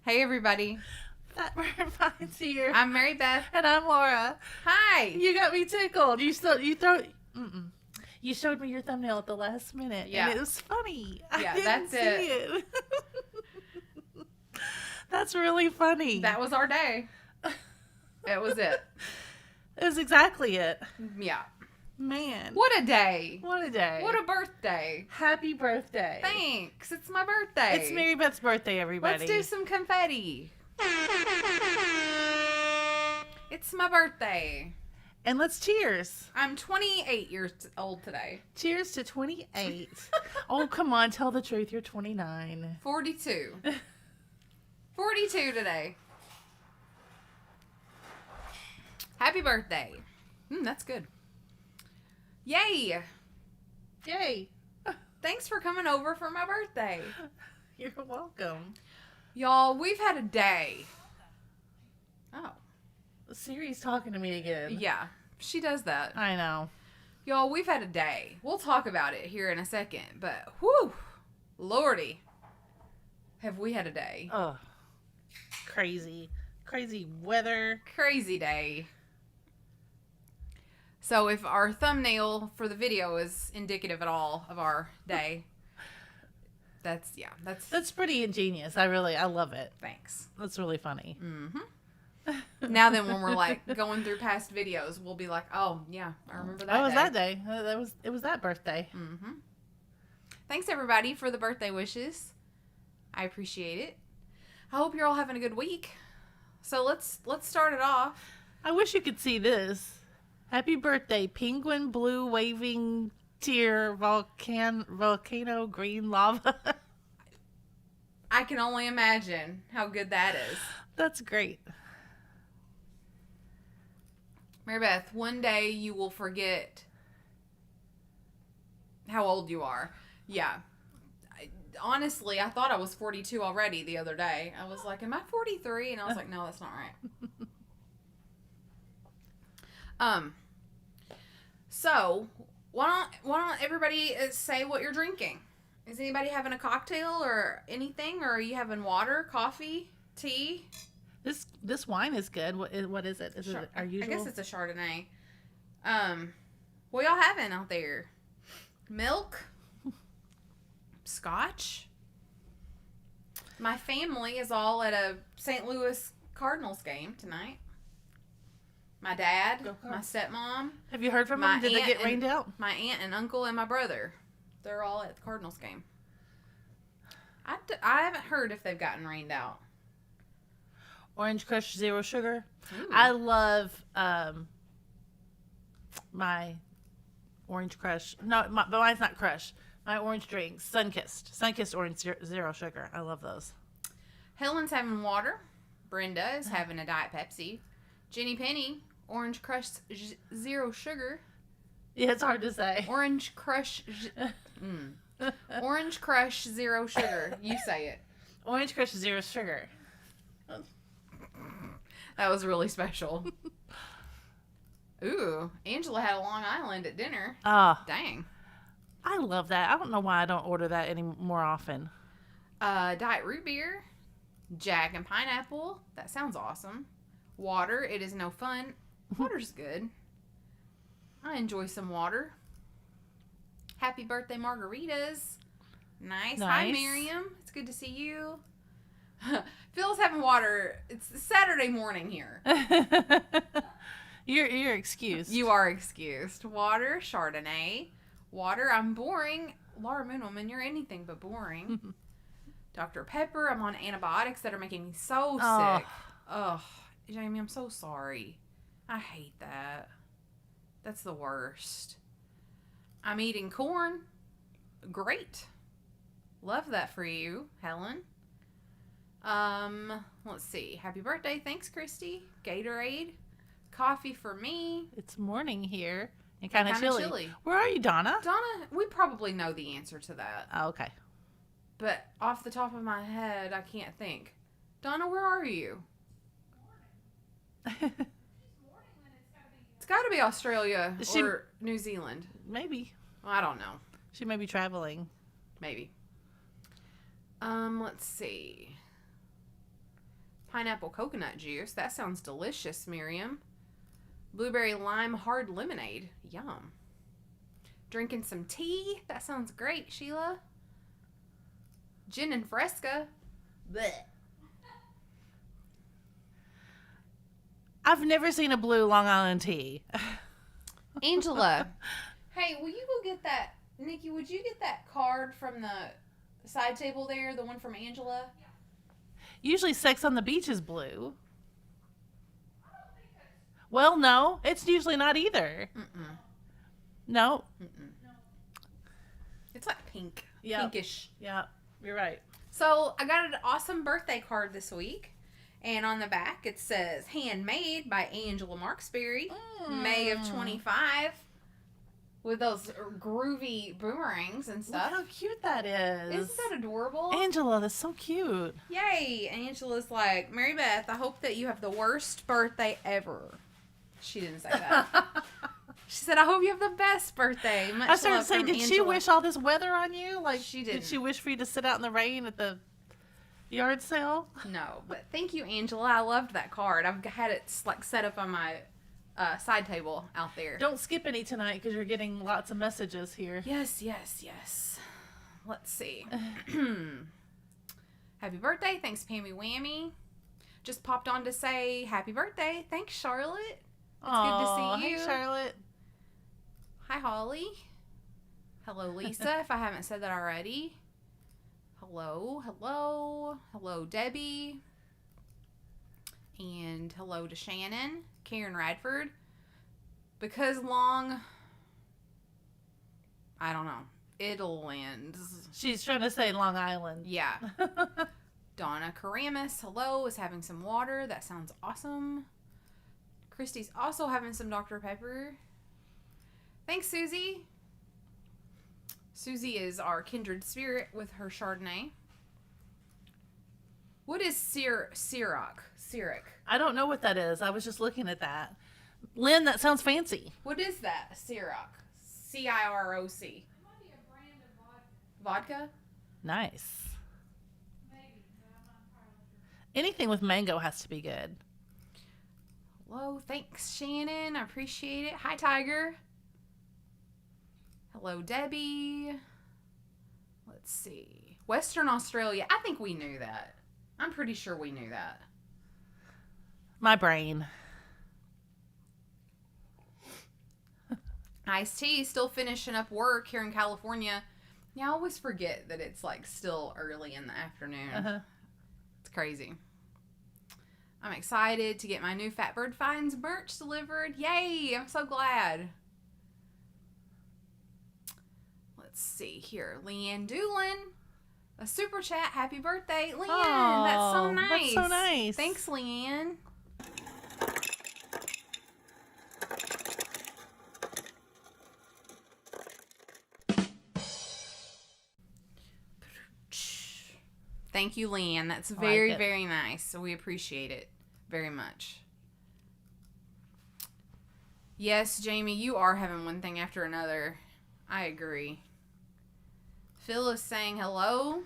Hey, everybody. Fatbirdfinds here. I'm Mary Beth. And I'm Laura. Hi. You got me tickled. You showed me your thumbnail at the last minute. Yeah. And it was funny. Yeah, I didn't that's see it. That's really funny. That was our day. It was it. It was exactly it. Yeah. Man. What a day. What a day. What a birthday. Happy birthday. Thanks. It's my birthday. It's Mary Beth's birthday, everybody. Let's do some confetti. It's my birthday. And let's cheers. I'm 28 years old today. Cheers to 28. Oh, come on. Tell the truth. You're 29. 42. 42 today. Happy birthday. That's good. Yay. Yay. Thanks for coming over for my birthday. You're welcome. Y'all, we've had a day. Oh. Siri's talking to me again. Yeah, she does that. I know. Y'all, we've had a day. We'll talk about it here in a second, but whew, Lordy, have we had a day. Oh, crazy weather. Crazy day. So if our thumbnail for the video is indicative at all of our day, that's pretty ingenious. I love it. Thanks. That's really funny. Mm-hmm. Now then, when we're like going through past videos, we'll be like, oh yeah, I remember that. That was day. that day. It was that birthday. Mm-hmm. Thanks everybody for the birthday wishes. I appreciate it. I hope you're all having a good week. So let's start it off. I wish you could see this. Happy birthday, penguin blue waving tear volcano green lava. I can only imagine how good that is. That's great. Mary Beth, one day you will forget how old you are. Yeah. Honestly, I thought I was 42 already the other day. I was like, am I 43? And I was like, no, that's not right. So why don't everybody say what you're drinking? Is anybody having a cocktail or anything? Or are you having water, coffee, tea? This wine is good. What is it? Is it our usual? I guess it's a Chardonnay. What y'all having out there? Milk? Scotch? My family is all at a St. Louis Cardinals game tonight. My dad, my stepmom. Have you heard from them? Did they get rained out? My aunt and uncle and my brother. They're all at the Cardinals game. I haven't heard if they've gotten rained out. Orange Crush Zero Sugar. Ooh. I love my Orange Crush. No, but mine's not Crush. My orange drinks. Sunkissed Orange Zero Sugar. I love those. Helen's having water. Brenda is having a Diet Pepsi. Jenny Penny, Orange Crush Zero Sugar. Yeah, it's hard to say. Orange Crush. Orange Crush Zero Sugar. You say it. Orange Crush Zero Sugar. That was really special. Ooh, Angela had a Long Island at dinner. Dang. I love that. I don't know why I don't order that any more often. Diet root beer. Jack and pineapple. That sounds awesome. Water. It is no fun. Water's good. I enjoy some water. Happy birthday margaritas. Nice. Hi, Miriam. It's good to see you. Phil's having water. It's Saturday morning here. You're excused. You are excused. Water, Chardonnay. Water, I'm boring. Laura Moonwoman, you're anything but boring. Dr. Pepper, I'm on antibiotics that are making me so sick. Ugh. Jamie, I'm so sorry. I hate that. That's the worst. I'm eating corn. Great. Love that for you, Helen. Let's see. Happy birthday. Thanks, Christy. Gatorade. Coffee for me. It's morning here. And kind of chilly. Where are you, Donna? Donna, we probably know the answer to that. Oh, okay. But off the top of my head, I can't think. Donna, where are you? It's got to be Australia or New Zealand. Maybe. I don't know. She may be traveling. Maybe. Let's see. Pineapple coconut juice. That sounds delicious, Miriam. Blueberry lime hard lemonade. Yum. Drinking some tea. That sounds great, Sheila. Gin and Fresca. Blech. I've never seen a blue Long Island tea. Angela. Hey, will you go get that? Nikki, would you get that card from the side table there? The one from Angela? Yeah. Usually Sex on the Beach is blue. Well, no. It's usually not either. Mm-mm. No. Mm-mm. It's like pink. Yep. Pinkish. Yeah, you're right. So I got an awesome birthday card this week. And on the back it says, handmade by Angela Marksberry, May of 25. With those groovy boomerangs and stuff. Look how cute that is. Isn't that adorable? Angela, that's so cute. Yay. Angela's like, Mary Beth, I hope that you have the worst birthday ever. She didn't say that. She said, I hope you have the best birthday. Much I started love to say, from did Angela. she wish all this weather on you? Like, She didn't. Did she wish for you to sit out in the rain at the yard sale? No, but thank you, Angela. I loved that card. I've had it like set up on my side table out there. Don't skip any tonight because you're getting lots of messages here. Yes. Let's see. Happy birthday. Thanks, Pammy Whammy. Just popped on to say happy birthday. Thanks, Charlotte. It's good to see you. Hey, Charlotte. Hi, Holly. Hello, Lisa, if I haven't said that already. Hello. Hello, Debbie. And hello to Shannon. Karen Radford. Because I don't know. It'll end. She's trying to say Long Island. Yeah. Donna Karamis, hello, is having some water. That sounds awesome. Christy's also having some Dr. Pepper. Thanks, Susie. Susie is our kindred spirit with her Chardonnay. What is Ciroc? I don't know what that is. I was just looking at that. Lynn, that sounds fancy. What is that? Ciroc. Ciroc. It might be a brand of vodka. Vodka? Nice. Maybe, but I'm not entirely sure. Anything with mango has to be good. Hello, thanks, Shannon. I appreciate it. Hi, Tiger. Hello, Debbie. Let's see. Western Australia. I think we knew that. I'm pretty sure we knew that. My brain. Iced tea, still finishing up work here in California. Yeah, I always forget that it's like still early in the afternoon. Uh-huh. It's crazy. I'm excited to get my new fatbirdfinds merch delivered. Yay! I'm so glad. Let's see here. Leanne Doolin. A super chat. Happy birthday, Leanne. Oh, that's so nice. That's so nice. Thanks, Leanne. Thank you, Leanne. That's very, very nice. So we appreciate it very much. Yes, Jamie, you are having one thing after another. I agree. Phil is saying hello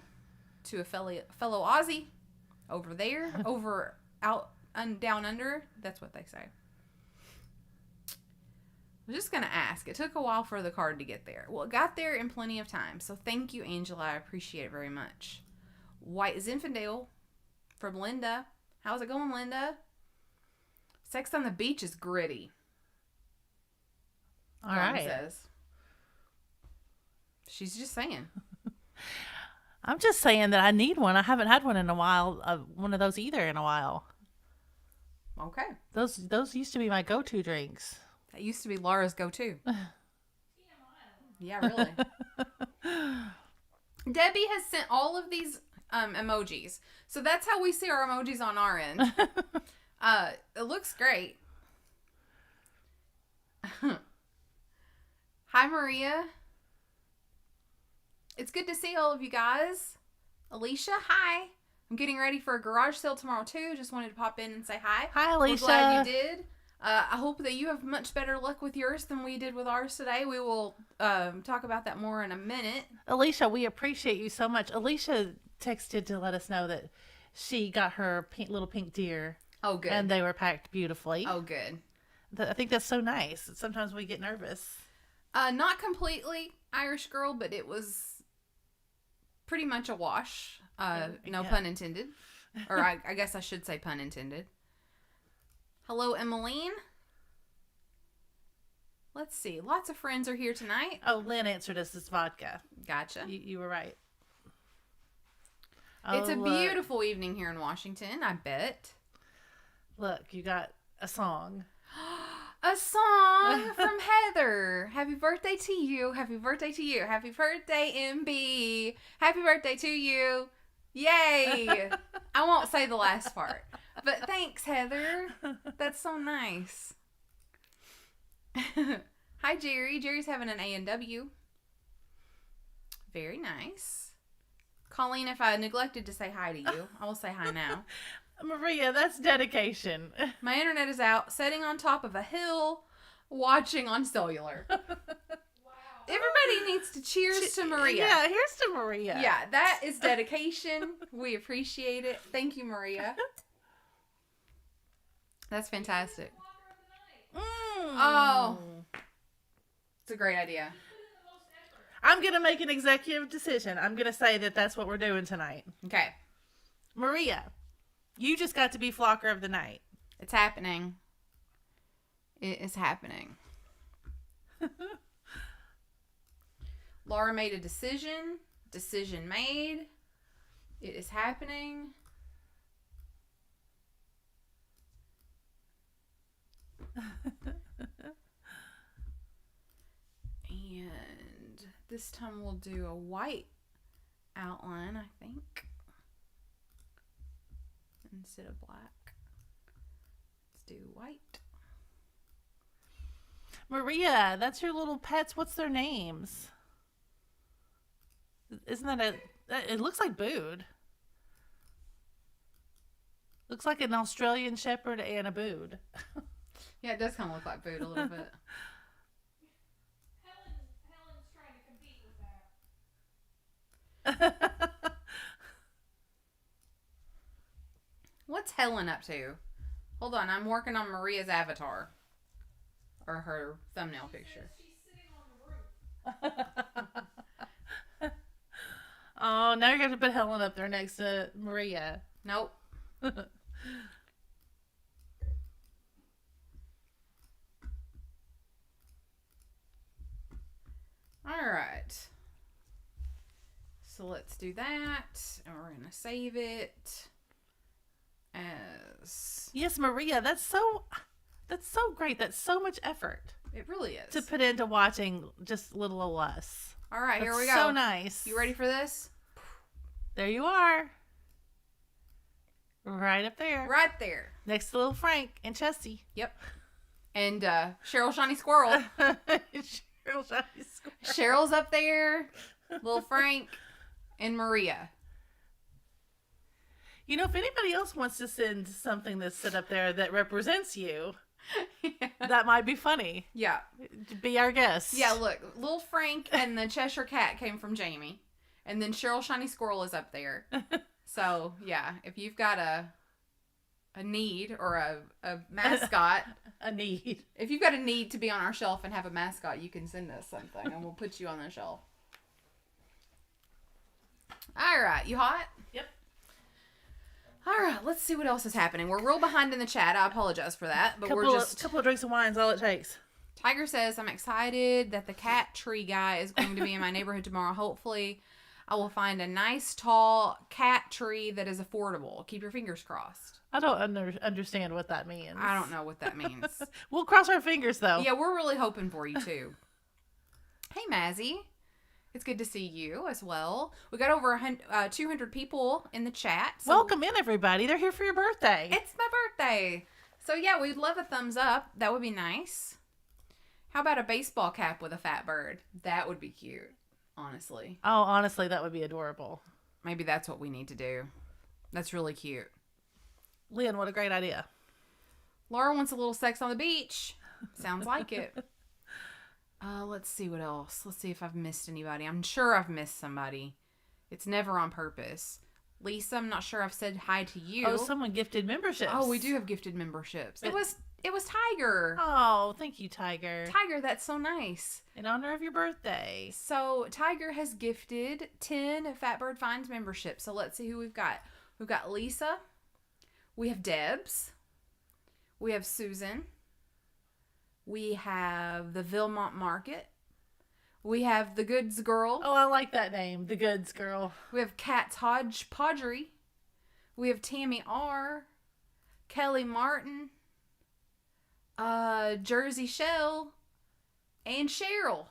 to a fellow Aussie over there, over out and down under. That's what they say. I was just going to ask. It took a while for the card to get there. Well, it got there in plenty of time. So thank you, Angela. I appreciate it very much. White Zinfandel from Linda. How's it going, Linda? Sex on the Beach is gritty. All right. Says. She's just saying. I'm just saying that I need one. I haven't had one in a while. One of those either in a while. Okay. Those used to be my go-to drinks. That used to be Laura's go-to. Yeah, really. Debbie has sent all of these emojis. So that's how we see our emojis on our end. It looks great. Hi, Maria. It's good to see all of you guys. Alicia, hi. I'm getting ready for a garage sale tomorrow, too. Just wanted to pop in and say hi. Hi, Alicia. We're glad you did. I hope that you have much better luck with yours than we did with ours today. We will talk about that more in a minute. Alicia, we appreciate you so much. Alicia texted to let us know that she got her little pink deer. Oh, good. And they were packed beautifully. Oh, good. I think that's so nice. Sometimes we get nervous. Not completely Irish girl, but it was pretty much a wash. No pun intended. Or I guess I should say pun intended. Hello, Emmeline. Let's see. Lots of friends are here tonight. Oh, Lynn answered us this vodka. Gotcha. You were right. It's a beautiful evening here in Washington, I bet. Look, you got a song. A song from Heather. Happy birthday to you. Happy birthday to you. Happy birthday, MB. Happy birthday to you. Yay. I won't say the last part. But thanks, Heather. That's so nice. Hi, Jerry. Jerry's having an A&W. Very nice. Colleen, if I neglected to say hi to you, I will say hi now. Maria, that's dedication. My internet is out, sitting on top of a hill, watching on cellular. Wow. Everybody needs to cheers to Maria. Yeah, here's to Maria. Yeah, that is dedication. We appreciate it. Thank you, Maria. That's fantastic. Oh. It's a great idea. I'm going to make an executive decision. I'm going to say that that's what we're doing tonight. Okay. Maria, you just got to be Flocker of the Night. It's happening. It is happening. Laura made a decision. Decision made. It is happening. And this time we'll do a white outline, I think, instead of black. Let's do white. Maria, that's your little pets. What's their names? Isn't that it looks like Bood. Looks like an Australian Shepherd and a Bood. Yeah, it does kind of look like Bood a little bit. Helen's trying to compete with that. What's Helen up to? Hold on, I'm working on Maria's avatar. Or her thumbnail picture. She's sitting on the roof. Oh, now you're going to put Helen up there next to Maria. Nope. Alright. So let's do that. And we're going to save it as... Yes, Maria, that's so great. That's so much effort It really is. to put into watching just little old us. Alright, here we go. So nice. You ready for this? There you are. Right up there. Right there. Next to little Frank and Chesty. Yep. And Cheryl Shiny Squirrel. Cheryl Shiny Squirrel. Cheryl's up there. Little Frank. And Maria. You know, if anybody else wants to send something that's set up there that represents you, Yeah. that might be funny. Yeah. Be our guest. Yeah, look. Little Frank and the Cheshire Cat came from Jamie. And then Cheryl Shiny Squirrel is up there. So, yeah. If you've got a need or a mascot. A need. If you've got a need to be on our shelf and have a mascot, you can send us something. And we'll put you on the shelf. All right. You hot? Yep. All right, let's see what else is happening. We're real behind in the chat. I apologize for that, but we're just... couple of drinks of wine's all it takes. Tiger says, I'm excited that the cat tree guy is going to be in my neighborhood tomorrow. Hopefully, I will find a nice, tall cat tree that is affordable. Keep your fingers crossed. I don't understand what that means. I don't know what that means. We'll cross our fingers, though. Yeah, we're really hoping for you, too. Hey, Mazzy. It's good to see you as well. We got over 200 people in the chat. So welcome in, everybody. They're here for your birthday. it's my birthday. So, yeah, we'd love a thumbs up. That would be nice. How about a baseball cap with a fat bird? That would be cute, honestly. Oh, honestly, that would be adorable. Maybe that's what we need to do. That's really cute. Lynn, what a great idea. Laura wants a little sex on the beach. Sounds like it. Let's see what else. Let's see if I've missed anybody. I'm sure I've missed somebody. It's never on purpose. Lisa, I'm not sure I've said hi to you. Oh, someone gifted memberships. Oh, we do have gifted memberships. It was Tiger. Oh, thank you, Tiger. Tiger, that's so nice. In honor of your birthday. So Tiger has gifted 10 fatbirdfinds memberships. So let's see who we've got. We've got Lisa. We have Debs. We have Susan. We have the Vilmont Market. We have the Goods Girl. Oh, I like that name, the Goods Girl. We have Kat's Hodgepodgery. We have Tammy R. Kelly Martin. Jersey Shell. And Cheryl.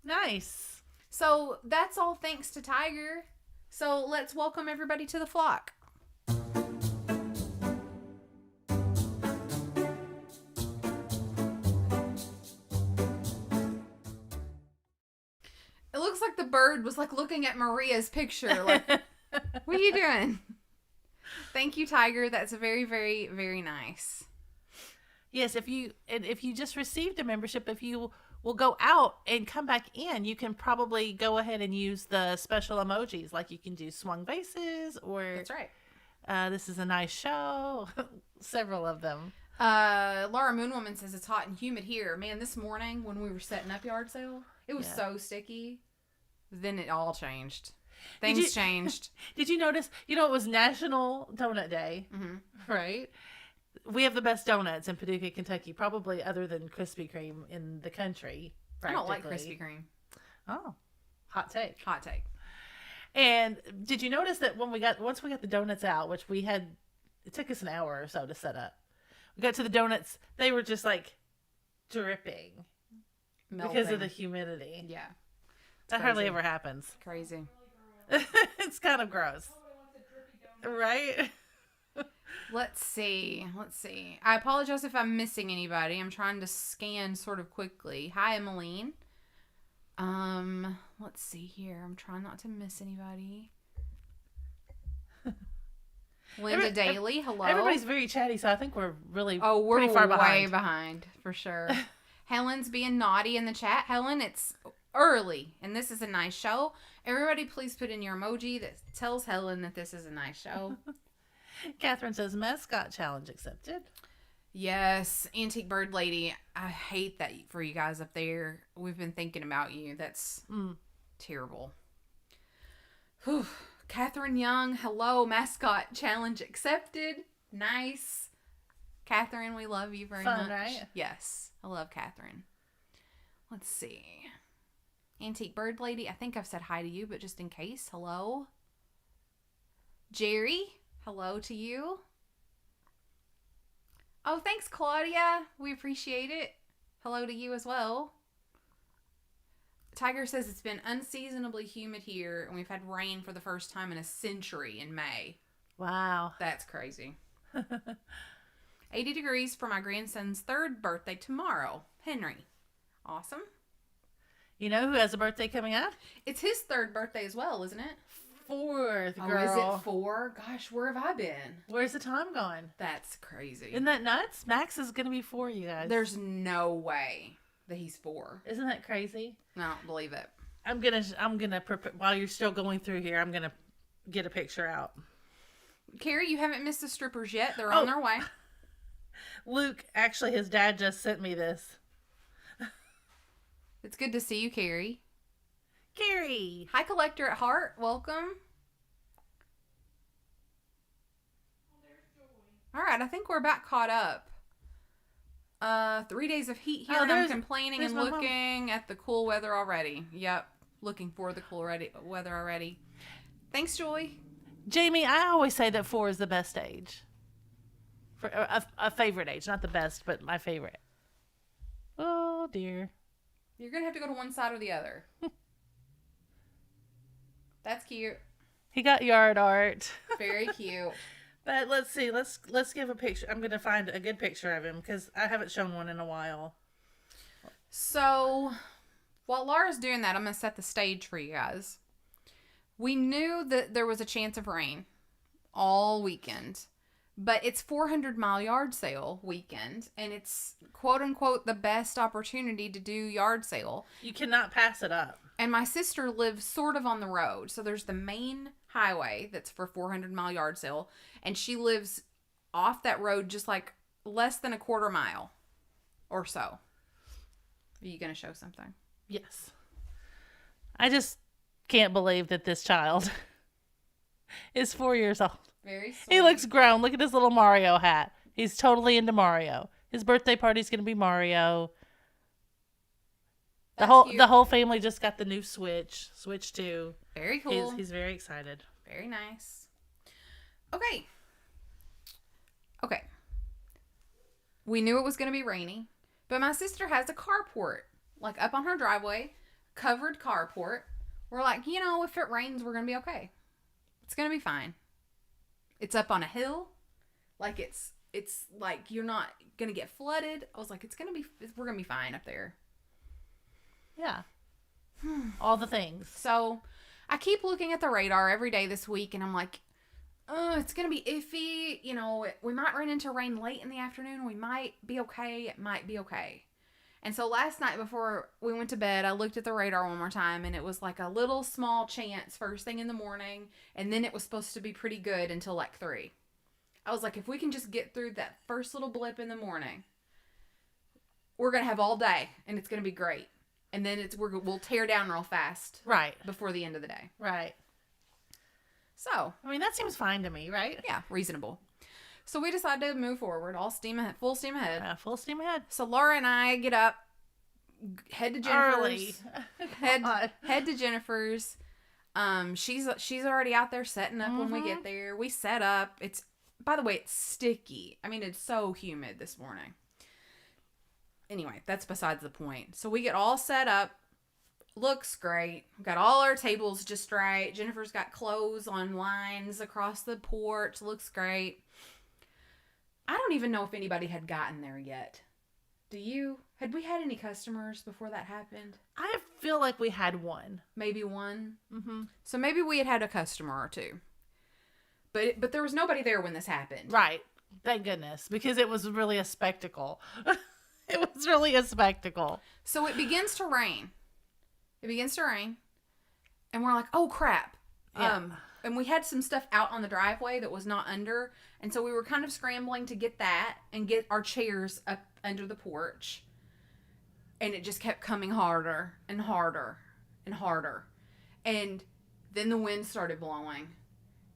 Nice. So that's all thanks to Tiger. So let's welcome everybody to the flock. It looks like the bird was like looking at Maria's picture. Like, what are you doing? Thank you, Tiger. That's very, very, very nice. Yes, if you just received a membership, if you will go out and come back in, you can probably go ahead and use the special emojis. Like you can do swung faces or That's right. This is a nice show. Several of them. Laura Moonwoman says it's hot and humid here. Man, this morning when we were setting up yard sale, it was so sticky. Then it all changed. Things changed. Did you notice? You know, it was National Donut Day, right? We have the best donuts in Paducah, Kentucky, probably other than Krispy Kreme in the country. I don't like Krispy Kreme. Oh, hot take. Hot take. And did you notice that once we got the donuts out, which it took us an hour or so to set up. We got to the donuts, they were just like dripping Melting. because of the humidity. Yeah. That hardly ever happens. Crazy. It's kind of gross. Right? Let's see. I apologize if I'm missing anybody. I'm trying to scan sort of quickly. Hi, Emmeline. Let's see here. I'm trying not to miss anybody. Linda Daly, hello. Everybody's very chatty, so I think we're really we're pretty far way behind. behind for sure. Helen's being naughty in the chat. Helen, it's early, and this is a nice show. Everybody, please put in your emoji that tells Helen that this is a nice show. Catherine says, mascot challenge accepted. Yes, Antique Bird Lady. I hate that for you guys up there. We've been thinking about you. That's terrible. Whew. Catherine Young, hello. Mascot challenge accepted. Nice. Catherine, we love you very much. Right? Yes, I love Catherine. Let's see. Antique Bird Lady, I think I've said hi to you, but just in case, hello. Jerry, hello to you. Oh, thanks, Claudia. We appreciate it. Hello to you as well. Tiger says it's been unseasonably humid here, and we've had rain for the first time in a century in May. Wow. That's crazy. 80 degrees for my grandson's 3rd birthday tomorrow. Henry. Awesome. You know who has a birthday coming up? It's his 3rd birthday as well, isn't it? 4th, girl. Oh, is it 4? Gosh, where have I been? Where's the time going? That's crazy. Isn't that nuts? Max is going to be 4, you guys. There's no way that he's 4. Isn't that crazy? I don't believe it. I'm gonna prepare, while you're still going through here, I'm gonna get a picture out. Carrie, you haven't missed the strippers yet. They're on their way. Luke, actually, his dad just sent me this. It's good to see you, Carrie. Carrie. Hi, Collector at Heart. Welcome. All right, I think we're about caught up. 3 days of heat here, and I'm complaining and looking at the cool weather already. Yep, looking for the cool weather already. Thanks, Joy. Jamie, I always say that 4 is the best age. For a favorite age, not the best, but my favorite. Oh dear. You're gonna have to go to one side or the other. That's cute. He got yard art. Very cute. But let's see. Let's give a picture. I'm gonna find a good picture of him because I haven't shown one in a while. So, while Laura's doing that, I'm gonna set the stage for you guys. We knew that there was a chance of rain all weekend, but it's 400-mile yard sale weekend, and it's quote unquote the best opportunity to do yard sale. You cannot pass it up. And my sister lives sort of on the road. So there's the main highway that's for 400-mile yard sale. And she lives off that road just like less than a quarter mile or so. Are you going to show something? Yes. I just can't believe that this child is 4 years old. Very sweet. He looks grown. Look at his little Mario hat. He's totally into Mario. His birthday party's going to be Mario. The whole family just got the new Switch 2. Very cool. He's very excited. Very nice. Okay. We knew it was going to be rainy, but my sister has a carport, like up on her driveway, covered carport. We're like, if it rains, we're going to be okay. It's going to be fine. It's up on a hill. Like it's like you're not going to get flooded. I was like, we're going to be fine up there. Yeah. All the things. So I keep looking at the radar every day this week, and I'm like, it's going to be iffy. We might run into rain late in the afternoon. We might be okay. It might be okay. And so last night before we went to bed, I looked at the radar one more time, and it was like a little small chance first thing in the morning, and then it was supposed to be pretty good until like 3. I was like, if we can just get through that first little blip in the morning, we're going to have all day, and it's going to be great. And then we'll tear down real fast. Right. Before the end of the day. Right. So. I mean, that seems fine to me, right? Yeah, reasonable. So we decided to move forward. Full steam ahead. Full steam ahead. So Laura and I get up, head to Jennifer's. Head to Jennifer's. She's already out there setting up when we get there. We set up. By the way, it's sticky. I mean, it's so humid this morning. Anyway, that's besides the point. So we get all set up. Looks great. Got all our tables just right. Jennifer's got clothes on lines across the porch. Looks great. I don't even know if anybody had gotten there yet. Do you? Had we had any customers before that happened? I feel like we had one. Maybe one? Mm-hmm. So maybe we had a customer or two. But there was nobody there when this happened. Right. Thank goodness. Because it was really a spectacle. It was really a spectacle. So it begins to rain. And we're like, oh, crap. Yeah. And we had some stuff out on the driveway that was not under. And so we were kind of scrambling to get that and get our chairs up under the porch. And it just kept coming harder and harder and harder. And then the wind started blowing.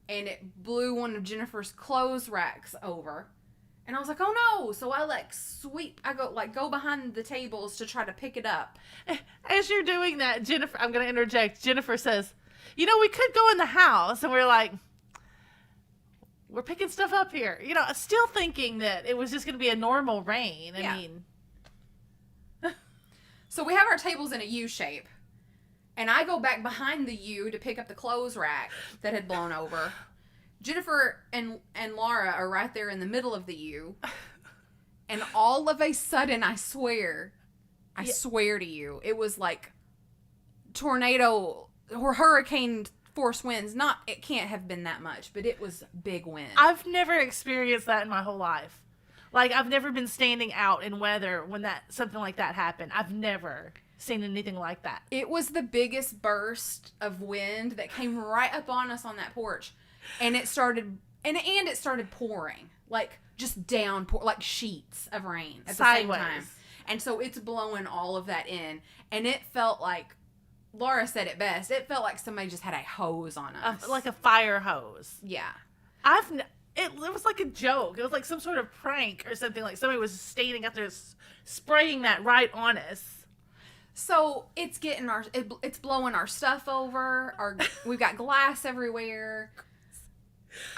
And it blew one of Jennifer's clothes racks over. And I was like, oh no. So I go behind the tables to try to pick it up. As you're doing that, Jennifer, I'm going to interject. Jennifer says, we could go in the house. And we're like, we're picking stuff up here. Still thinking that it was just going to be a normal rain. I mean. So we have our tables in a U shape. And I go back behind the U to pick up the clothes rack that had blown over. Jennifer and Laura are right there in the middle of the U. And all of a sudden, I swear to you, it was like tornado or hurricane force winds. It can't have been that much, but it was big wind. I've never experienced that in my whole life. Like, I've never been standing out in weather when something like that happened. I've never seen anything like that. It was the biggest burst of wind that came right up on us on that porch. And it started, and it started pouring, like just downpour, like sheets of rain at the same time. And so it's blowing all of that in. And it felt like, Laura said it best, it felt like somebody just had a hose on us. Like a fire hose. Yeah. It was like a joke. It was like some sort of prank or something. Like somebody was standing out there spraying that right on us. So it's it's blowing our stuff over. We've got glass everywhere.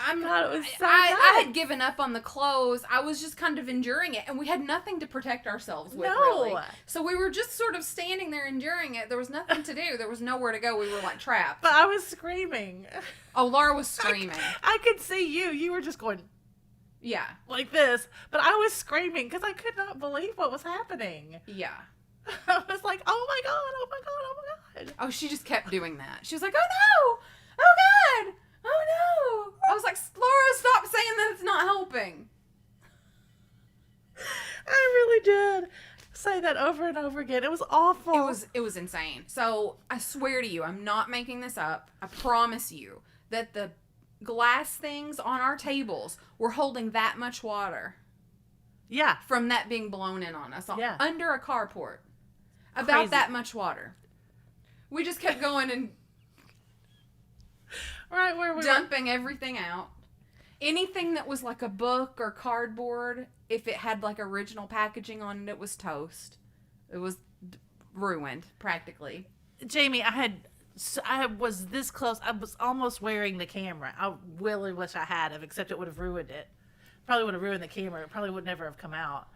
God, it was so I had given up on the clothes. I was just kind of enduring it, and we had nothing to protect ourselves with, really. So we were just sort of standing there enduring it. There was nothing to do. There was nowhere to go. We were like trapped. But I was screaming. Oh, Laura was screaming. I could see you. You were just going, yeah, like this. But I was screaming because I could not believe what was happening. Yeah. I was like, oh my God, oh my God, oh my God. Oh, she just kept doing that. She was like, oh no, oh God. Oh no! I was like, Laura, stop saying that it's not helping. I really did. say that over and over again. It was awful. It was insane. So I swear to you, I'm not making this up. I promise you that the glass things on our tables were holding that much water. Yeah. From that being blown in on us. Yeah. Under a carport. About Crazy. that much water. We just kept going and Right where we dumping everything out. Anything that was like a book or cardboard, if it had like original packaging on it, it was toast. It was ruined, practically. Jamie, I was this close. I was almost wearing the camera. I really wish I had have, except it would have ruined it. Probably would have ruined the camera. It probably would never have come out.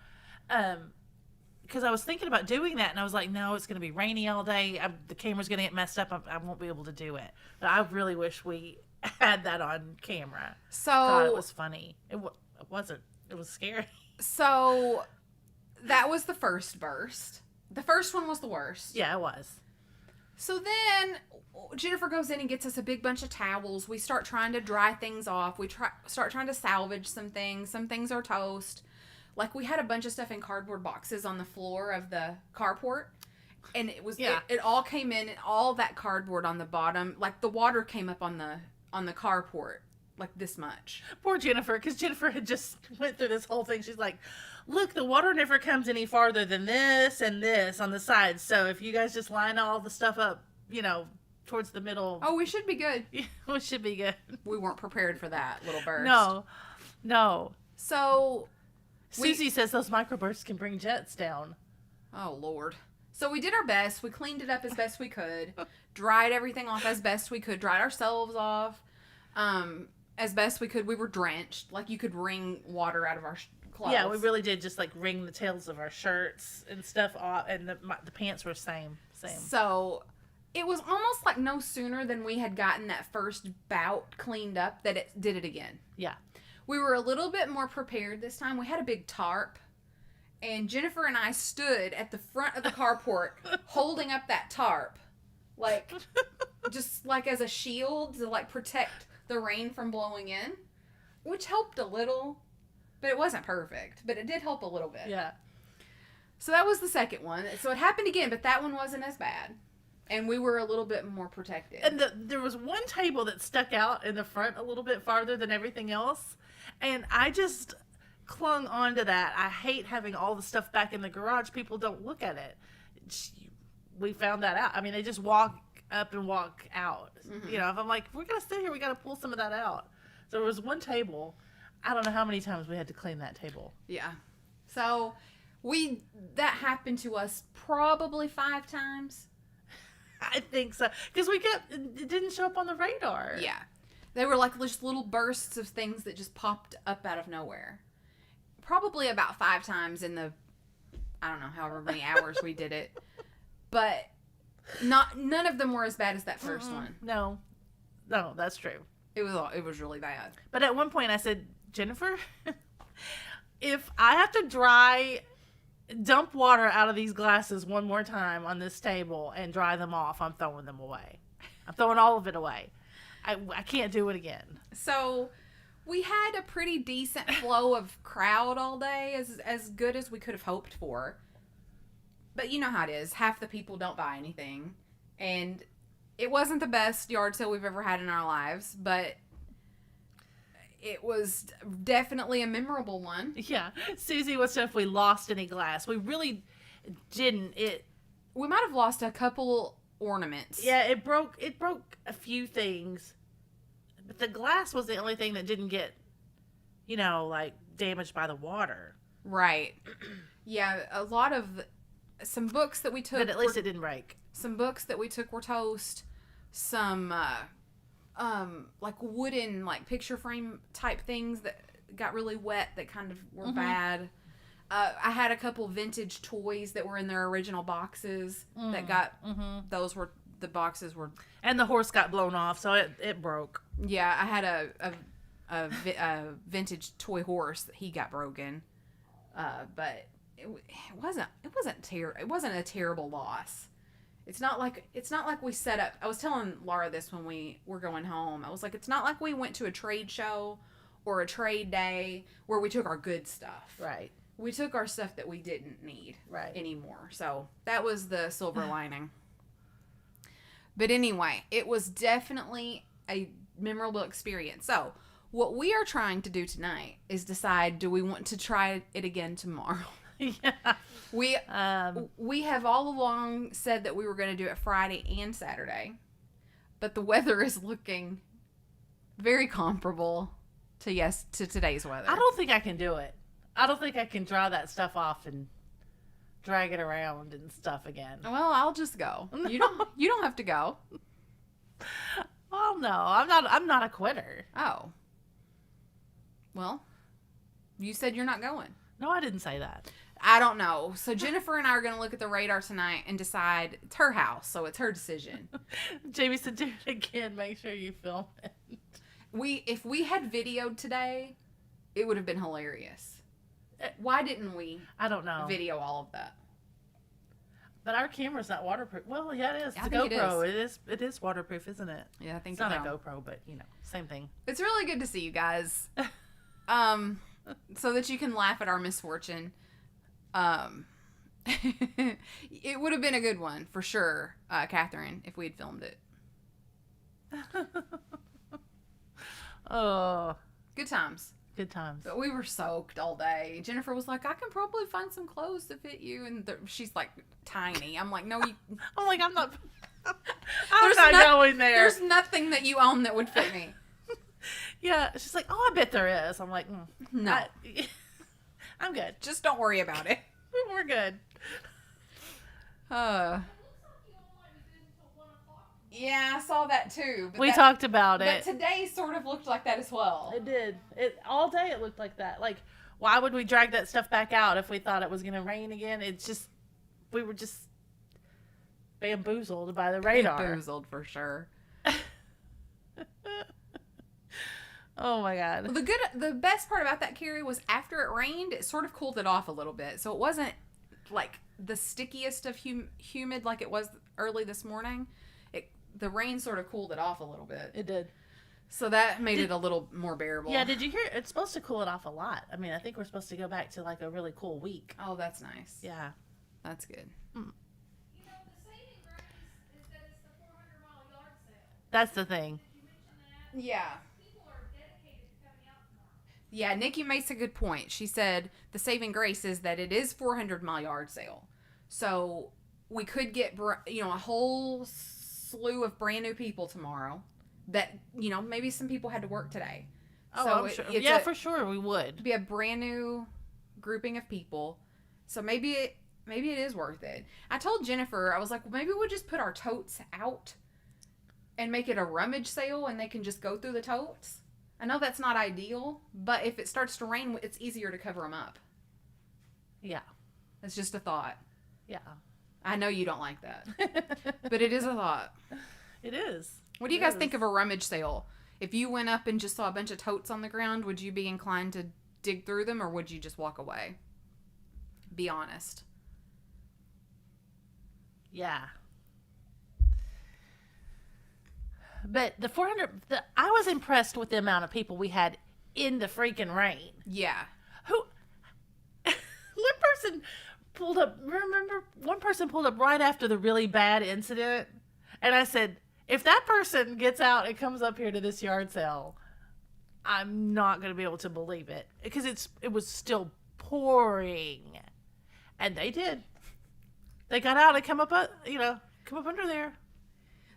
Because I was thinking about doing that, and I was like, no, it's going to be rainy all day. The camera's going to get messed up. I won't be able to do it. But I really wish we had that on camera. So God, it was funny. It wasn't. It was scary. So that was the first burst. The first one was the worst. Yeah, it was. So then Jennifer goes in and gets us a big bunch of towels. We start trying to dry things off. We start trying to salvage some things. Some things are toast. Like, we had a bunch of stuff in cardboard boxes on the floor of the carport. And it was, it all came in, and all that cardboard on the bottom, like, the water came up on the carport, like this much. Poor Jennifer, because Jennifer had just went through this whole thing. She's like, look, the water never comes any farther than this and this on the sides. So if you guys just line all the stuff up, towards the middle. Oh, we should be good. We should be good. We weren't prepared for that little burst. No. So Susie says those microbursts can bring jets down. Oh, Lord. So we did our best. We cleaned it up as best we could. Dried everything off as best we could. Dried ourselves off as best we could. We were drenched. Like, you could wring water out of our clothes. Yeah, we really did just, like, wring the tails of our shirts and stuff off. And the pants were same. So it was almost like no sooner than we had gotten that first bout cleaned up that it did it again. Yeah. We were a little bit more prepared this time. We had a big tarp, and Jennifer and I stood at the front of the carport holding up that tarp, like, just like as a shield to, like, protect the rain from blowing in, which helped a little, but it wasn't perfect, but it did help a little bit. Yeah. So that was the second one. So it happened again, but that one wasn't as bad. And we were a little bit more protected. And there was one table that stuck out in the front a little bit farther than everything else. And I just clung on to that. I hate having all the stuff back in the garage. People don't look at it. We found that out. I mean, they just walk up and walk out. Mm-hmm. If I'm like, we're going to sit here, we got to pull some of that out. So there was one table. I don't know how many times we had to clean that table. Yeah. So that happened to us probably 5 times. I think so. Because it didn't show up on the radar. Yeah. They were like just little bursts of things that just popped up out of nowhere. Probably about 5 times in the, I don't know, however many hours we did it. But none of them were as bad as that first one. No, that's true. It was really bad. But at one point I said, Jennifer, if I have to dump water out of these glasses one more time on this table and dry them off, I'm throwing them away. I'm throwing all of it away. I can't do it again. So we had a pretty decent flow of crowd all day, as good as we could have hoped for. But you know how it is. Half the people don't buy anything. And it wasn't the best yard sale we've ever had in our lives, but it was definitely a memorable one. Yeah. Susie wants to know if we lost any glass. We really didn't. We might have lost a couple ornaments. Yeah, it broke a few things. But the glass was the only thing that didn't get, like, damaged by the water. Right. Yeah, a lot of some books that we took. But at least it didn't break. Some books that we took were toast. Some like wooden, like, picture frame type things that got really wet that kind of were bad. I had a couple vintage toys that were in their original boxes that got the boxes were, and the horse got blown off, so it broke. Yeah, I had a vintage toy horse that he got broken, but it wasn't a terrible loss. It's not like we set up. I was telling Laura this when we were going home. I was like, it's not like we went to a trade show or a trade day where we took our good stuff. Right. we took our stuff that we didn't need Right. anymore. So that was the silver lining. But anyway, it was definitely a memorable experience. So what we are trying to do tonight is decide, do we want to try it again tomorrow? Yeah. We have all along said that we were going to do it Friday and Saturday, but the weather is looking very comparable to today's weather. I don't think I can do it. I don't think I can dry that stuff off and drag it around and stuff again. Well, I'll just go. You don't have to go. Well, no, I'm not a quitter. Oh. Well, you said you're not going. No, I didn't say that. I don't know. So Jennifer and I are going to look at the radar tonight and decide. It's her house, so it's her decision. Jamie said, do it again. Make sure you film it. If we had videoed today, it would have been hilarious. Why didn't we I don't know. video all of that? But our camera's not waterproof. Well, yeah, it is. I It's a think it GoPro. It is waterproof, isn't it? Yeah, I think It's not so. a GoPro, but same thing. It's really good to see you guys. So that you can laugh at our misfortune. It would have been a good one for sure, Catherine, if we had filmed it. Oh, Good times. good times. But we were soaked all day. Jennifer was like, I can probably find some clothes to fit you. And she's like, tiny. I'm like, no, you. I'm like, I'm not There's not no- going there. There's nothing that you own that would fit me. Yeah, she's like, oh, I bet there is. I'm like, No. I'm good. Just don't worry about it. We're good. Yeah, I saw that too. But We talked about But it. today sort of looked like that as well. It did. It all day. It looked like that. Like, why would we drag that stuff back out if we thought it was going to rain again? It's just, we were just bamboozled by the radar. Bamboozled for sure. Oh my god. The best part about that, Carrie, was after it rained, it sort of cooled it off a little bit. So it wasn't like the stickiest of humid like it was early this morning. The rain sort of cooled it off a little bit. It did. So that made it a little more bearable. Yeah, did you hear? It's supposed to cool it off a lot. I mean, I think we're supposed to go back to like a really cool week. Oh, that's nice. Yeah. That's good. You know, the saving grace is that it's the 400-mile yard sale. That's the thing. Did you mention that? Yeah. People are dedicated to coming out tomorrow. Yeah, Nikki makes a good point. She said the saving grace is that it is 400-mile yard sale. So we could get, a whole slew of brand new people tomorrow that, maybe some people had to work today. Oh, So I'm sure. it's Yeah, for sure we would. be a brand new grouping of people. So maybe it is worth it. I told Jennifer, I was like, well, maybe we'll just put our totes out and make it a rummage sale and they can just go through the totes. I know that's not ideal, but if it starts to rain, it's easier to cover them up. Yeah. It's just a thought. Yeah. I know you don't like that, but it is a thought. It is. What do you guys think of a rummage sale? If you went up and just saw a bunch of totes on the ground, would you be inclined to dig through them or would you just walk away? Be honest. Yeah. But the 400, I was impressed with the amount of people we had in the freaking rain. Yeah. One person pulled up, remember, one person pulled up right after the really bad incident. And I said, if that person gets out and comes up here to this yard sale, I'm not going to be able to believe it. Because it was still pouring. And they did. They got out and come up under there.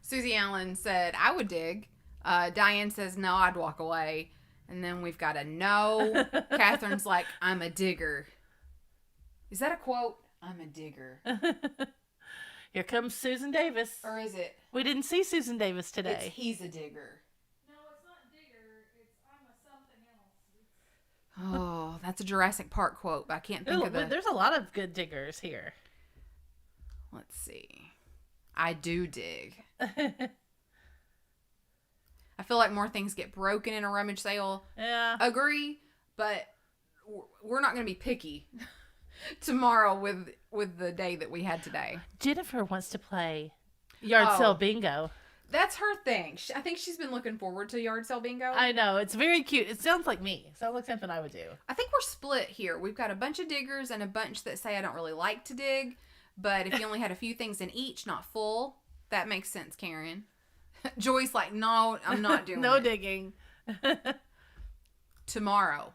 Susie Allen said, I would dig. Diane says, no, I'd walk away. And then we've got a no. Catherine's like, I'm a digger. Is that a quote? I'm a digger. Here comes Susan Davis. Or is it? We didn't see Susan Davis today. It's he's a digger. No, it's not digger. It's I'm a something else. Oh, that's a Jurassic Park quote, but I can't think Ooh, of it. there's a lot of good diggers here. Let's see. I do dig. I feel like more things get broken in a rummage sale. Yeah. Agree, but we're not going to be picky tomorrow with the day that we had today. Jennifer wants to play yard sale bingo. That's her thing. I think she's been looking forward to yard sale bingo. I know. It's very cute. It sounds like me. Sounds like something I would do. I think we're split here. We've got a bunch of diggers and a bunch that say I don't really like to dig. But if you only had a few things in each, not full, that makes sense, Karen. Joy's like, no, I'm not doing No it. digging. Tomorrow.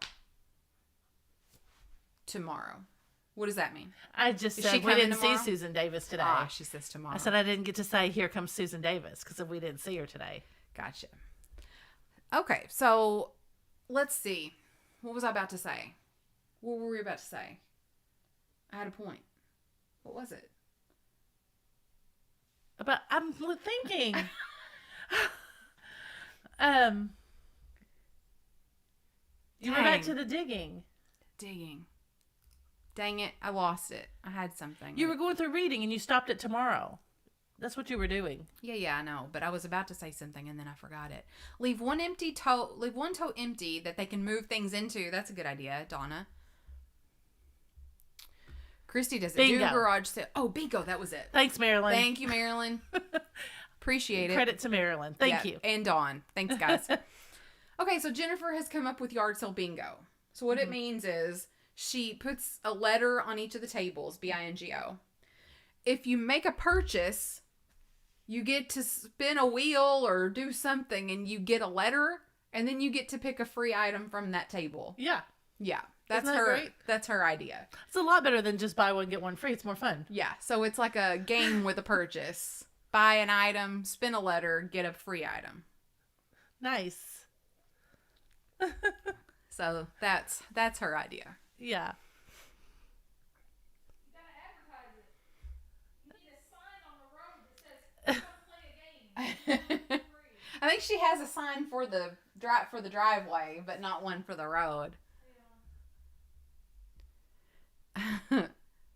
What does that mean? I just Is she said we coming didn't tomorrow? see Susan Davis today. Ah, she says tomorrow. I said I didn't get to say, here comes Susan Davis, because we didn't see her today. Gotcha. Okay, so let's see. What was I about to say? What were we about to say? I had a point. What was it? But I'm thinking. You were back Dang. to the digging. Digging. Dang it, I lost it. I had something. You were going through reading and you stopped it tomorrow. That's what you were doing. Yeah, I know. But I was about to say something and then I forgot it. Leave one toe empty that they can move things into. That's a good idea, Donna. Christy doesn't do Bingo. garage sale. Oh, bingo, that was it. Thanks, Marilyn. Thank you, Marilyn. Appreciate it. Credit to Marilyn. Thank Yeah, you. And Dawn. Thanks, guys. Okay, so Jennifer has come up with yard sale bingo. So what it means is she puts a letter on each of the tables, bingo. If you make a purchase, you get to spin a wheel or do something and you get a letter and then you get to pick a free item from that table. Yeah. Yeah. That's Isn't that her great? That's her idea. It's a lot better than just buy one, get one free. It's more fun. Yeah. So it's like a game with a purchase. Buy an item, spin a letter, get a free item. Nice. So that's her idea. Yeah. You gotta advertise it. You need a sign on the road that says, "Come play a game." I think she has a sign for the driveway, but not one for the road.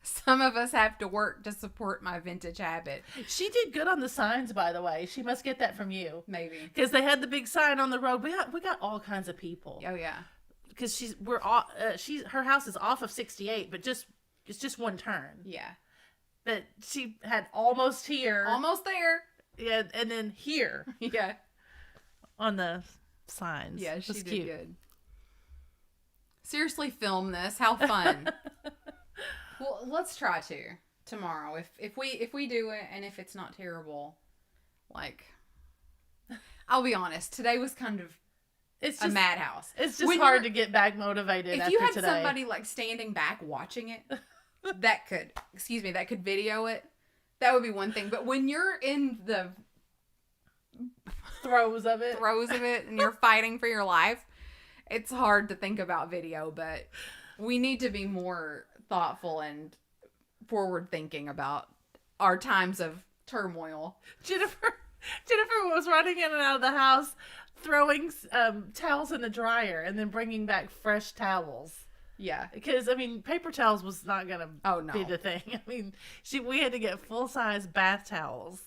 Some of us have to work to support my vintage habit. She did good on the signs, by the way. She must get that from you. Maybe. Because they had the big sign on the road. We got all kinds of people. Oh yeah. Because her house is off of 68, but it's just one turn. Yeah. But she had almost here. Almost there. Yeah, and then here Yeah. on the signs. Yeah, she That's did cute. good. Seriously, film this. How fun. Well, let's try to tomorrow. If we do it and if it's not terrible, like, I'll be honest, today was kind of It's a just madhouse. It's just When hard you're- to get back motivated If after you had today. somebody like standing back watching it, that could video it. That would be one thing. But when you're in the throes of it. throes of it and you're fighting for your life, it's hard to think about video. But we need to be more thoughtful and forward thinking about our times of turmoil. Jennifer was running in and out of the house, throwing towels in the dryer and then bringing back fresh towels. Yeah. Because, I mean, paper towels was not going to Oh, no. be the thing. I mean, we had to get full-size bath towels.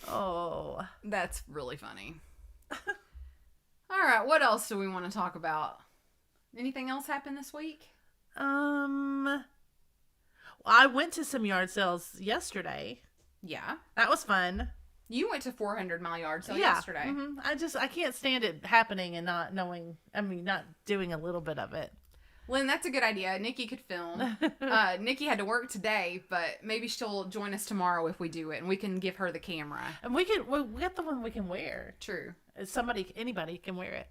Oh. That's really funny. All right. What else do we want to talk about? Anything else happen this week? I went to some yard sales yesterday. Yeah. That was fun. You went to 400 Mile Yard Sale Yeah. yesterday. Mhm. I can't stand it happening and not doing a little bit of it. Lynn, that's a good idea. Nikki could film. Nikki had to work today, but maybe she'll join us tomorrow if we do it, and we can give her the camera. And we got the one we can wear. True. Anybody can wear it.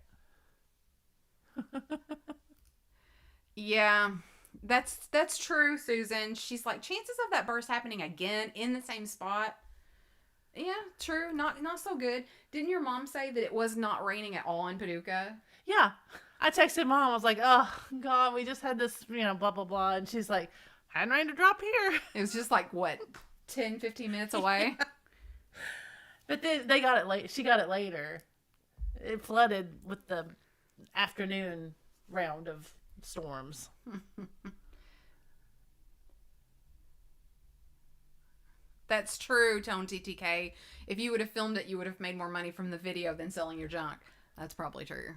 Yeah, that's true, Susan. She's like, chances of that burst happening again in the same spot. Yeah, true. Not so good. Didn't your mom say that it was not raining at all in Paducah? Yeah. I texted Mom. I was like, oh, God, we just had this, blah, blah, blah. And she's like, hadn't rained a drop here. It was just like, what, 10, 15 minutes away? Yeah. But then they got it late. She got it later. It flooded with the afternoon round of storms. That's true, Tone TTK. If you would have filmed it, you would have made more money from the video than selling your junk. That's probably true.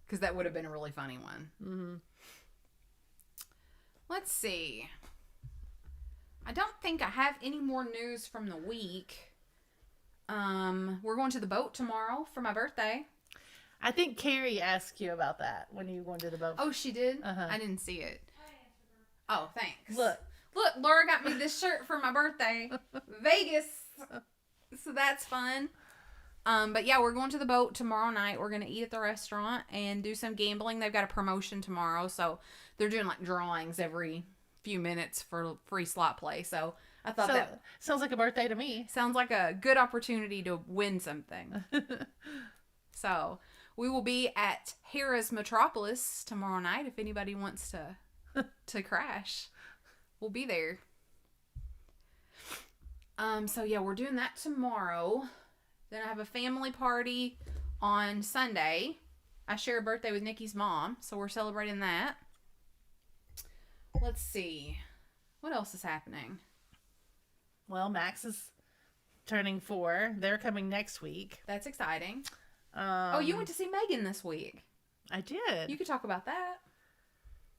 Because that would have been a really funny one. Mm-hmm. Let's see. I don't think I have any more news from the week. We're going to the boat tomorrow for my birthday. I think Carrie asked you about that when you were going to the boat. Oh, she did? Uh-huh. I didn't see it. Oh, thanks. Look, Laura got me this shirt for my birthday. Vegas. So that's fun. But yeah, we're going to the boat tomorrow night. We're going to eat at the restaurant and do some gambling. They've got a promotion tomorrow, so they're doing like drawings every few minutes for free slot play. So I thought that sounds like a birthday to me. sounds like a good opportunity to win something. So we will be at Harrah's Metropolis tomorrow night if anybody wants to crash. We'll be there. So yeah, we're doing that tomorrow. Then I have a family party on Sunday. I share a birthday with Nikki's mom, so we're celebrating that. Let's see. What else is happening? Well, Max is turning 4. They're coming next week. That's exciting. Oh, you went to see Megan this week. I did. You could talk about that.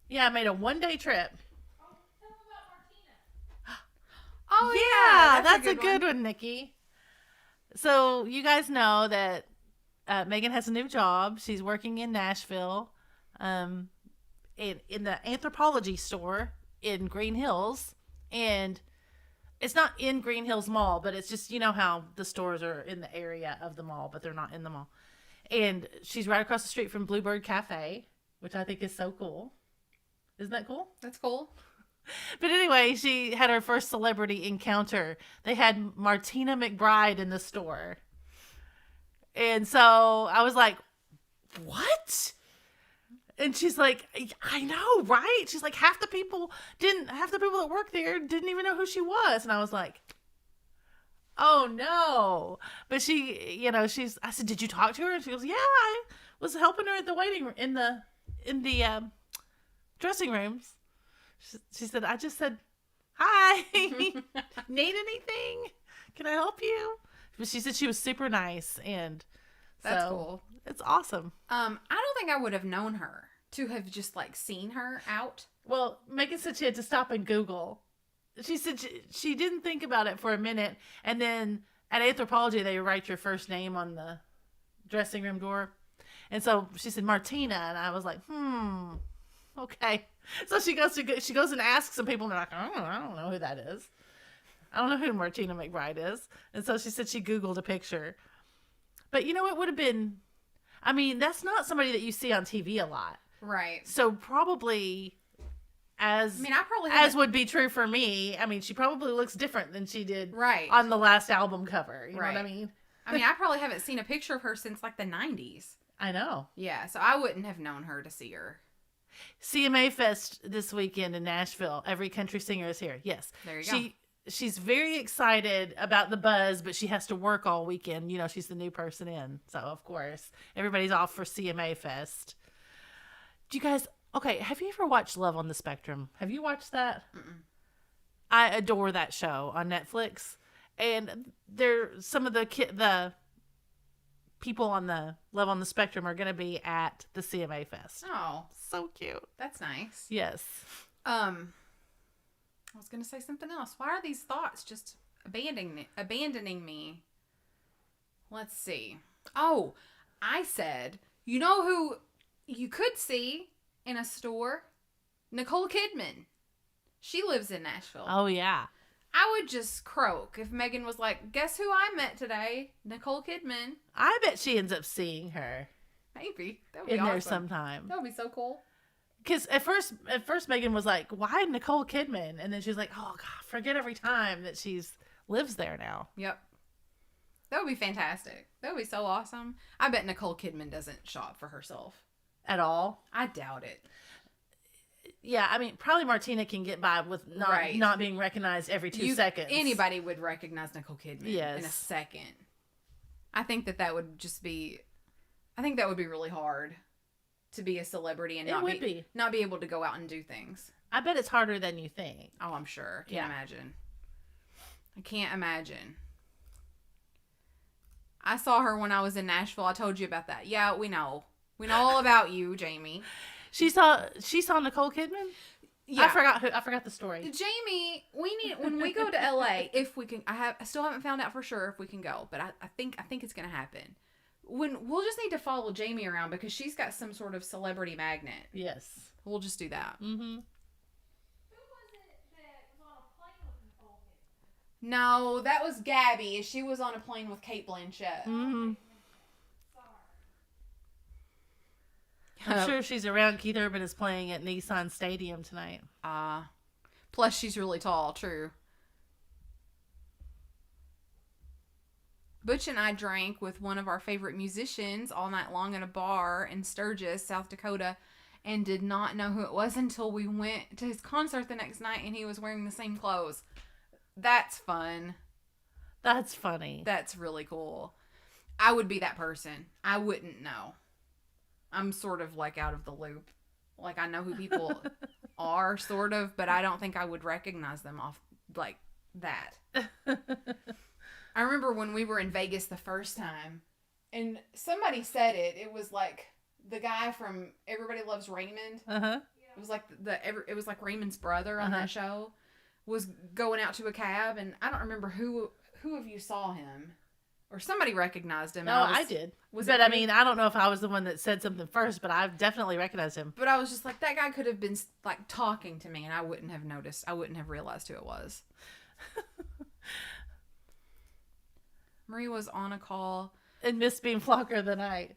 Yeah, I made a 1-day trip. Oh, tell them about Martina. Oh, yeah, yeah. that's a good one, Nikki. So you guys know that Megan has a new job. She's working in Nashville in the anthropology store in Green Hills. And it's not in Green Hills Mall, but it's just, you know how the stores are in the area of the mall, but they're not in the mall. And she's right across the street from Bluebird Cafe, which I think is so cool. Isn't that cool? That's cool. But anyway, she had her first celebrity encounter. They had Martina McBride in the store. And so I was like, what? And she's like, I know, right? She's like, half the people that work there didn't even know who she was. And I was like, oh no. But she, I said, did you talk to her? And she goes, yeah, I was helping her at the waiting room in the dressing rooms. She said, I just said, hi, need anything? Can I help you? But she said she was super nice. And That's cool. It's awesome. I don't think I would have known her to have just like seen her out. Well, Megan said she had to stop and Google. She said she didn't think about it for a minute. And then at Anthropology, they write your first name on the dressing room door. And so she said, Martina. And I was like, okay. So she goes and asks some people, and they're like, I don't know who that is. I don't know who Martina McBride is. And so she said she Googled a picture. But it would have been, that's not somebody that you see on TV a lot. Right. So probably as would be true for me, she probably looks different than she did on the last album cover. You know what I mean? I probably haven't seen a picture of her since like the 90s. I know. Yeah, so I wouldn't have known her to see her. CMA Fest this weekend in Nashville. Every country singer is here. Yes. There you go. She's very excited about the buzz, but she has to work all weekend. She's the new person in. So, of course, everybody's off for CMA Fest. Do you guys... Okay, have you ever watched Love on the Spectrum? Have you watched that? Mm-mm. I adore that show on Netflix. And some of the people on the Love on the Spectrum are going to be at the CMA Fest. Oh. So cute. That's nice. Yes. I was going to say something else. Why are these thoughts just abandoning me? Let's see. Oh, I said, you know who you could see in a store? Nicole Kidman. She lives in Nashville. Oh, yeah. I would just croak if Megan was like, guess who I met today? Nicole Kidman. I bet she ends up seeing her. Maybe. That would be in awesome. there sometime. That would be so cool. Because at first Megan was like, why Nicole Kidman? And then she's like, oh, God, forget every time that she's lives there now. Yep. That would be fantastic. That would be so awesome. I bet Nicole Kidman doesn't shop for herself. At all? I doubt it. Yeah, probably Martina can get by with not being recognized every 2 seconds. Anybody would recognize Nicole Kidman in a second. I think that would just be... I think that would be really hard to be a celebrity and not be able to go out and do things. I bet it's harder than you think. Oh, I'm sure. Can't imagine. I can't imagine. I saw her when I was in Nashville. I told you about that. Yeah, we know. We know all about you, Jamie. She saw Nicole Kidman? I forgot the story. Jamie, we need when we go to LA, if we can. I still haven't found out for sure if we can go, but I think it's gonna happen. We'll just need to follow Jamie around because she's got some sort of celebrity magnet. Yes. We'll just do that. Mm-hmm. Who was it that was on a plane with Nicole Kidman? No, that was Gabby. She was on a plane with Kate Blanchett. Mm-hmm. Sorry. I'm sure she's around. Keith Urban is playing at Nissan Stadium tonight. Plus, she's really tall. True. Butch and I drank with one of our favorite musicians all night long in a bar in Sturgis, South Dakota, and did not know who it was until we went to his concert the next night and he was wearing the same clothes. That's fun. That's funny. That's really cool. I would be that person. I wouldn't know. I'm sort of like out of the loop. Like I know who people are, sort of, but I don't think I would recognize them off like that. I remember when we were in Vegas the first time, and somebody said it. It was like the guy from Everybody Loves Raymond. Uh-huh. It was like it was like Raymond's brother on that show was going out to a cab, and I don't remember who of you saw him, or somebody recognized him. No, I did. But I mean, I don't know if I was the one that said something first, but I've definitely recognized him. But I was just like, that guy could have been like talking to me, and I wouldn't have noticed. I wouldn't have realized who it was. Maria was on a call. And Miss Bean Flocker of the night.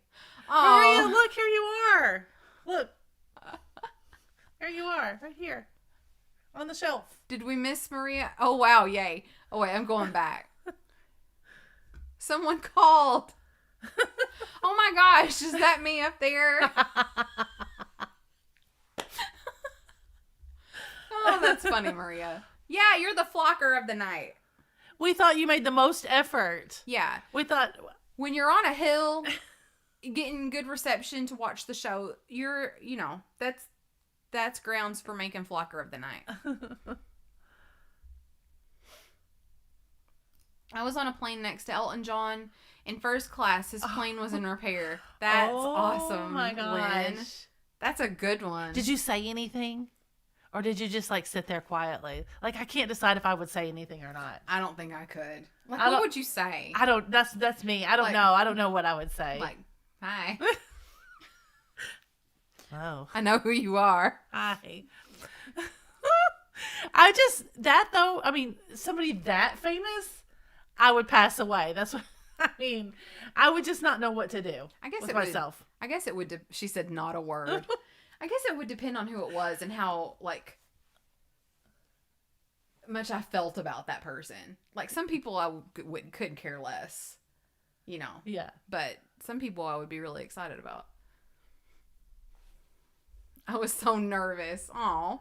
Oh, Maria, look, here you are. Look. Here you are, right here. On the shelf. did we miss Maria? Oh, wow, yay. Oh, wait, I'm going back. Someone called. Oh, my gosh, is that me up there? Oh, that's funny, Maria. Yeah, you're the flocker of the night. We thought you made the most effort. Yeah. We thought... When you're on a hill, getting good reception to watch the show, that's grounds for making flocker of the night. I was on a plane next to Elton John in first class. His plane was in repair. That's awesome. Oh my gosh. Lynn. That's a good one. Did you say anything? Or did you just like sit there quietly? Like I can't decide if I would say anything or not. I don't think I could. Like, I what don't- would you say? I don't. That's me. I don't Like- know. I don't know what I would say. Like, hi. Oh, I know who you are. hi. I just that though. I mean, somebody that famous, I would pass away. That's what I mean. I would just not know what to do. I guess with it would- myself. I guess it would. She said not a word. I guess it would depend on who it was and how like much I felt about that person. Like some people I could care less, Yeah. but some people I would be really excited about. I was so nervous. Aw.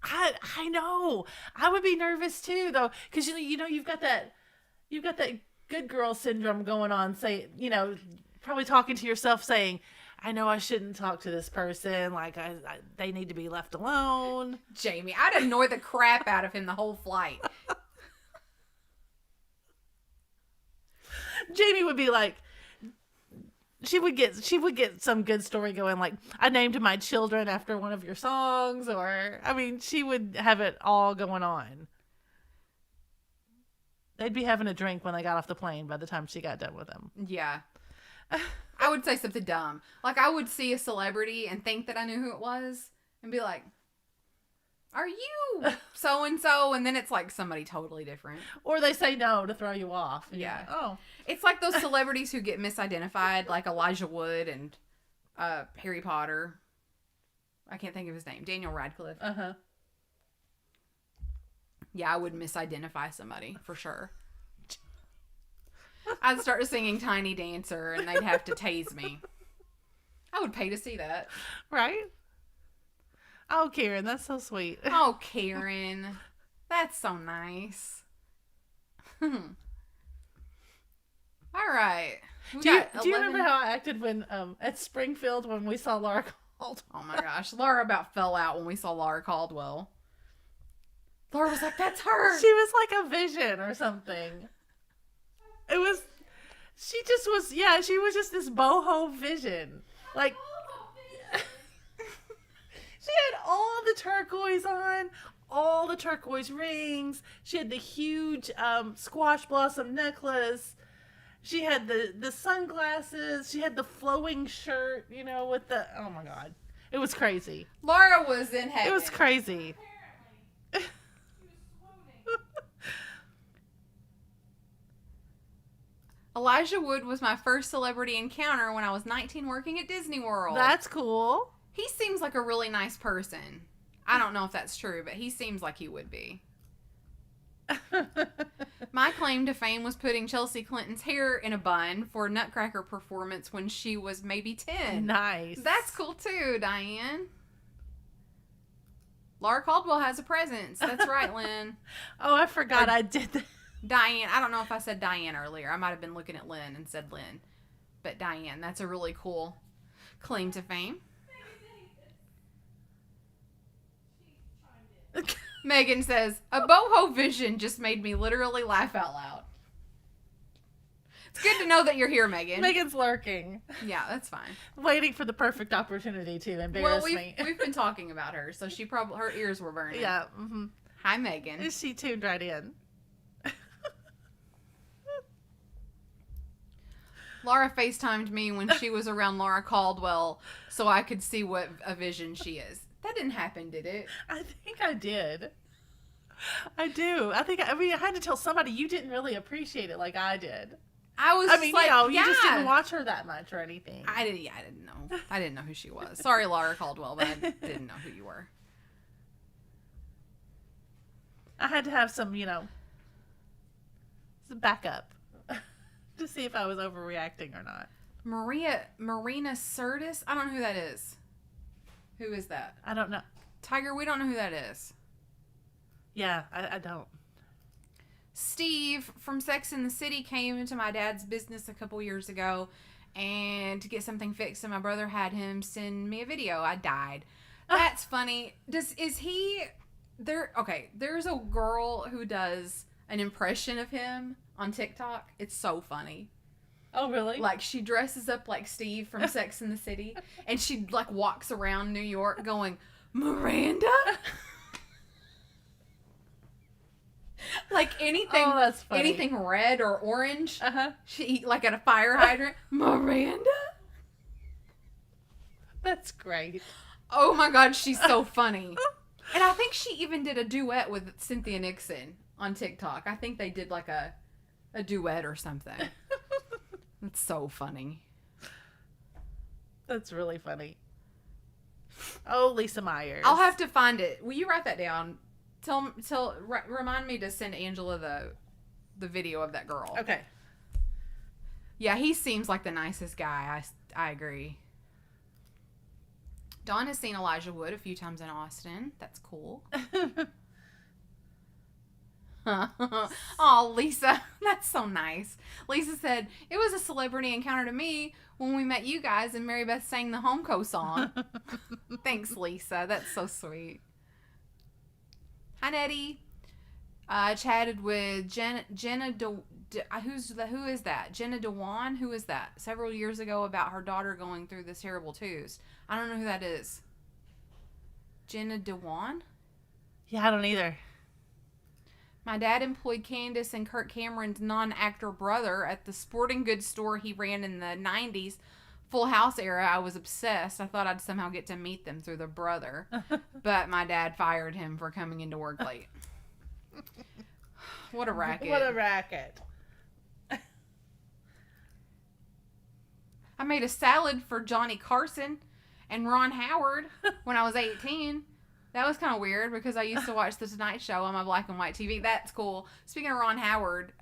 I know. I would be nervous too, though, because you've got that good girl syndrome going on. Say, probably talking to yourself, saying, "I know I shouldn't talk to this person. Like, they need to be left alone." Jamie, I'd annoy the crap out of him the whole flight. Jamie would be like, she would get some good story going, like, "I named my children after one of your songs," or I mean, she would have it all going on. They'd be having a drink when they got off the plane by the time she got done with them. Yeah. I would say something dumb. Like, I would see a celebrity and think that I knew who it was and be like, "Are you so-and-so?" And then it's like somebody totally different. Or they say no to throw you off. And Yeah. you're like, oh. It's like those celebrities who get misidentified, like Elijah Wood and Harry Potter. I can't think of his name. Daniel Radcliffe. Uh-huh. Yeah, I would misidentify somebody for sure. I'd start singing Tiny Dancer and they'd have to tase me. I would pay to see that. Right? Oh, Karen, that's so sweet. Oh, Karen. That's so nice. All right. Do you remember how I acted when at Springfield when we saw Laura Caldwell? Oh my gosh. Laura about fell out when we saw Laura Caldwell. Laura was like, "That's her." She was like a vision or something. She was just this boho vision. Like, she had all the the turquoise on, all the turquoise rings. She had the huge squash blossom necklace. She had the sunglasses. She had the flowing shirt, with the, oh my God. It was crazy. Laura was in heaven. It was crazy. Apparently. He was swooning. Elijah Wood was my first celebrity encounter when I was 19 working at Disney World. That's cool. He seems like a really nice person. I don't know if that's true, but he seems like he would be. My claim to fame was putting Chelsea Clinton's hair in a bun for a Nutcracker performance when she was maybe 10. Nice. That's cool too, Diane. Laura Caldwell has a presence. That's right, Lynn. Oh, I forgot I did that. Diane, I don't know if I said Diane earlier. I might have been looking at Lynn and said Lynn. But Diane, that's a really cool claim to fame. Megan says, a boho vision just made me literally laugh out loud. It's good to know that you're here, Megan. Megan's lurking. Yeah, that's fine. Waiting for the perfect opportunity to embarrass me. We've been talking about her, so her ears were burning. Yeah. Mm-hmm. Hi, Megan. She tuned right in. Laura FaceTimed me when she was around Laura Caldwell so I could see what a vision she is. That didn't happen, did it? I think I did. I do. I had to tell somebody you didn't really appreciate it like I did. You just didn't watch her that much or anything. I didn't know. I didn't know who she was. Sorry, Laura Caldwell, but I didn't know who you were. I had to have some backup to see if I was overreacting or not. Marina Sirtis? I don't know who that is. Who is that? I don't know. Tiger, we don't know who that is. Yeah, I don't. Steve from Sex and the City came into my dad's business a couple years ago and to get something fixed, and my brother had him send me a video. I died. That's funny. There's a girl who does an impression of him on TikTok. It's so funny. Oh, really? Like, she dresses up like Steve from Sex and the City, and she, like, walks around New York going, Miranda? Like, anything, that's funny. anything red or orange, Uh-huh. she, like, at a fire hydrant, Miranda? That's great. Oh, my God, she's so funny. And I think she even did a duet with Cynthia Nixon on TikTok. I think they did, like, a duet or something. It's so funny. That's really funny. Oh, Lisa Myers. I'll have to find it. Will you write that down? Remind me to send Angela the video of that girl. Okay. Yeah, he seems like the nicest guy. I agree. Dawn has seen Elijah Wood a few times in Austin. That's cool. Oh, Lisa, that's so nice. Lisa said, it was a celebrity encounter to me when we met you guys and Mary Beth sang the Homeco song. Thanks, Lisa. That's so sweet. Hi, Nettie. I chatted with Jenna who is that? Jenna Dewan? Who is that? Several years ago about her daughter going through this terrible twos. I don't know who that is. Jenna Dewan? Yeah, I don't either. My dad employed Candace and Kirk Cameron's non-actor brother at the sporting goods store he ran in the 90s. Full House era, I was obsessed. I thought I'd somehow get to meet them through the brother. But my dad fired him for coming into work late. What a racket. What a racket. I made a salad for Johnny Carson and Ron Howard when I was 18. That was kind of weird because I used to watch The Tonight Show on my black and white TV. That's cool. Speaking of Ron Howard,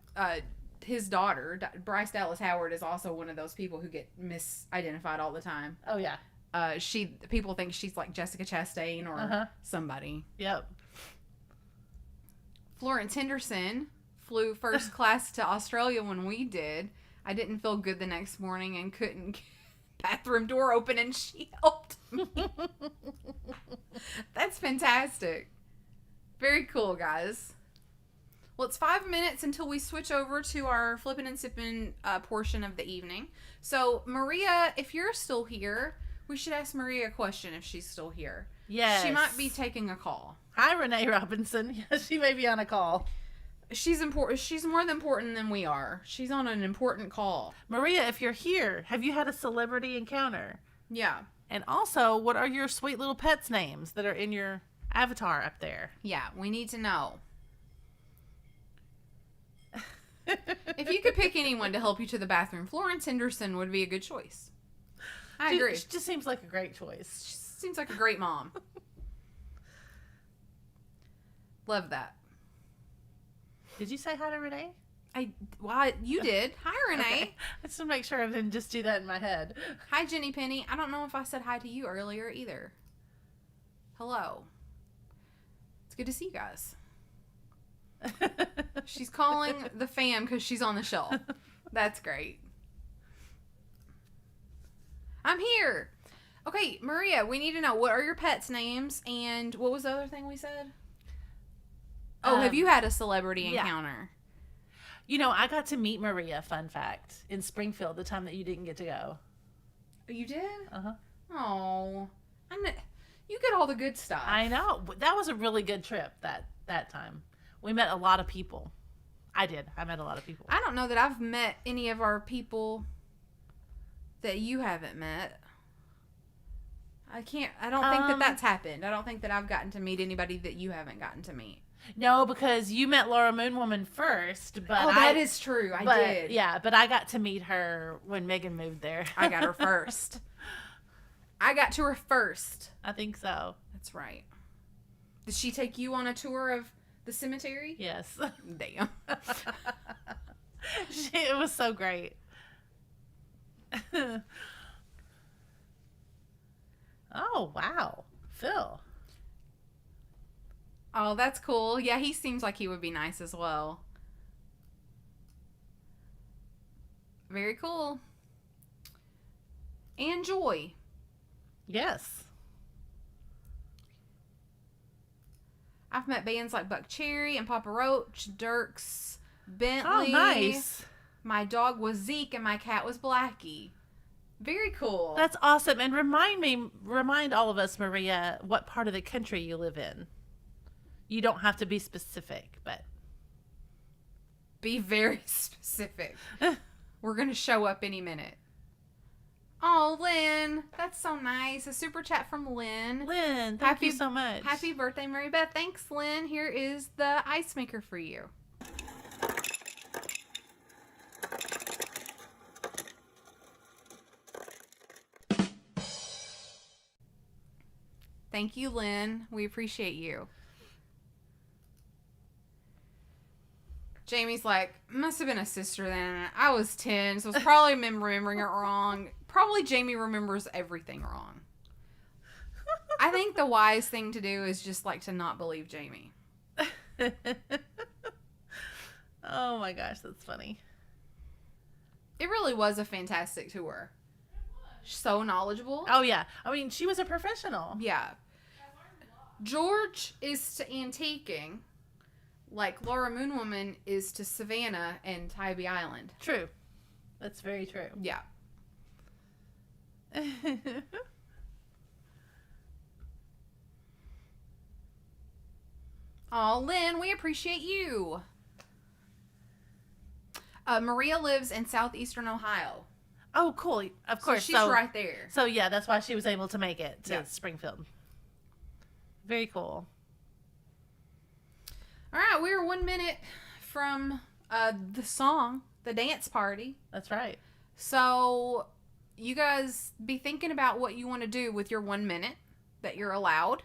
his daughter, Bryce Dallas Howard, is also one of those people who get misidentified all the time. Oh, yeah. People think she's like Jessica Chastain or somebody. Yep. Florence Henderson flew first class to Australia when we did. I didn't feel good the next morning and couldn't get bathroom door open, and she helped me. That's fantastic. Very cool, guys. Well, it's 5 minutes until we switch over to our Flippin and Sippin portion of the evening. So, Maria, if you're still here, we should ask Maria a question if she's still here. Yes. She might be taking a call. Hi, Renee Robinson. Yes, she may be on a call. She's important. She's more important than we are. She's on an important call. Maria, if you're here, have you had a celebrity encounter? Yeah. And also, what are your sweet little pets' names that are in your avatar up there? Yeah, we need to know. If you could pick anyone to help you to the bathroom, Florence Henderson would be a good choice. I agree. She just seems like a great choice. She seems like a great mom. Love that. Did you say hi to Renee? You did. Hi, Renee. Okay. I just want to make sure I didn't just do that in my head. Hi, Jenny Penny. I don't know if I said hi to you earlier either. Hello. It's good to see you guys. She's calling the fam because she's on the shelf. That's great. I'm here. Okay, Maria, we need to know, what are your pets' names, and what was the other thing we said? Oh, have you had a celebrity encounter? You know, I got to meet Maria, fun fact, in Springfield the time that you didn't get to go. You did? Uh-huh. Oh, you get all the good stuff. I know. That was a really good trip that time. We met a lot of people. I met a lot of people. I don't know that I've met any of our people that you haven't met. I don't think that that's happened. I don't think that I've gotten to meet anybody that you haven't gotten to meet. No, because you met Laura Moonwoman first, but that is true. I did. Yeah, but I got to meet her when Megan moved there. I got her first. I got to her first. I think so. That's right. Did she take you on a tour of the cemetery? Yes. Damn. It was so great. Oh, wow. Phil. Oh, that's cool. Yeah, he seems like he would be nice as well. Very cool. And Joy. Yes. I've met bands like Buck Cherry and Papa Roach, Dirks, Bentley. Oh, nice. My dog was Zeke and my cat was Blackie. Very cool. That's awesome. And remind all of us, Maria, what part of the country you live in. You don't have to be specific, but be very specific. We're going to show up any minute. Oh, Lynn. That's so nice. A super chat from Lynn. Lynn, thank you so much. Happy birthday, Mary Beth. Thanks, Lynn. Here is the ice maker for you. Thank you, Lynn. We appreciate you. Jamie's like, must have been a sister then. I was 10, so it's probably remembering it wrong. Probably Jamie remembers everything wrong. I think the wise thing to do is just like to not believe Jamie. Oh my gosh, that's funny. It really was a fantastic tour. So knowledgeable. Oh yeah. I mean, she was a professional. Yeah. George is to antiquing, like Laura Moonwoman is to Savannah and Tybee Island. True. That's very true. Yeah. Oh, Lynn, we appreciate you. Maria lives in southeastern Ohio. Oh, cool. Of course. So she's right there. So, yeah, that's why she was able to make it to Yeah. Springfield. Very cool. All right, we're 1 minute from the song, the dance party. That's right. So you guys be thinking about what you want to do with your 1 minute that you're allowed.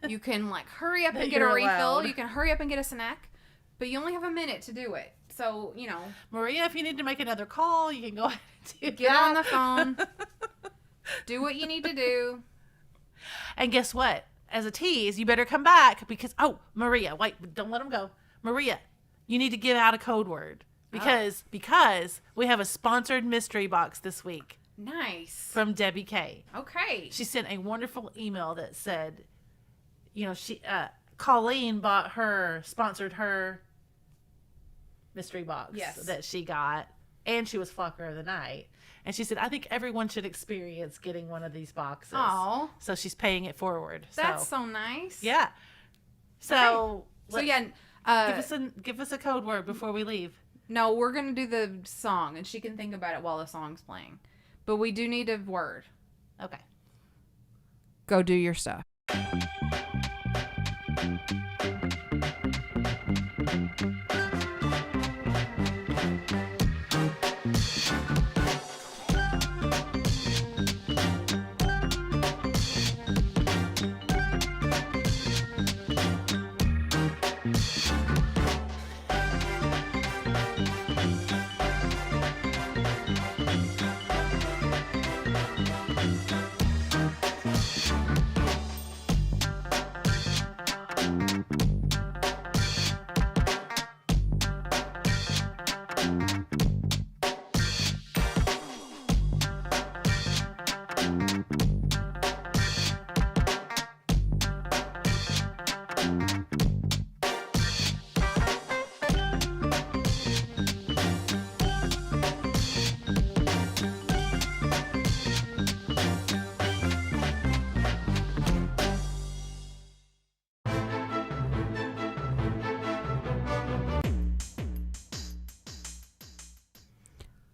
You can like hurry up and get a refill. Allowed. You can hurry up and get a snack, but you only have a minute to do it. So, you know, Maria, if you need to make another call, you can go ahead and do get that. on the phone. Do what you need to do. And guess what? As a tease, you better come back because, oh, Maria, wait, don't let him go. Maria, you need to give out a code word because we have a sponsored mystery box this week. Nice. From Debbie K. Okay. She sent a wonderful email that said, you know, Colleen sponsored her mystery box Yes. that she got. and she was Flocker of the Night. And she said, I think everyone should experience getting one of these boxes. Oh, So she's paying it forward. that's so nice. Yeah. So, So yeah, give us a code word before we leave. no, we're gonna do the song, and she can think about it while the song's playing. But we do need a word. Okay. Go do your stuff.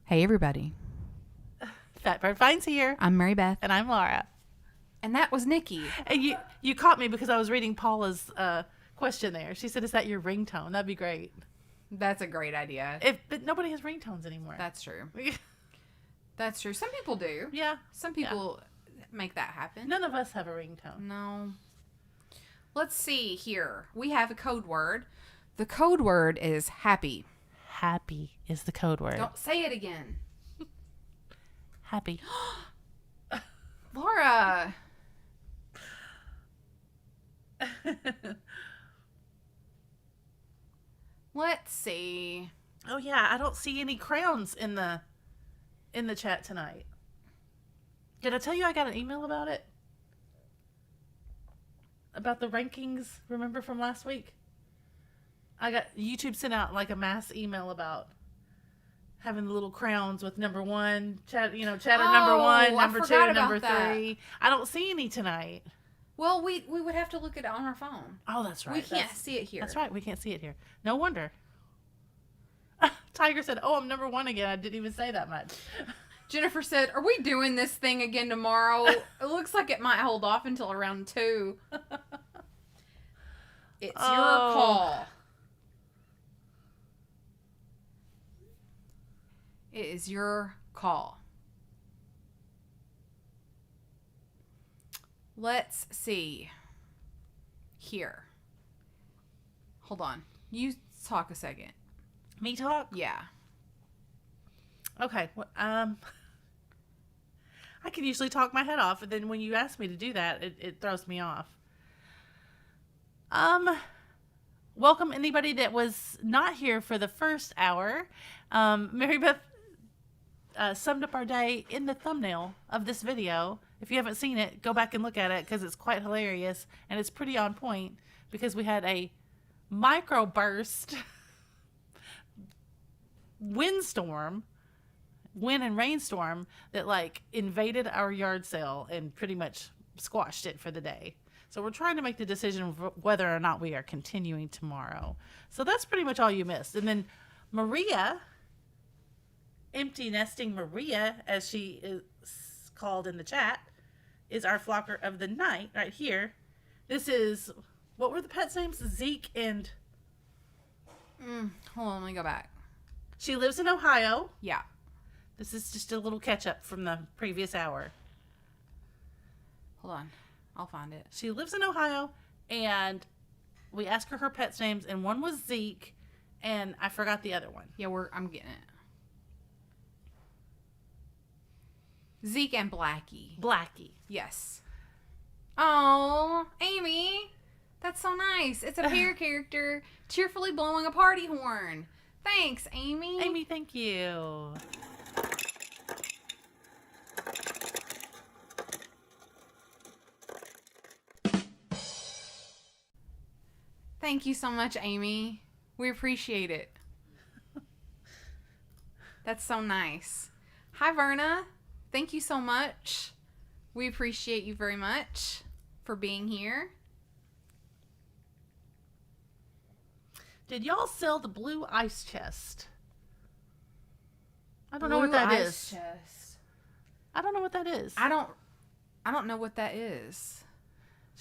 Hey, everybody. fatbirdfinds here. I'm Mary Beth. And I'm Laura. And that was Nikki. And you caught me because I was reading Paula's question there. She said, is that your ringtone? That'd be great. That's a great idea. But nobody has ringtones anymore. That's true. That's true. Some people do. Yeah. Some people make that happen. None of us have a ringtone. No. Let's see here. We have a code word. The code word is happy. Happy is the code word. Don't say it again. Happy. Laura. Let's see. Oh yeah, I don't see any crowns in the chat tonight. Did I tell you I got an email about it? About the rankings, remember from last week? YouTube sent out like a mass email about having the little crowns with number one, chatter number one, number two, number three. I don't see any tonight. Well, we would have to look at it on our phone. Oh, that's right. We can't see it here. That's right. We can't see it here. No wonder. Tiger said, "Oh, I'm number one again." I didn't even say that much. Jennifer said, "Are we doing this thing again tomorrow? It looks like it might hold off until around 2. It's your call. It is your call. Let's see. Here. Hold on. You talk a second. Me talk? Yeah. Okay. Well, I can usually talk my head off, and then when you ask me to do that, it throws me off. Welcome anybody that was not here for the first hour. Mary Beth summed up our day in the thumbnail of this video. If you haven't seen it, go back and look at it because it's quite hilarious and it's pretty on point because we had a microburst wind and rainstorm that like invaded our yard sale and pretty much squashed it for the day. So we're trying to make the decision of whether or not we are continuing tomorrow. So that's pretty much all you missed. And then Maria, empty nesting Maria, as she is called in the chat, is our flocker of the night right here. This is, what were the pets' names? Zeke and... Hold on, let me go back. She lives in Ohio. Yeah. This is just a little catch up from the previous hour. Hold on. I'll find it. She lives in Ohio, and we asked her pets' names, and one was Zeke, and I forgot the other one. Yeah, I'm getting it. Zeke and Blackie. Yes. Oh, Amy. That's so nice. It's a pair character cheerfully blowing a party horn. Thanks, Amy. Amy, thank you. Thank you so much, Amy. We appreciate it. That's so nice. Hi, Verna. Thank you so much. We appreciate you very much for being here. Did y'all sell the blue ice chest? I don't know what that is. Chest. I don't know what that is. I don't know what that is.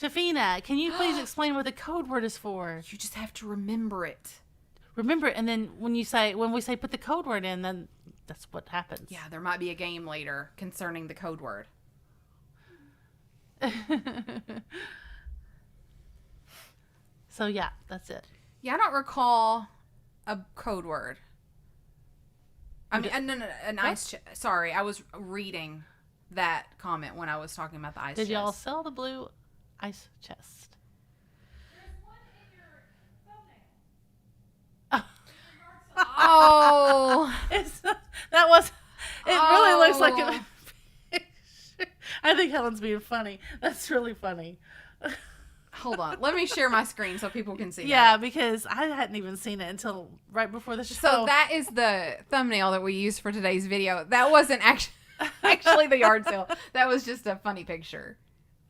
Shafina, can you please explain what the code word is for? You just have to remember it. Remember it, and then when we say put the code word in, then that's what happens. Yeah, there might be a game later concerning the code word. So yeah, that's it. Yeah, I don't recall a code word. I mean, no, an ice chest. Sorry, I was reading that comment when I was talking about the ice chest. Did y'all sell the blue ice chest? There's one in your thumbnail. Oh, really looks like a picture. I think Helen's being funny. That's really funny. Hold on. Let me share my screen so people can see Yeah, that. because I hadn't even seen it until right before the show. So that is the thumbnail that we used for today's video. That wasn't actually the yard sale. That was just a funny picture.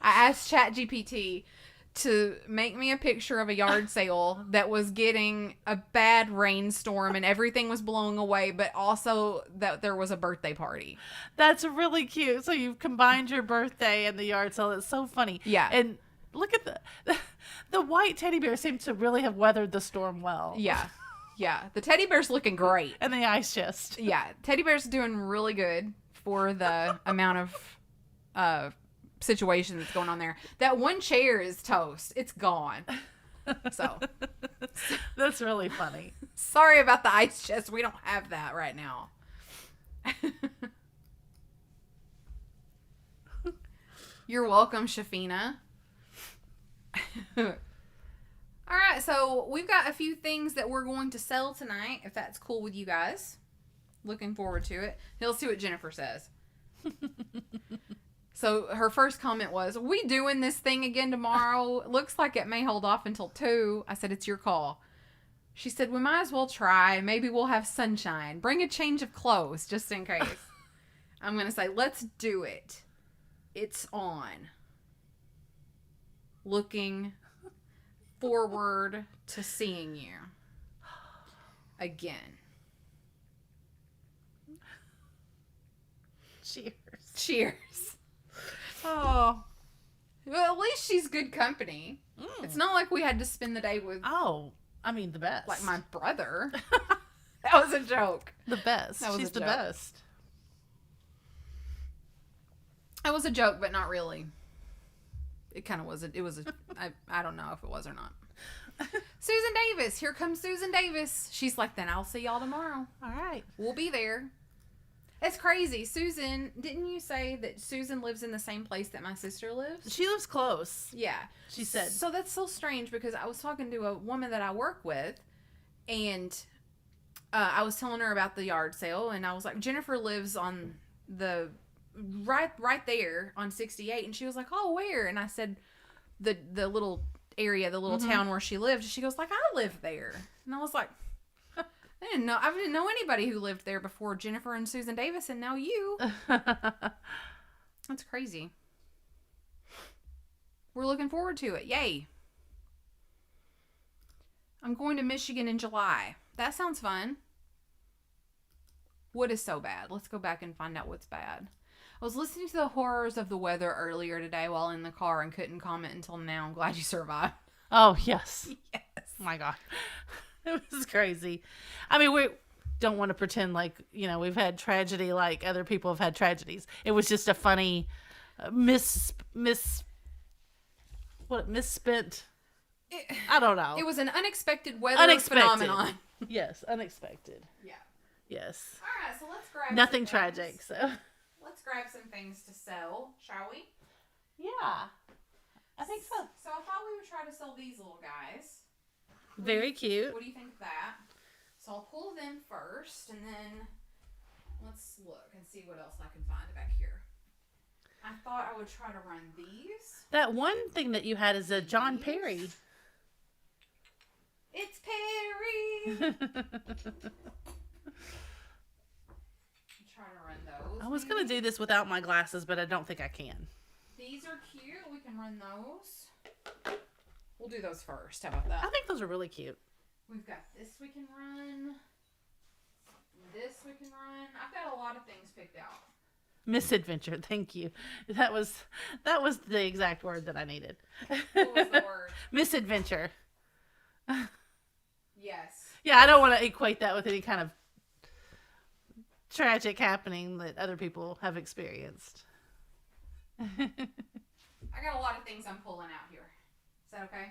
I asked ChatGPT to make me a picture of a yard sale that was getting a bad rainstorm and everything was blowing away, but also that there was a birthday party. That's really cute. So you've combined your birthday and the yard sale. It's so funny. Yeah. And look at the white teddy bear seemed to really have weathered the storm well. Yeah. Yeah. The teddy bear's looking great. And the ice chest. Yeah. Teddy bear's doing really good for the amount of situation that's going on there. That one chair is toast. It's gone. So That's really funny. sorry about the ice chest. We don't have that right now. You're welcome, Shafina. All right, so we've got a few things that we're going to sell tonight, if that's cool with you guys. Looking forward to it. Let's see what Jennifer says. So her first comment was, "Are we doing this thing again tomorrow? Looks like it may hold off until 2. I said, "It's your call." She said, "We might as well try. Maybe we'll have sunshine. Bring a change of clothes just in case." I'm going to say, let's do it. It's on. Looking forward to seeing you again. Cheers. Cheers. Oh. Well, at least she's good company. It's not like we had to spend the day with, Oh, I mean the best. like, my brother. That was a joke. The best. That was She's a the joke. best. It was a joke, but not really. It kind of was. I don't know if it was or not. Susan Davis. Here comes Susan Davis. She's like, then I'll see y'all tomorrow. All right. We'll be there. It's crazy. Susan, didn't you say that Susan lives in the same place that my sister lives? She lives close. Yeah. She said. So that's so strange because I was talking to a woman that I work with, and I was telling her about the yard sale, and I was like, Jennifer lives on the right there on 68, and she was like, oh, where? And I said the little area, the little town where she lived. She goes like, I live there, and I was like, I didn't know anybody who lived there before Jennifer and Susan Davis, and now you. That's crazy. We're looking forward to it. Yay. I'm going to Michigan in July. That sounds fun. What is so bad? Let's go back and find out what's bad. I was listening to the horrors of the weather earlier today while in the car and couldn't comment until now. I'm glad you survived. Oh, yes. Yes. Oh, my God. It was crazy. I mean, we don't want to pretend like, we've had tragedy like other people have had tragedies. It was just a funny misspent. I don't know. It was an unexpected weather phenomenon. Yes, unexpected. Yeah. Yes. All right, so let's grab Nothing some things. tragic, so. Let's grab some things to sell, shall we? Yeah. I think so. So I thought we would try to sell these little guys. Very cute. What do you think of that? So I'll pull them first, and then let's look and see what else I can find back here. I thought I would try to run these. That one thing that you had is a John Perry. It's Perry! was going to do this without my glasses, but I don't think I can. These are cute. We can run those. We'll do those first. How about that? I think those are really cute. We've got this we can run. This we can run. I've got a lot of things picked out. Misadventure. Thank you. That was the exact word that I needed. What was the word? Misadventure. Yes. Yeah, I don't want to equate that with any kind of tragic happening that other people have experienced. I got a lot of things I'm pulling out here. Is that okay?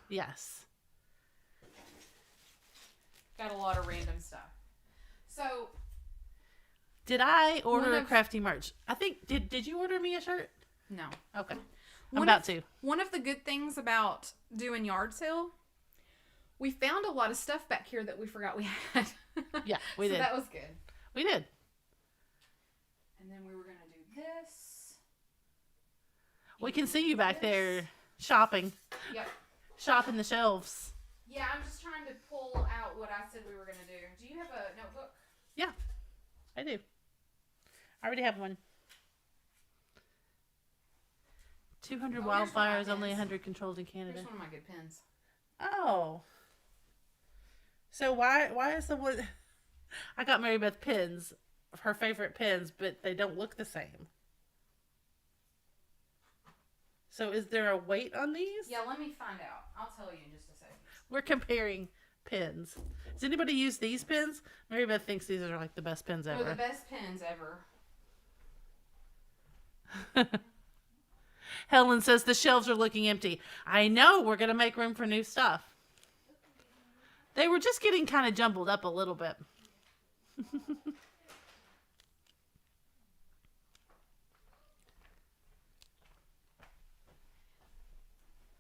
Yes. Got a lot of random stuff. So, did I order crafty merch? I think did you order me a shirt? no. Okay. I'm about to. One of the good things about doing yard sale, we found a lot of stuff back here that we forgot we had. Yeah, we so did. that was good. We did. And then we were going to do this. We can see you back there shopping. Yep. Shopping the shelves. Yeah, I'm just trying to pull out what I said we were going to do. Do you have a notebook? Yeah, I do. I already have one. 200 Oh, here's one of my wildfires, only pens. 100 controlled in Canada. Here's one of my good pens. Oh. So why is the one... I got Mary Beth pens, her favorite pens, but they don't look the same. So is there a weight on these? Yeah, let me find out. I'll tell you in just a second. We're comparing pens. Does anybody use these pens? Mary Beth thinks these are like the best pens They're ever. the best pens ever. Helen says the shelves are looking empty. I know, we're going to make room for new stuff. They were just getting kind of jumbled up a little bit.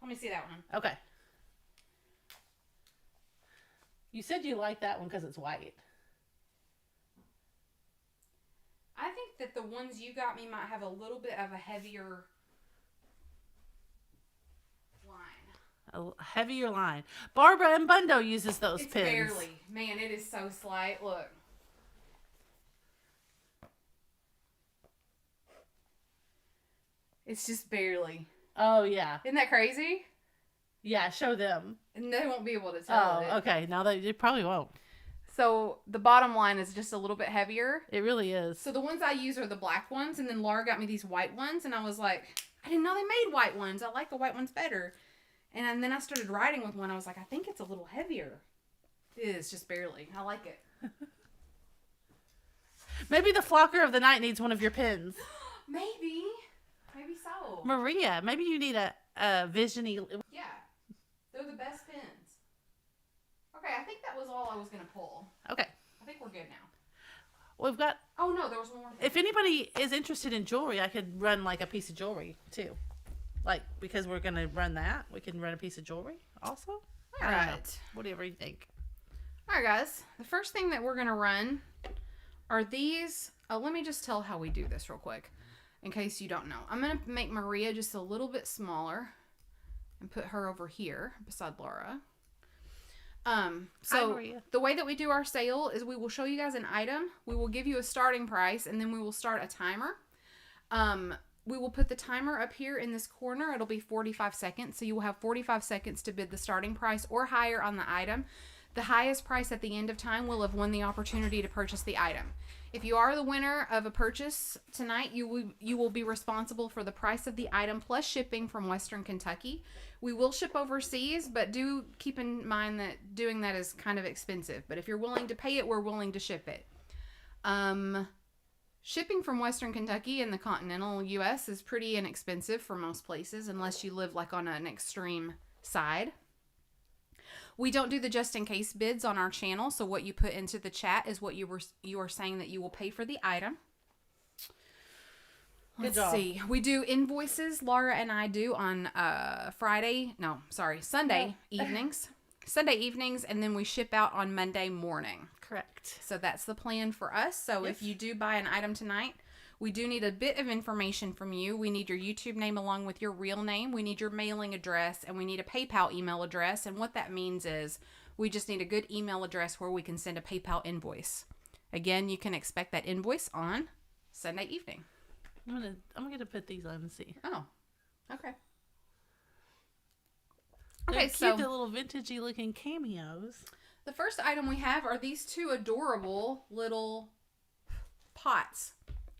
Let me see that one. Okay. You said you like that one because it's white. I think that the ones you got me might have a little bit of a heavier line. A heavier line. Barbara and Bundo uses those It's pens. barely. Man, it is so slight. Look. It's just barely. Oh, yeah. Isn't that crazy? Yeah, show them. And they won't be able to tell it. Oh, okay. Now they probably won't. So the bottom line is just a little bit heavier. It really is. So the ones I use are the black ones, and then Laura got me these white ones, and I was like, I didn't know they made white ones. I like the white ones better. And then I started writing with one. I was like, I think it's a little heavier. It is, just barely. I like it. Maybe the flocker of the night needs one of your pens. Maybe. Maybe so. Maria, maybe you need a vision-y... Yeah. They're the best pens. Okay, I think that was all I was going to pull. Okay. I think we're good now. We've got... Oh, no, there was one more thing. If anybody is interested in jewelry, I could run like a piece of jewelry too. Like, because we're going to run that, we can run a piece of jewelry also. All I don't know. right. Whatever you think. All right, guys. The first thing that we're going to run are these. Oh, let me just tell how we do this real quick in case you don't know. I'm going to make Maria just a little bit smaller and put her over here beside Laura. So Maria. the way that we do our sale is we will show you guys an item. We will give you a starting price, and then we will start a timer. We will put the timer up here in this corner. It'll be 45 seconds. So you will have 45 seconds to bid the starting price or higher on the item. The highest price at the end of time will have won the opportunity to purchase the item. If you are the winner of a purchase tonight, you will be responsible for the price of the item plus shipping from Western Kentucky. We will ship overseas, but do keep in mind that doing that is kind of expensive. But if you're willing to pay it, we're willing to ship it. Shipping from Western Kentucky in the continental U.S. is pretty inexpensive for most places unless you live like on an extreme side. We don't do the just in case bids on our channel, so what you put into the chat is what you are saying that you will pay for the item. Let's see. We do invoices. Laura and I do on Sunday evenings. Sunday evenings, and then we ship out on Monday morning. Correct. So that's the plan for us. So Yes. if you do buy an item tonight, we do need a bit of information from you. We need your YouTube name along with your real name. We need your mailing address, and we need a PayPal email address. And what that means is we just need a good email address where we can send a PayPal invoice. Again, you can expect that invoice on Sunday evening. I'm gonna put these on and see. Oh, okay. They're Okay, cute, so the little vintagey looking cameos. the first item we have are these two adorable little pots.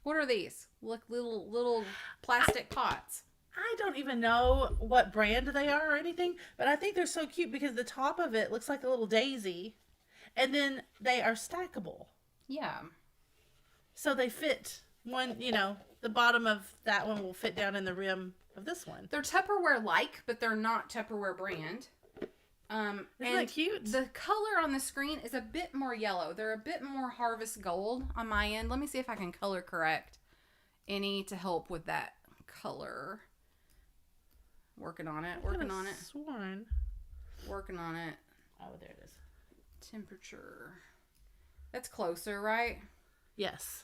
What are these? Look, little plastic pots. I don't even know what brand they are or anything, but I think they're so cute because the top of it looks like a little daisy, and then they are stackable. Yeah. So they fit one, the bottom of that one will fit down in the rim of this one. They're Tupperware-like, but they're not Tupperware brand. Isn't that cute? The color on the screen is a bit more yellow. They're a bit more harvest gold on my end. Let me see if I can color correct any to help with that color. Working on it. Working on it. Sworn. Working on it. Oh, there it is. Temperature. That's closer, right? Yes,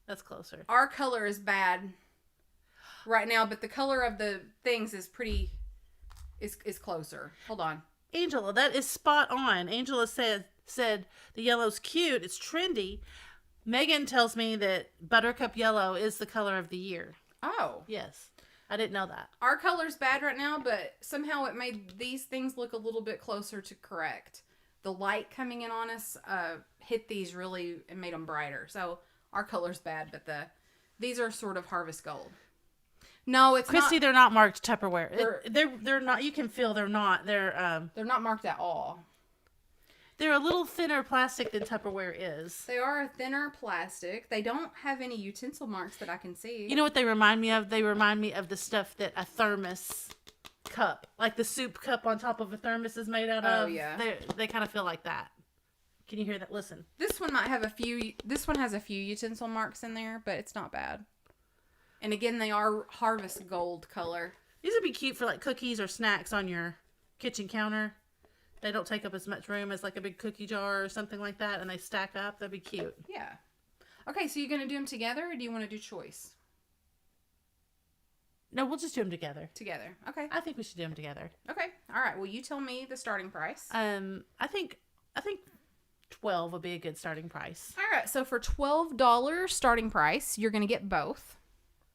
that's closer. Our color is bad right now, but the color of the things is pretty is closer. Hold on. Angela, that is spot on. Angela said the yellow's cute. It's trendy. Megan tells me that buttercup yellow is the color of the year. Oh. Yes. I didn't know that. Our color's bad right now, but somehow it made these things look a little bit closer to correct. The light coming in on us hit these really and made them brighter. So our color's bad, but these are sort of harvest gold. No, it's Christy, not. they're not marked Tupperware. They're not. You can feel they're not. They're not marked at all. They're a little thinner plastic than Tupperware is. They are a thinner plastic. They don't have any utensil marks that I can see. You know what they remind me of? They remind me of the stuff that a thermos cup, like the soup cup on top of a thermos is made out of. Oh, yeah. They kind of feel like that. Can you hear that? Listen. This one might have a few. This one has a few utensil marks in there, but it's not bad. And again, they are harvest gold color. These would be cute for like cookies or snacks on your kitchen counter. They don't take up as much room as like a big cookie jar or something like that, and they stack up. That'd be cute. Yeah. Okay, so you're going to do them together, or do you want to do choice? No, we'll just do them together. Together. Okay. I think we should do them together. Okay. All right. Well, you tell me the starting price. I think 12 would be a good starting price. All right. So for $12 starting price, you're going to get both.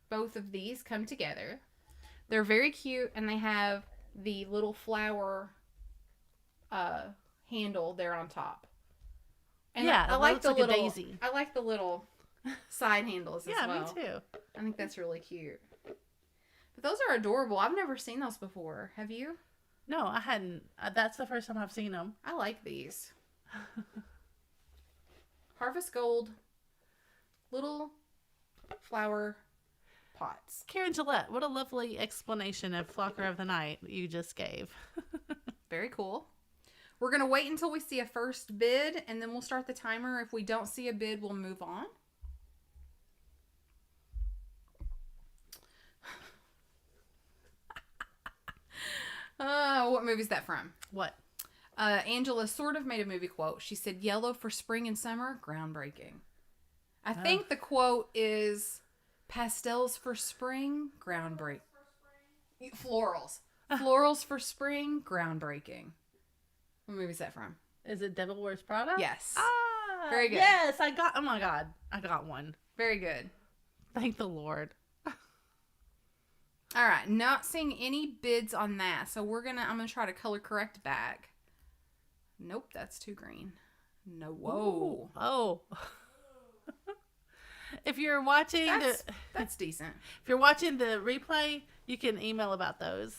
Both of these come together. They're very cute, and they have the little flower handle there on top. And yeah, I like looks the like little a daisy. I like the little side handles as well. Yeah, me too. I think that's really cute. But those are adorable. I've never seen those before. Have you? No, I hadn't. That's the first time I've seen them. I like these. Harvest Gold little flower pots. Karen Gillette, what a lovely explanation of Flocker of the Night you just gave. Very cool. We're going to wait until we see a first bid, and then we'll start the timer. If we don't see a bid, we'll move on. What movie is that from? What? Angela sort of made a movie quote. She said, "Yellow for spring and summer, groundbreaking." I think the quote is, "Pastels for spring, groundbreaking." Florals. Florals for spring, groundbreaking. What movie is that from? Is it Devil Wears Prada? Yes. Ah, Very good. Yes, oh my God, I got one. Very good. Thank the Lord. All right, not seeing any bids on that, so I'm gonna try to color correct back. Nope, that's too green. No, whoa. Ooh. Oh. If you're watching that's decent. If you're watching the replay, you can email about those.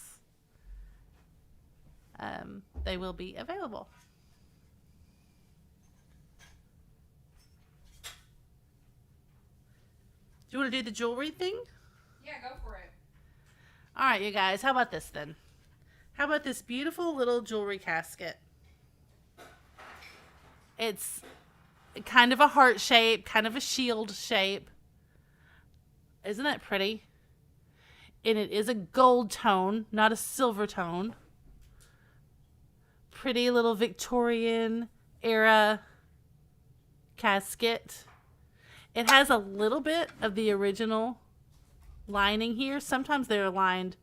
They will be available. Do you want to do the jewelry thing? Yeah, go for it. All right, you guys. How about this then? How about this beautiful little jewelry casket? It's kind of a heart shape, kind of a shield shape. Isn't that pretty? And it is a gold tone, not a silver tone. Pretty little Victorian era casket. It has a little bit of the original lining here. Sometimes they're lined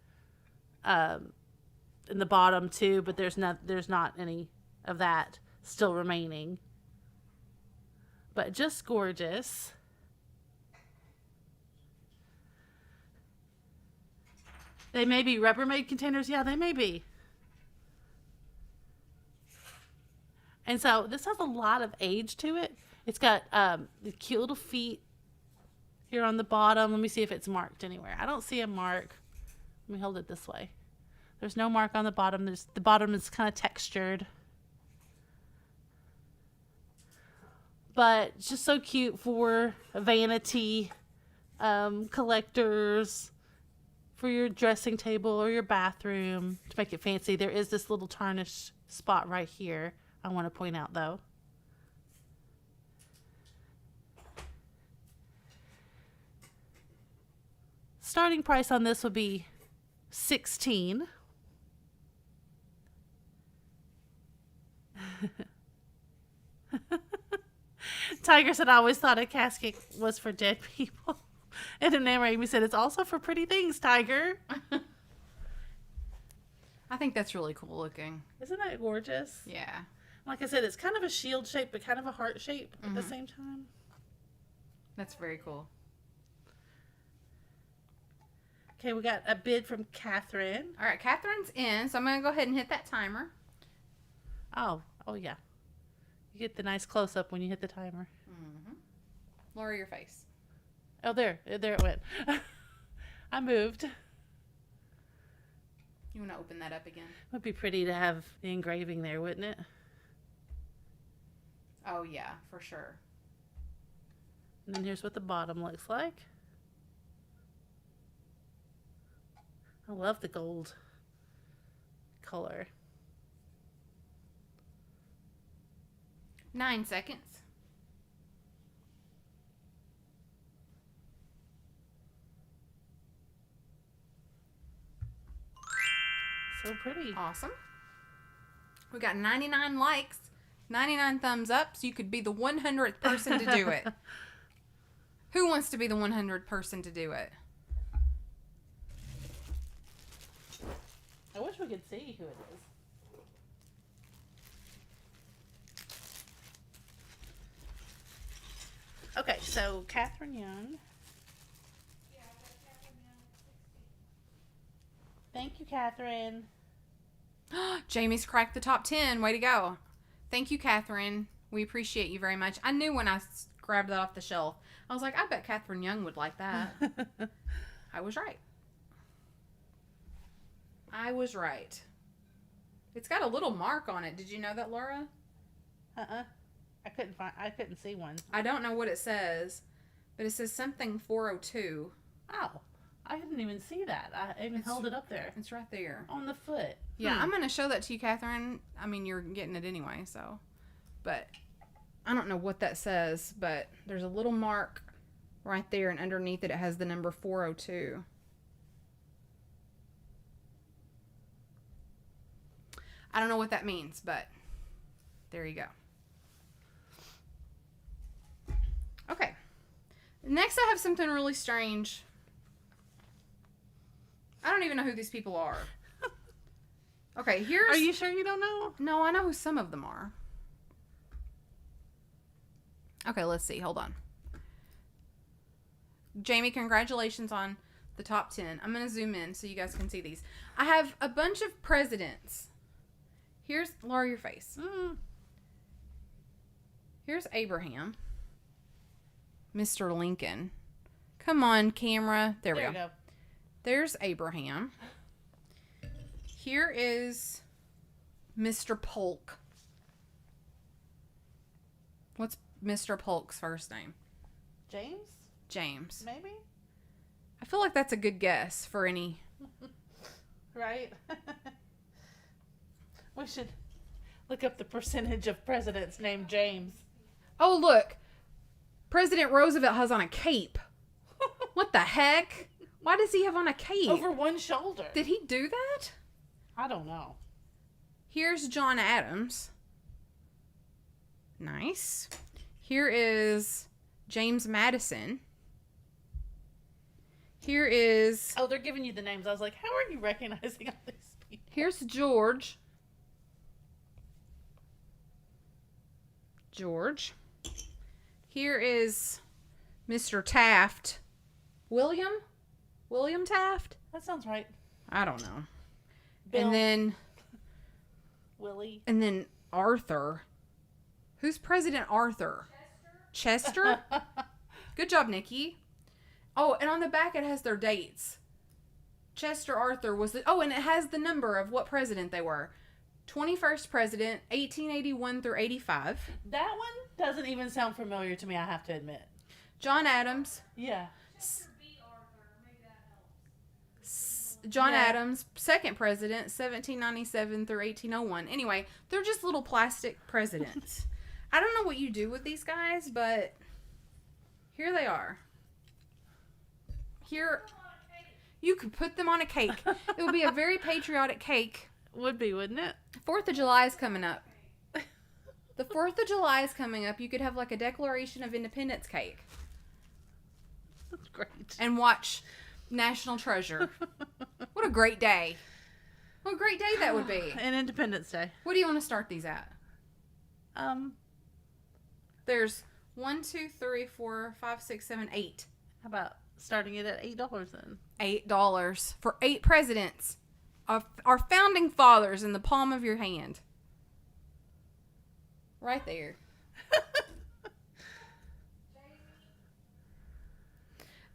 in the bottom too, but there's not any of that still remaining. but just gorgeous. They may be Rubbermaid containers. Yeah, they may be. And so this has a lot of age to it. It's got the cute little feet here on the bottom. Let me see if it's marked anywhere. I don't see a mark. Let me hold it this way. There's no mark on the bottom. The bottom is kind of textured. But it's just so cute for vanity collectors, for your dressing table or your bathroom to make it fancy. There is this little tarnished spot right here I want to point out, though. Starting price on this would be $16. Tiger said, I always thought a casket was for dead people. And then Amy said, it's also for pretty things, Tiger. I think that's really cool looking. Isn't that gorgeous? Yeah. Like I said, it's kind of a shield shape, but kind of a heart shape at the same time. That's very cool. Okay, we got a bid from Catherine. All right, Catherine's in, so I'm going to go ahead and hit that timer. Oh yeah. You get the nice close-up when you hit the timer. Mm-hmm. Lower your face. Oh, there it went. I moved. You want to open that up again? It would be pretty to have the engraving there, wouldn't it? Oh, yeah, for sure. And then here's what the bottom looks like. I love the gold color. 9 seconds. So pretty. Awesome. We got 99 likes, 99 thumbs up, so you could be the 100th person to do it. Who wants to be the 100th person to do it? I wish we could see who it is. Okay, so Catherine Young. Thank you, Catherine. Jamie's cracked the top 10. Way to go. Thank you, Catherine. We appreciate you very much. I knew when I grabbed that off the shelf. I was like, I bet Catherine Young would like that. I was right. I was right. It's got a little mark on it. Did you know that, Laura? I couldn't see one. I don't know what it says, but it says something 402. Oh, I didn't even see that. I even held it up there. It's right there. On the foot. Yeah, I'm going to show that to you, Catherine. I mean, you're getting it anyway, so. But I don't know what that says, but there's a little mark right there, and underneath it, it has the number 402. I don't know what that means, but there you go. Okay. Next, I have something really strange. I don't even know who these people are. Okay, here's... Are you sure you don't know? No, I know who some of them are. Okay, let's see. Hold on. Jamie, congratulations on the top 10. I'm going to zoom in so you guys can see these. I have a bunch of presidents. Here's... Lower your face. Here's Abraham. Mr. Lincoln. Come on, camera. There we go. There's Abraham. Here is Mr. Polk. What's Mr. Polk's first name? James? James. Maybe? I feel like that's a good guess for any... Right? We should look up the percentage of presidents named James. Oh, look. President Roosevelt has on a cape. What the heck? Why does he have on a cape? Over one shoulder. Did he do that? I don't know. Here's John Adams. Nice. Here is James Madison. Here is... Oh, they're giving you the names. I was like, how are you recognizing all these people? Here's George. Here is Mr. Taft. William Taft? That sounds right. I don't know. Bill. And then Arthur. Who's President Arthur? Chester? Good job, Nikki. Oh, and on the back it has their dates. Chester Arthur was and it has the number of what president they were. 21st president, 1881 through 85. That one doesn't even sound familiar to me, I have to admit. John Adams. Yeah. John Adams, second president, 1797 through 1801. Anyway, they're just little plastic presidents. I don't know what you do with these guys, but here they are. Here, you could put them on a cake. It would be a very patriotic cake. Would be, wouldn't it? 4th of July is coming up. The 4th of July is coming up. You could have like a Declaration of Independence cake. That's great. And watch National Treasure. What a great day. What a great day that would be. And Independence Day. What do you want to start these at? There's 1, 2, 3, 4, 5, 6, 7, 8. How about starting it at $8 then? $8 for 8 presidents. Our founding fathers in the palm of your hand. Right there.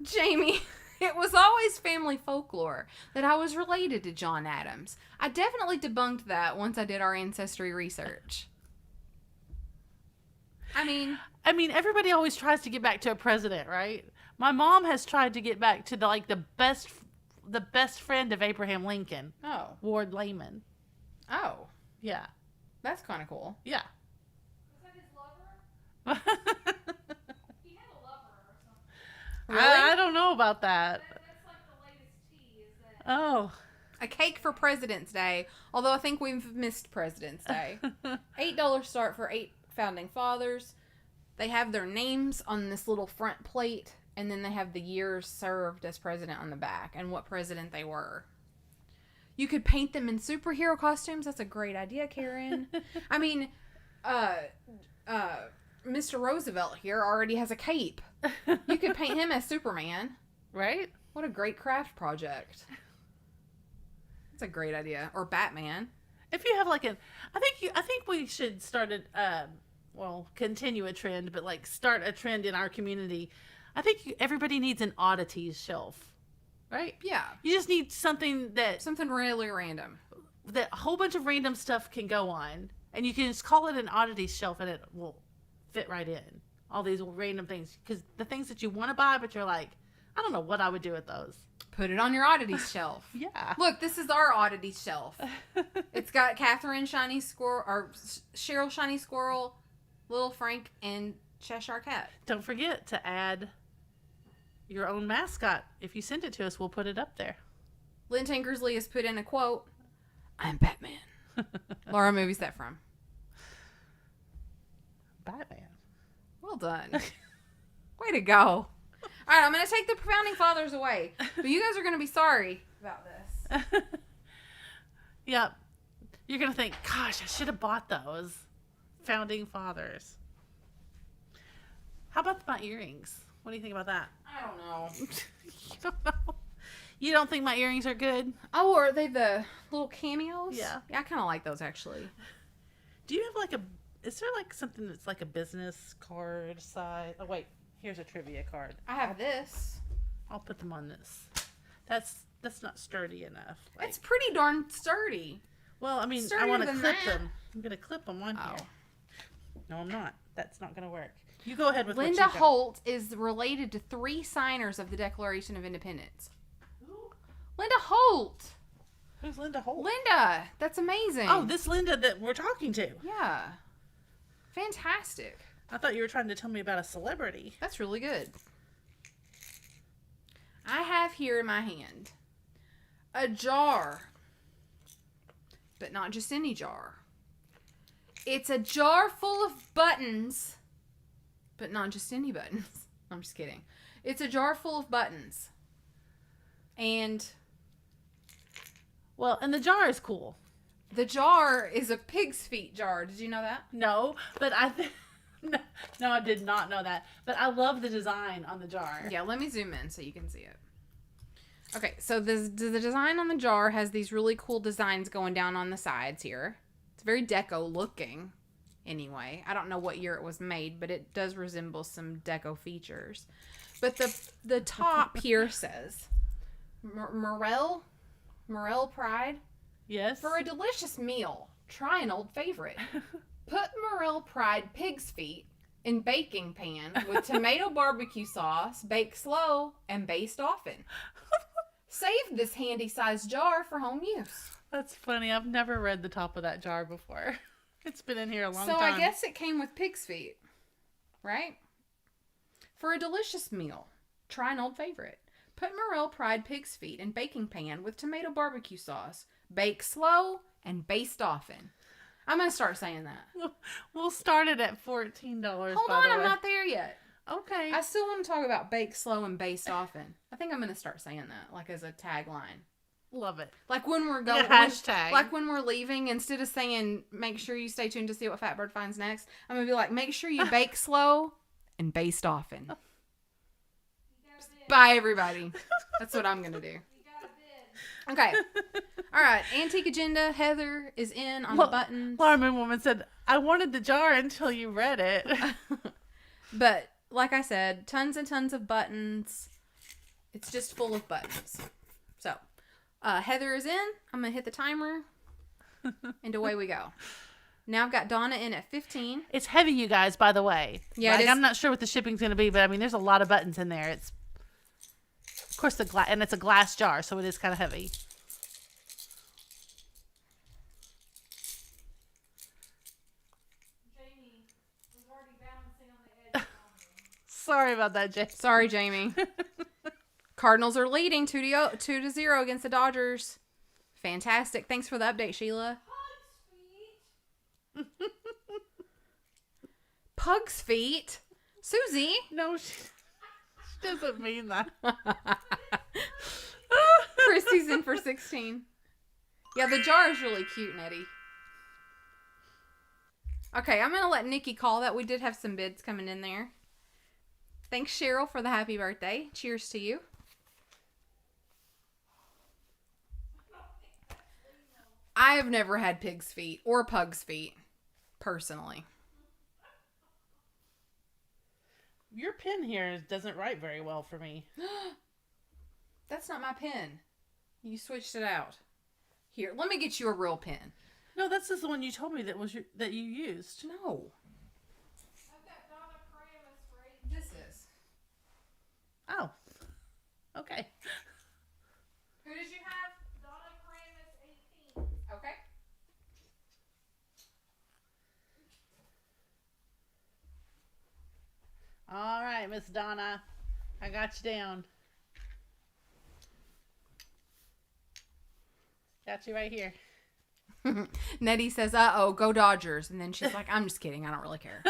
Jamie, it was always family folklore that I was related to John Adams. I definitely debunked that once I did our ancestry research. I mean, everybody always tries to get back to a president, right? My mom has tried to get back to the best friend of Abraham Lincoln. Oh. Ward Layman. Oh. Yeah. That's kind of cool. Yeah. Was that his lover? He had a lover or something. Really? I don't know about that. That's like the latest tea, is that Oh. A cake for President's Day. Although I think we've missed President's Day. $8 start for 8 founding fathers. They have their names on this little front plate. And then they have the years served as president on the back and what president they were. You could paint them in superhero costumes. That's a great idea, Karen. I mean, Mr. Roosevelt here already has a cape. You could paint him as Superman. Right? What a great craft project. That's a great idea. Or Batman. If you have I think we should start continue a trend, but start a trend in our community. I think everybody needs an oddities shelf, right? Yeah. You just need something really random. that a whole bunch of random stuff can go on, and you can just call it an oddities shelf, and it will fit right in. All these random things, because the things that you want to buy, but you're like, I don't know what I would do with those. Put it on your oddities shelf. Yeah. Look, this is our oddities shelf. It's got Catherine Shiny Squirrel, or Cheryl Shiny Squirrel, Little Frank, and Cheshire Cat. Don't forget to add your own mascot. If you send it to us, we'll put it up there. Lynn Tankersley has put in a quote, "I'm Batman." Laura, movie's that from? Batman. Well done. Way to go. All right, I'm going to take the founding fathers away. But you guys are going to be sorry about this. Yep. You're going to think, gosh, I should have bought those founding fathers. How about my earrings? What do you think about that? I don't know. You don't know? You don't think my earrings are good? Oh, are they the little cameos? Yeah. I kind of like those, actually. Do you have is there something that's like a business card size? Oh, wait. Here's a trivia card. I have this. I'll put them on this. That's not sturdy enough. It's pretty darn sturdy. Well, I mean, I Sturdier want to than clip that. them. I'm going to clip them on Oh. here. No, I'm not. That's not going to work. You go ahead with Linda what you got. Holt is related to 3 signers of the Declaration of Independence. Linda Holt. Who's Linda Holt? Linda. That's amazing. Oh, this Linda that we're talking to. Yeah. Fantastic. I thought you were trying to tell me about a celebrity. That's really good. I have here in my hand a jar. But not just any jar. It's a jar full of buttons. But not just any buttons. I'm just kidding. It's a jar full of buttons. And the jar is cool. the jar is a pig's feet jar. Did you know that? No, but No, I did not know that. But I love the design on the jar. Yeah, let me zoom in so you can see it. Okay, so the design on the jar has these really cool designs going down on the sides here. It's very deco looking anyway. I don't know what year it was made, but it does resemble some deco features. But the top here says, Morel Pride. Yes. For a delicious meal, try an old favorite. Put Morel Pride pig's feet in baking pan with tomato barbecue sauce, bake slow, and baste often. Save this handy sized jar for home use. That's funny. I've never read the top of that jar before. It's been in here a long time. So I guess it came with pig's feet, right? For a delicious meal, try an old favorite. Put Morel Pride pig's feet in baking pan with tomato barbecue sauce. Bake slow and baste often. I'm going to start saying that. We'll start it at $14. Hold on, I'm not there yet. Okay. I still want to talk about bake slow and baste often. I think I'm going to start saying that, like as a tagline. Love it. Like when we're going, hashtag. Like when we're leaving, instead of saying, make sure you stay tuned to see what Fatbird finds next, I'm going to be like, make sure you bake slow and baste often. Bye, everybody. That's what I'm going to do. Okay. All right. Antique agenda. Heather is in on the buttons. Laura Moon Woman said, I wanted the jar until you read it. But like I said, tons and tons of buttons. It's just full of buttons. So, Heather is in. I'm going to hit the timer. And away we go. Now I've got Donna in at 15. It's heavy, you guys, by the way. Yeah, like, it is. I'm not sure what the shipping's going to be, but I mean, there's a lot of buttons in there. It's, of course, and it's a glass jar, so it is kind of heavy. Jamie was already balancing on the edge. Sorry about that, Jay. Sorry, Jamie. Cardinals are leading 2-0 against the Dodgers. Fantastic. Thanks for the update, Sheila. Pug's feet. Susie. No, she doesn't mean that. Christy's in for 16. Yeah, the jar is really cute, Nettie. Okay, I'm going to let Nikki call that. We did have some bids coming in there. Thanks, Cheryl, for the happy birthday. Cheers to you. I have never had pig's feet or pug's feet, personally. Your pen here doesn't write very well for me. That's not my pen. You switched it out. Here, let me get you a real pen. No, that's just the one you told me that you used. No. I've got Donna Kramus right. This is. Oh. Okay. Who did you have? Donna Kramus 18. Okay. All right, Miss Donna. I got you down. Got you right here. Nettie says, uh-oh, go Dodgers. And then she's like, I'm just kidding. I don't really care.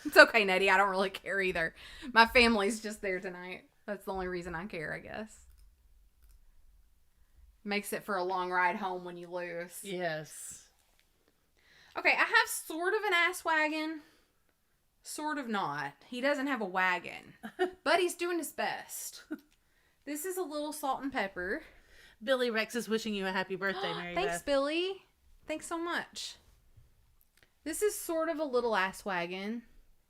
It's okay, Nettie. I don't really care either. My family's just there tonight. That's the only reason I care, I guess. Makes it for a long ride home when you lose. Yes. Okay, I have sort of an ass wagon. Sort of not. He doesn't have a wagon. But he's doing his best. This is a little salt and pepper. Billy Rex is wishing you a happy birthday, Mary Thanks, Beth. Billy. Thanks so much. This is sort of a little ass wagon.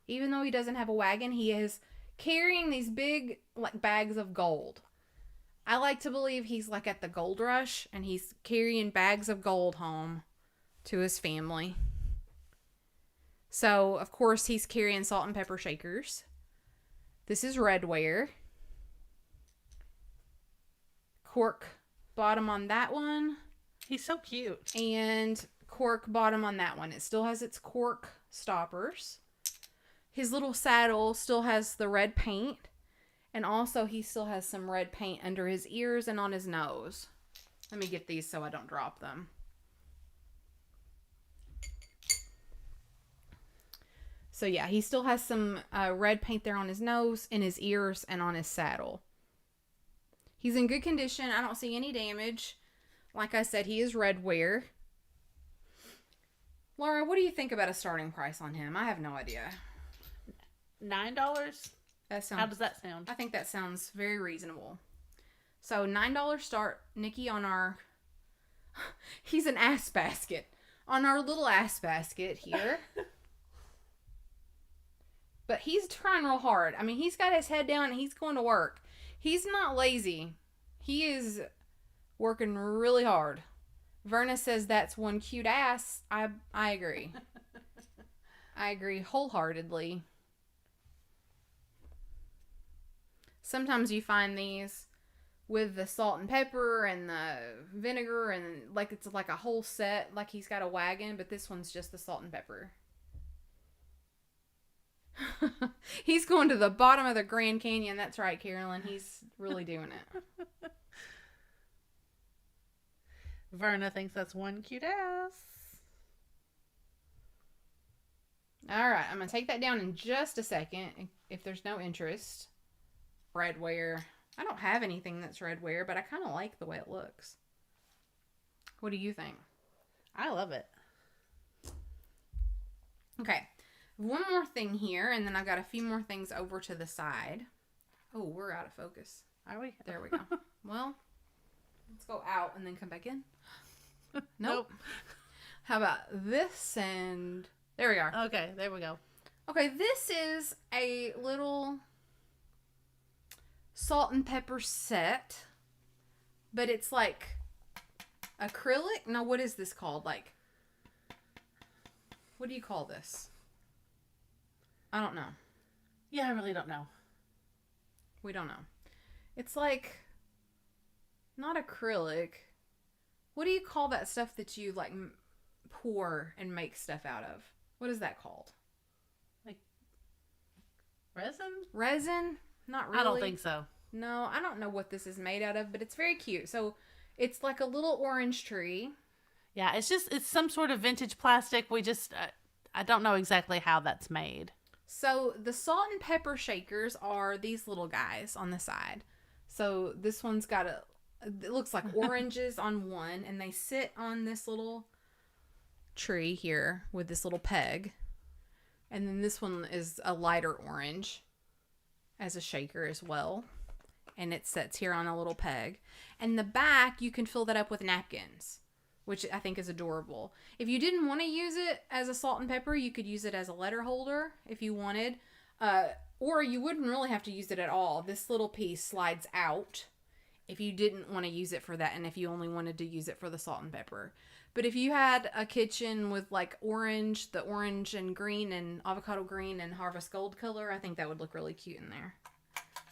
Even though he doesn't have a wagon, he is carrying these big like bags of gold. I like to believe he's like at the gold rush and he's carrying bags of gold home to his family. So, of course, he's carrying salt and pepper shakers. This is redware. Cork bottom on that one. He's so cute. And cork bottom on that one. It still has its cork stoppers. His little saddle still has the red paint. And also he still has some red paint under his ears and on his nose. Let me get these so I don't drop them. So yeah, he still has some red paint there on his nose, in his ears, and on his saddle. He's in good condition. I don't see any damage. Like I said, he is redware. Laura, what do you think about a starting price on him? I have no idea. $9? That sounds. How does that sound? I think that sounds very reasonable. So $9 start, Nikki, on our. He's an ass basket. On our little ass basket here. But he's trying real hard. I mean, he's got his head down and he's going to work. He's not lazy. He is working really hard. Verna says that's one cute ass. I agree. I agree wholeheartedly. Sometimes you find these with the salt and pepper and the vinegar and like it's like a whole set, like he's got a wagon, but this one's just the salt and pepper. He's going to the bottom of the Grand Canyon. That's right, Carolyn. He's really doing it. Verna thinks that's one cute ass. All right, I'm going to take that down in just a second if there's no interest. Redware. I don't have anything that's redware, but I kind of like the way it looks. What do you think? I love it. Okay. One more thing here, and then I've got a few more things over to the side. Oh, we're out of focus. Are we? There we go. Well, let's go out and then come back in. Nope. How about this and... There we are. Okay, there we go. Okay, this is a little salt and pepper set, but it's like acrylic. No, what is this called? Like, what do you call this? I don't know. Yeah, I really don't know. We don't know. It's like not acrylic. What do you call that stuff that you like pour and make stuff out of? What is that called? Like resin? Resin? Not really. I don't think so. No, I don't know what this is made out of, but it's very cute. So it's like a little orange tree. Yeah, it's some sort of vintage plastic. I don't know exactly how that's made. So the salt and pepper shakers are these little guys on the side. So this one's got it looks like oranges on one, and they sit on this little tree here with this little peg. And then this one is a lighter orange as a shaker as well. And it sits here on a little peg. And the back, you can fill that up with napkins, which I think is adorable. If you didn't want to use it as a salt and pepper, you could use it as a letter holder if you wanted. Or you wouldn't really have to use it at all. This little piece slides out if you didn't want to use it for that and if you only wanted to use it for the salt and pepper. But if you had a kitchen with like the orange and green and avocado green and harvest gold color, I think that would look really cute in there.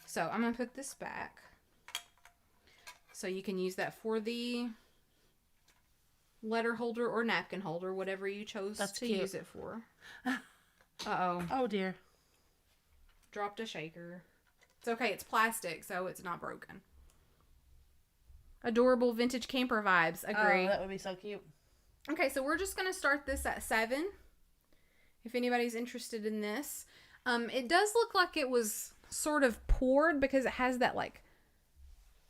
So I'm going to put this back. So you can use that for the letter holder or napkin holder, whatever you chose to use it for. Uh-oh. Oh, dear. Dropped a shaker. It's okay. It's plastic, so it's not broken. Adorable vintage camper vibes. Agree. Oh, that would be so cute. Okay, so we're just going to start this at 7. If anybody's interested in this. It does look like it was sort of poured because it has that like,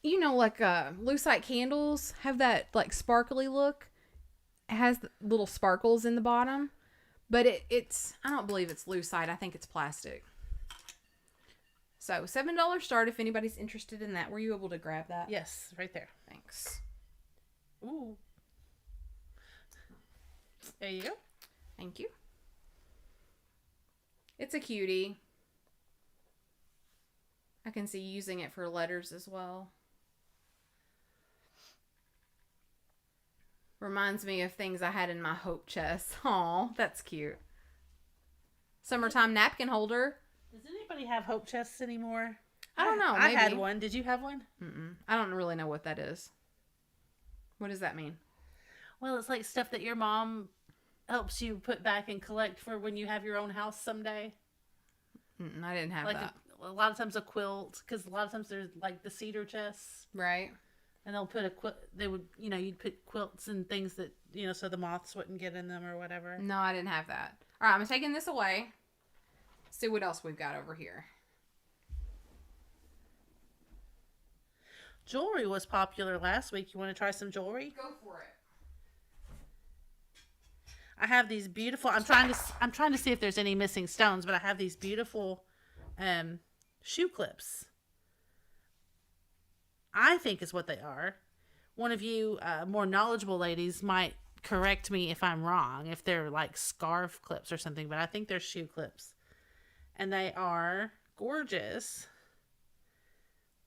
like lucite candles have that like sparkly look. It has little sparkles in the bottom. But it's, I don't believe it's lucite. I think it's plastic. So $7 start if anybody's interested in that. Were you able to grab that? Yes, right there. Thanks. Ooh. There you go. Thank you. It's a cutie. I can see using it for letters as well. Reminds me of things I had in my hope chest. Aw, that's cute. Summertime napkin holder. Does anybody have hope chests anymore? I don't know. I Maybe. had one. Did you have one? Mm-mm. I don't really know what that is. What does that mean? Well, it's like stuff that your mom helps you put back and collect for when you have your own house someday. Mm-mm, I didn't have like that. A lot of times a quilt, because a lot of times there's like the cedar chests. Right. And they'll put they would, you'd put quilts and things that, so the moths wouldn't get in them or whatever. No, I didn't have that. All right, I'm taking this away. See what else we've got over here. Jewelry was popular last week. You want to try some jewelry? Go for it. I have these beautiful. I'm trying to see if there's any missing stones, but I have these beautiful shoe clips. I think is what they are. One of you more knowledgeable ladies might correct me if I'm wrong, if they're like scarf clips or something, but I think they're shoe clips. And they are gorgeous.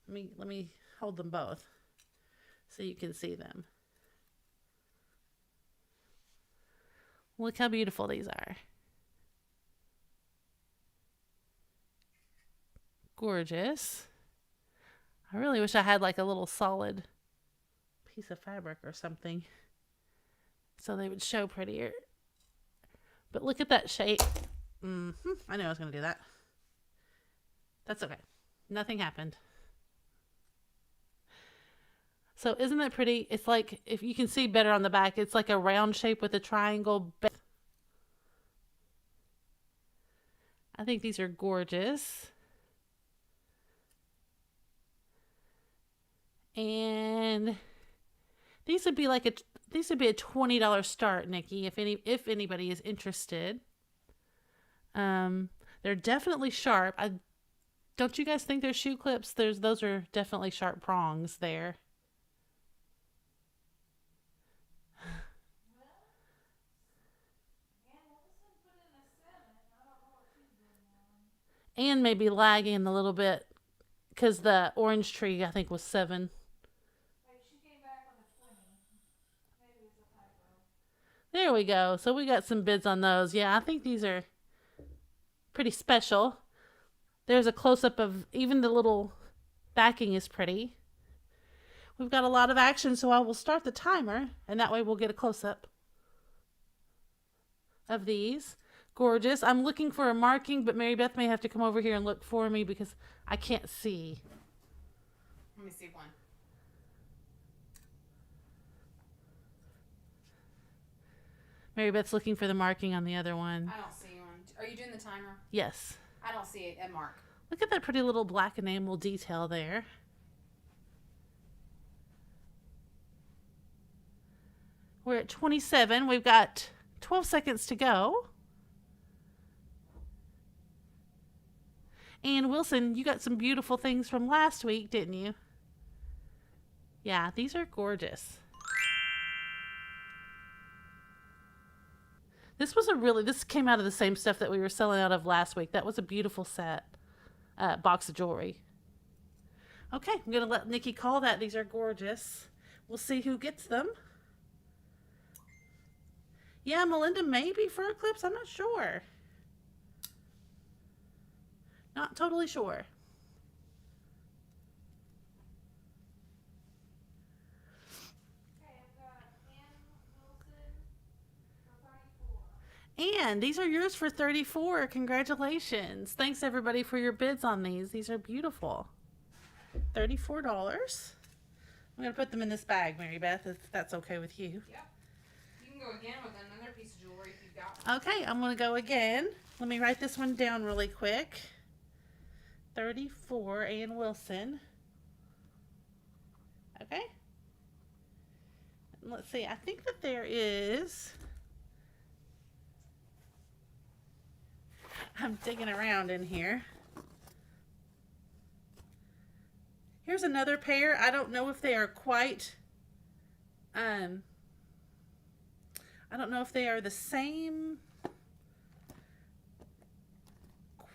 Let me hold them both so you can see them. Look how beautiful these are. Gorgeous. I really wish I had like a little solid piece of fabric or something so they would show prettier. But look at that shape. I knew I was going to do that. That's okay. Nothing happened. So isn't that pretty? It's like, if you can see better on the back, it's like a round shape with a triangle. I think these are gorgeous. And these would be like a $20 start, Nikki, if anybody is interested. They're definitely sharp. Don't you guys think they're shoe clips? Those are definitely sharp prongs there. And maybe lagging a little bit because the orange tree, I think, was 7. Wait, she came back on the 20. Maybe it was a typo. There we go. So we got some bids on those. Yeah, I think these are pretty special. There's a close-up of even the little backing is pretty. We've got a lot of action, so I will start the timer, and that way we'll get a close-up of these. Gorgeous. I'm looking for a marking, but Mary Beth may have to come over here and look for me because I can't see. Let me see one. Mary Beth's looking for the marking on the other one. I don't see one. Are you doing the timer? Yes. I don't see it. A mark. Look at that pretty little black enamel detail there. We're at 27. We've got 12 seconds to go. And Wilson, you got some beautiful things from last week, didn't you? Yeah, these are gorgeous. This came out of the same stuff that we were selling out of last week. That was a beautiful set, box of jewelry. Okay, I'm going to let Nikki call that. These are gorgeous. We'll see who gets them. Yeah, Melinda, maybe fur clips. I'm not sure. Not totally sure. Okay, I've got Ann Wilson for 34. And these are yours for 34. Congratulations. Thanks everybody for your bids on these. These are beautiful. $34. I'm going to put them in this bag, Mary Beth, if that's okay with you. Yeah. You can go again with another piece of jewelry if you've got one. Okay, I'm going to go again. Let me write this one down really quick. 34, Ann Wilson. Okay. And let's see. I think that there is... I'm digging around in here. Here's another pair. I don't know if they are quite... I don't know if they are the same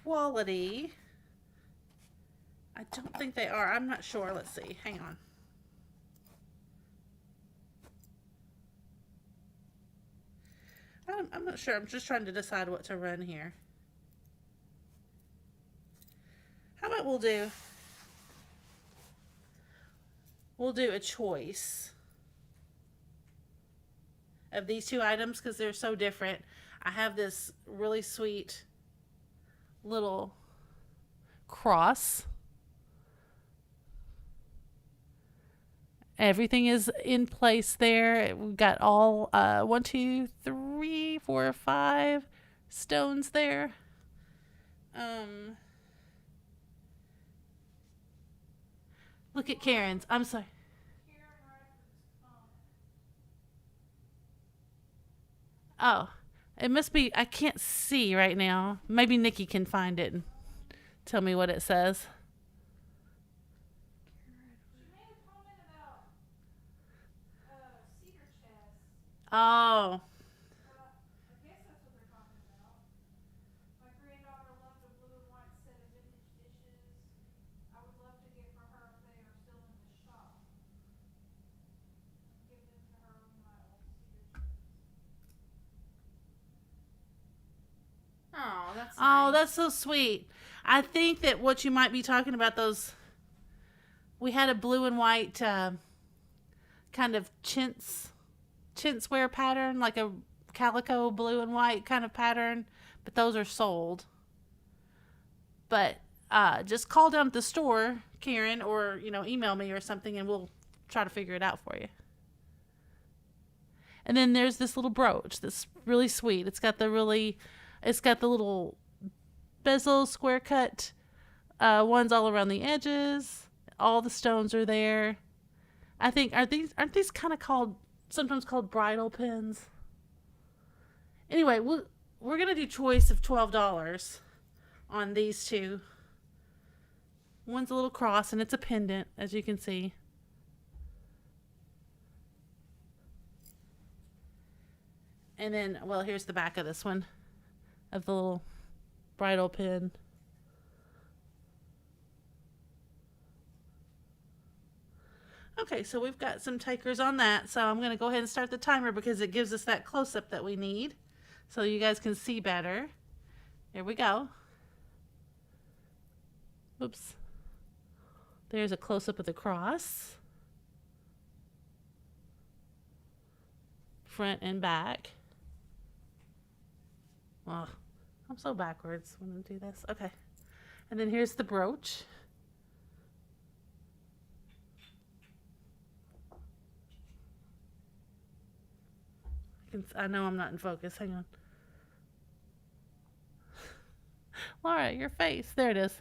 quality. I don't think they are. I'm not sure. Let's see. Hang on. I'm not sure. I'm just trying to decide what to run here. How about we'll do a choice of these two items because they're so different. I have this really sweet little cross. Everything is in place there. We've got all 1, 2, 3, 4, 5 stones there. Look at Karen's. I'm sorry. Oh, It must be, I can't see right now. Maybe Nikki can find it and tell me what it says. She made a comment about cedar chest. Oh. I guess that's what they're talking about. My granddaughter loved a blue and white set of vintage dishes. I would love to get for her if they are still in the shop. Give them to her in my old cedar chest. Oh, that's Oh, nice. that's so sweet. I think that what you might be talking about, those, we had a blue and white kind of chintz wear pattern, like a calico blue and white kind of pattern, but those are sold. But just call down at the store, Karen, or email me or something, and we'll try to figure it out for you. And then there's this little brooch that's really sweet. It's got the little bezel square cut ones all around the edges. All the stones are there. I think aren't these kind of sometimes called bridal pins? Anyway, we're gonna do choice of $12 on these two. One's a little cross and it's a pendant, as you can see. And then, well, here's the back of this one, of the little bridal pin. Okay, so we've got some takers on that. So I'm going to go ahead and start the timer because it gives us that close-up that we need so you guys can see better. Here we go. Oops. There's a close-up of the cross. Front and back. Oh, I'm so backwards when I do this. Okay. And then here's the brooch. I know I'm not in focus. Hang on. Laura, your face. There it is.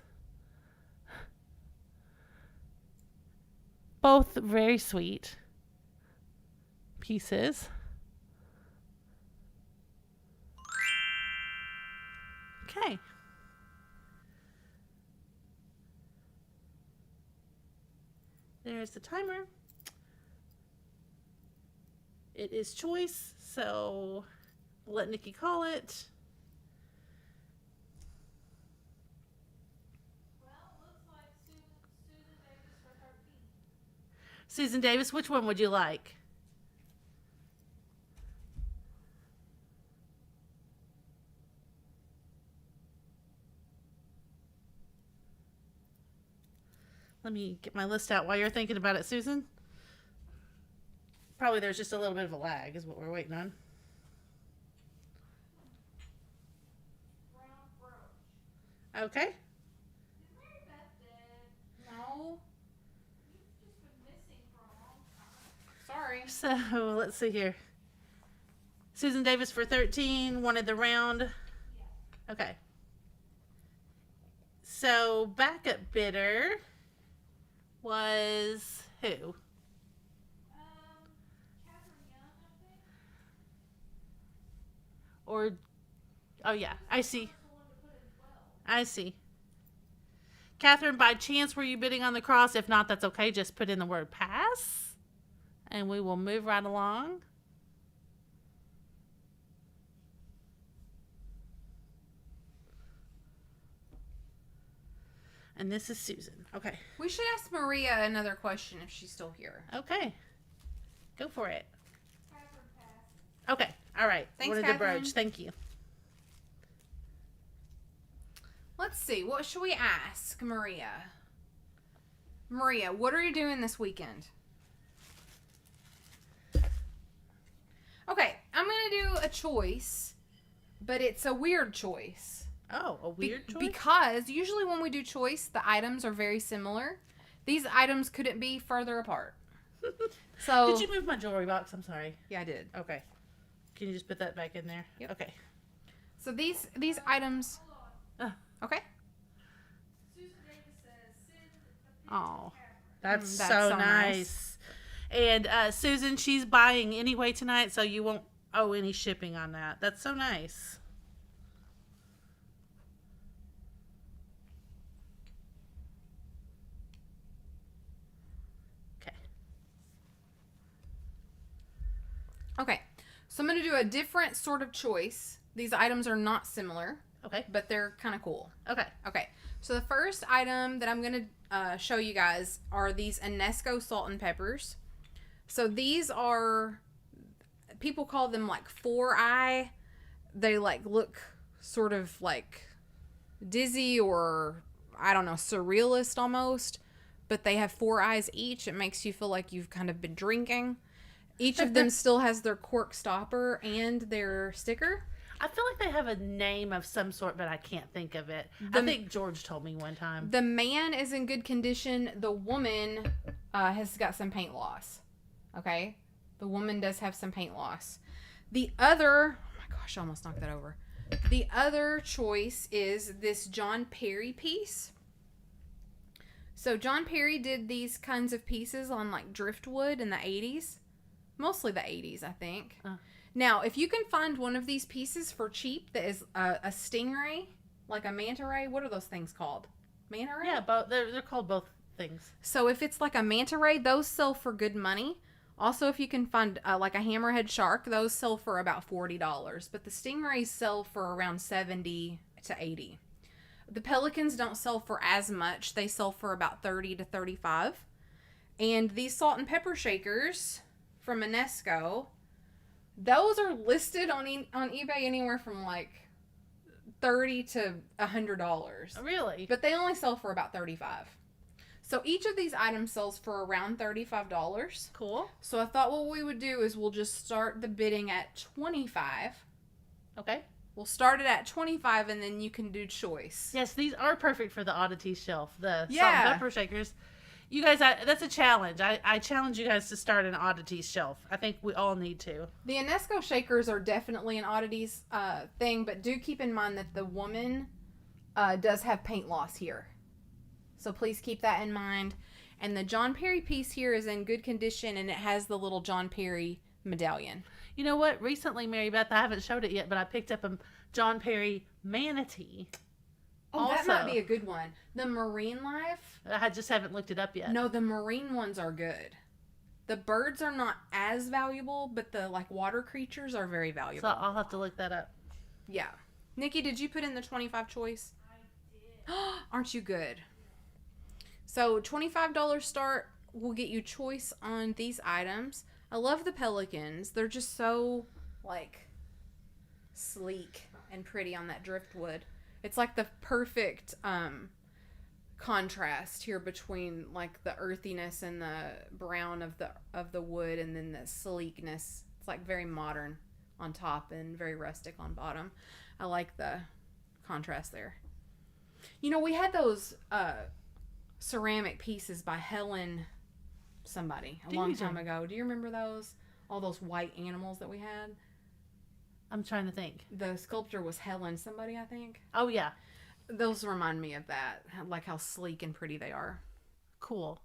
Both very sweet pieces. Okay. There's the timer. It is choice, so we'll let Nikki call it. Well, it looks like Susan Davis for 13. Susan Davis, which one would you like? Let me get my list out while you're thinking about it, Susan. Probably there's just a little bit of a lag is what we're waiting on. Round brooch. Okay. Is Mary Beth dead? No. You've just been missing for a long time. Sorry. So let's see here. Susan Davis for 13 wanted the round. Yeah. Okay. So backup bidder was who? Catherine Young, I think. Or, oh yeah, I see. That's the one to put in 12. I see. Catherine, by chance were you bidding on the cross? If not, that's okay. Just put in the word pass. And we will move right along. And this is Susan. Okay. We should ask Maria another question if she's still here. Okay. Go for it. Catherine passed. Okay. All right. Thanks, Wanted Catherine. the brooch. Thank you. Let's see. What should we ask Maria? Maria, what are you doing this weekend? Okay, I'm going to do a choice, but it's a weird choice. Oh, a weird choice? Because usually when we do choice, the items are very similar. These items couldn't be further apart. So Did you move my jewelry box? I'm sorry. Yeah, I did. Okay. Can you just put that back in there? Yep. Okay. So these items. Hold on. Okay. Susan Davis says, send the pin Oh, to Catherine. that's That's so so nice. And Susan, she's buying anyway tonight, so you won't any shipping on that. That's so nice. Okay. Okay, so I'm going to do a different sort of choice. These items are not similar, Okay. but they're kind of cool. Okay. Okay, so the first item that I'm going to show you guys are these Inesco salt and peppers. So these are, people call them like 4-eye. They like look sort of like dizzy or, I don't know, surrealist almost. But they have 4 eyes each. It makes you feel like you've kind of been drinking. Each of them still has their cork stopper and their sticker. I feel like they have a name of some sort, but I can't think of it. I think George told me one time. The man is in good condition. The woman has got some paint loss. Okay? The woman does have some paint loss. The other... Oh my gosh, I almost knocked that over. The other choice is this John Perry piece. So John Perry did these kinds of pieces on like driftwood in the 80s. Mostly the 80s, I think. Now, if you can find one of these pieces for cheap that is a stingray, like a manta ray, what are those things called? Manta ray? Yeah, but they're called both things. So if it's like a manta ray, those sell for good money. Also, if you can find like a hammerhead shark, those sell for about $40. But the stingrays sell for around $70 to $80. The pelicans don't sell for as much. They sell for about $30 to $35. And these salt and pepper shakers from Inesco, those are listed on eBay anywhere from like $30 to $100. Really? But they only sell for about $35. So each of these items sells for around $35. Cool. So I thought what we would do is we'll just start the bidding at $25. Okay. We'll start it at $25 and then you can do choice. Yes, these are perfect for the oddity shelf. The salt Yeah. and pepper shakers. You guys, that's a challenge. I challenge you guys to start an oddities shelf. I think we all need to. The Inesco shakers are definitely an oddities thing, but do keep in mind that the woman does have paint loss here. So please keep that in mind. And the John Perry piece here is in good condition, and it has the little John Perry medallion. You know what? Recently, Mary Beth, I haven't showed it yet, but I picked up a John Perry manatee. Oh, Also, that might be a good one. The marine life. I just haven't looked it up yet. No, the marine ones are good. The birds are not as valuable, but the like water creatures are very valuable. So I'll have to look that up. Yeah. Nikki, did you put in the 25 choice? I did. Aren't you good? So $25 start will get you choice on these items. I love the pelicans. They're just so like sleek and pretty on that driftwood. It's like the perfect contrast here between like the earthiness and the brown of the wood, and then the sleekness. It's like very modern on top and very rustic on bottom. I like the contrast there. You know, we had those ceramic pieces by Helen somebody a long time ago. Do you remember those? All those white animals that we had? I'm trying to think. The sculptor was Helen somebody, I think. Oh, yeah. Those remind me of that, like how sleek and pretty they are. Cool.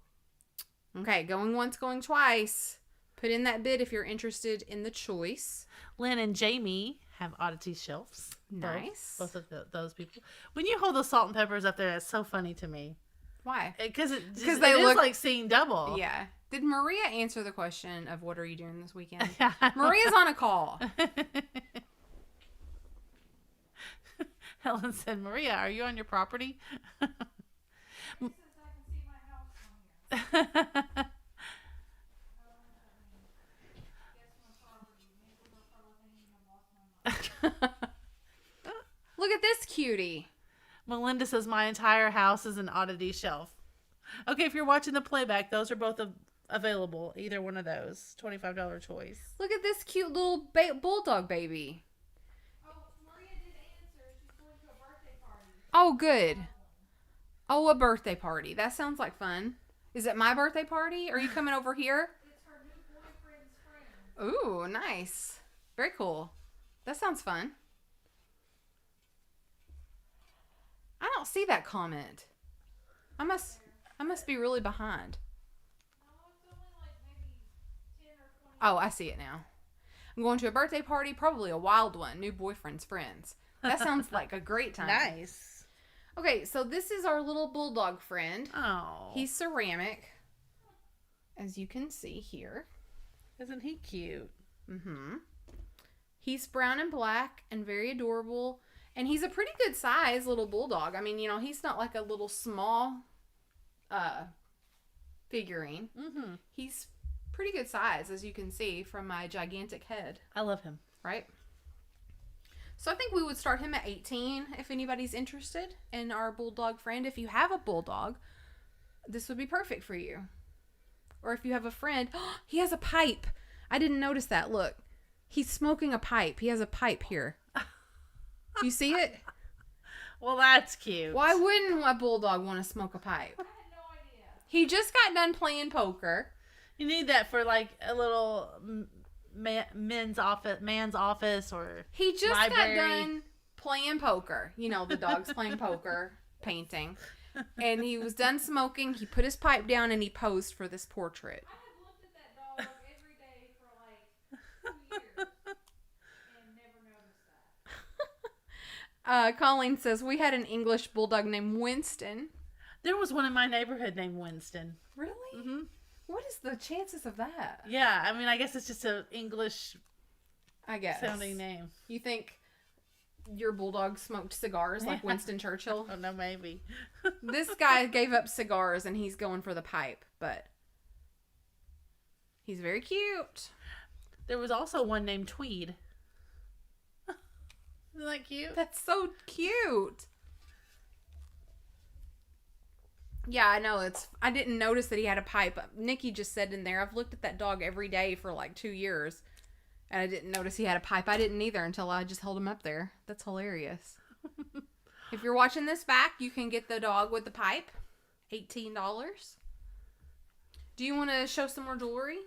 Okay, going once, going twice. Put in that bid if you're interested in the choice. Lynn and Jamie have oddity shelves. Nice. Both of those people. When you hold those salt and peppers up there, it's so funny to me. Why? Because it they is look like seeing double. Yeah. Did Maria answer the question of what are you doing this weekend? Yeah. Maria's on a call. Helen said, Maria, are you on your property? Since I can see my house from here. I don't know what that means. Guess my property. Maybe my property and I've lost my mind. Look at this cutie. Melinda says, my entire house is an oddity shelf. Okay, if you're watching the playback, those are both available. Either one of those. $25 choice. Look at this cute little bulldog baby. Oh, Maria did answer. She's going to a birthday party. Oh, good. Oh, a birthday party. That sounds like fun. Is it my birthday party? Are you coming over here? It's her new boyfriend's friend. Ooh, nice. Very cool. That sounds fun. I don't see that comment. I must be really behind. No, it's only like maybe 10 or 20. Oh, I see it now. I'm going to a birthday party, probably a wild one. New boyfriend's friends. That sounds like a great time. Nice. Okay, so this is our little bulldog friend. Oh. He's ceramic, as you can see here. Isn't he cute? Mm-hmm. He's brown and black and very adorable. And he's a pretty good size little bulldog. I mean, you know, he's not like a little small figurine. Mm-hmm. He's pretty good size, as you can see from my gigantic head. I love him. Right? So I think we would start him at 18 if anybody's interested in our bulldog friend. If you have a bulldog, this would be perfect for you. Or if you have a friend, he has a pipe. I didn't notice that. Look, he's smoking a pipe. He has a pipe here. You see it? Well, that's cute. Why wouldn't a bulldog want to smoke a pipe? I had no idea. He just got done playing poker. You need that for like a little man's office or He just library. got done playing poker. You know, the dog's playing poker, painting. And he was done smoking. He put his pipe down and he posed for this portrait. I have looked at that dog every day for like 2 years and never noticed that. Colleen says, we had an English bulldog named Winston. There was one in my neighborhood named Winston. Really? Mm-hmm. What is the chances of that? Yeah, I mean, I guess it's just an English I guess. sounding name. You think your bulldog smoked cigars like Winston Churchill? Oh, no, maybe. This guy gave up cigars and he's going for the pipe, but he's very cute. There was also one named Tweed. Isn't that cute? That's so cute. Yeah, I know. I didn't notice that he had a pipe. Nikki just said in there, I've looked at that dog every day for like 2 years. And I didn't notice he had a pipe. I didn't either until I just held him up there. That's hilarious. If you're watching this back, you can get the dog with the pipe. $18. Do you want to show some more jewelry?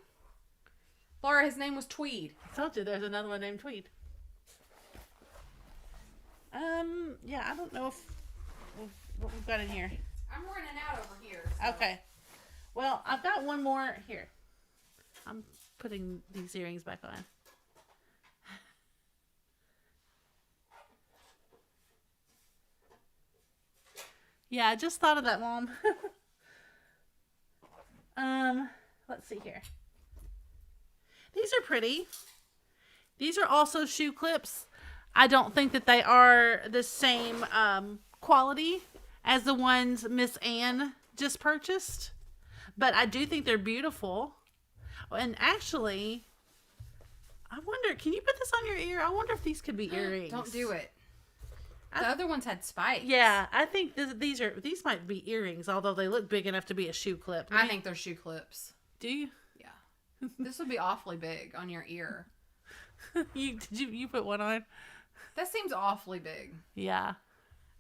Laura, his name was Tweed. I told you there's another one named Tweed. Yeah, I don't know what we've got in here. I'm running out over here. Okay. Well, I've got one more here. I'm putting these earrings back on. Yeah, I just thought of that, Mom. Let's see here. These are pretty. These are also shoe clips. I don't think that they are the same quality as the ones Miss Ann just purchased. But I do think they're beautiful. And actually, I wonder, can you put this on your ear? I wonder if these could be earrings. Don't do it. The other ones had spikes. Yeah, I think these might be earrings, although they look big enough to be a shoe clip. I think they're shoe clips. Do you? Yeah. This would be awfully big on your ear. You put one on? That seems awfully big. Yeah.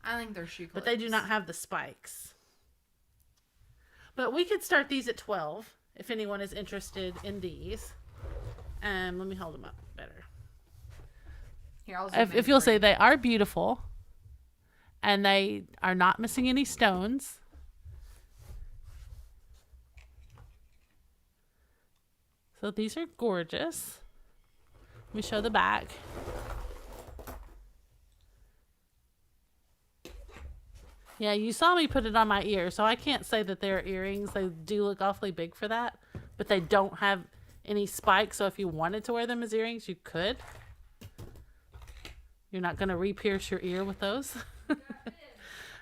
I think they're shoe clips. But they do not have the spikes. But we could start these at 12 if anyone is interested in these. Let me hold them up better. Here, I'll zoom in If you'll for say you. they are beautiful and they are not missing any stones. So these are gorgeous. Let me show the back. Yeah, you saw me put it on my ear, so I can't say that they're earrings. They do look awfully big for that, but they don't have any spikes, so if you wanted to wear them as earrings, you could. You're not going to re-pierce your ear with those?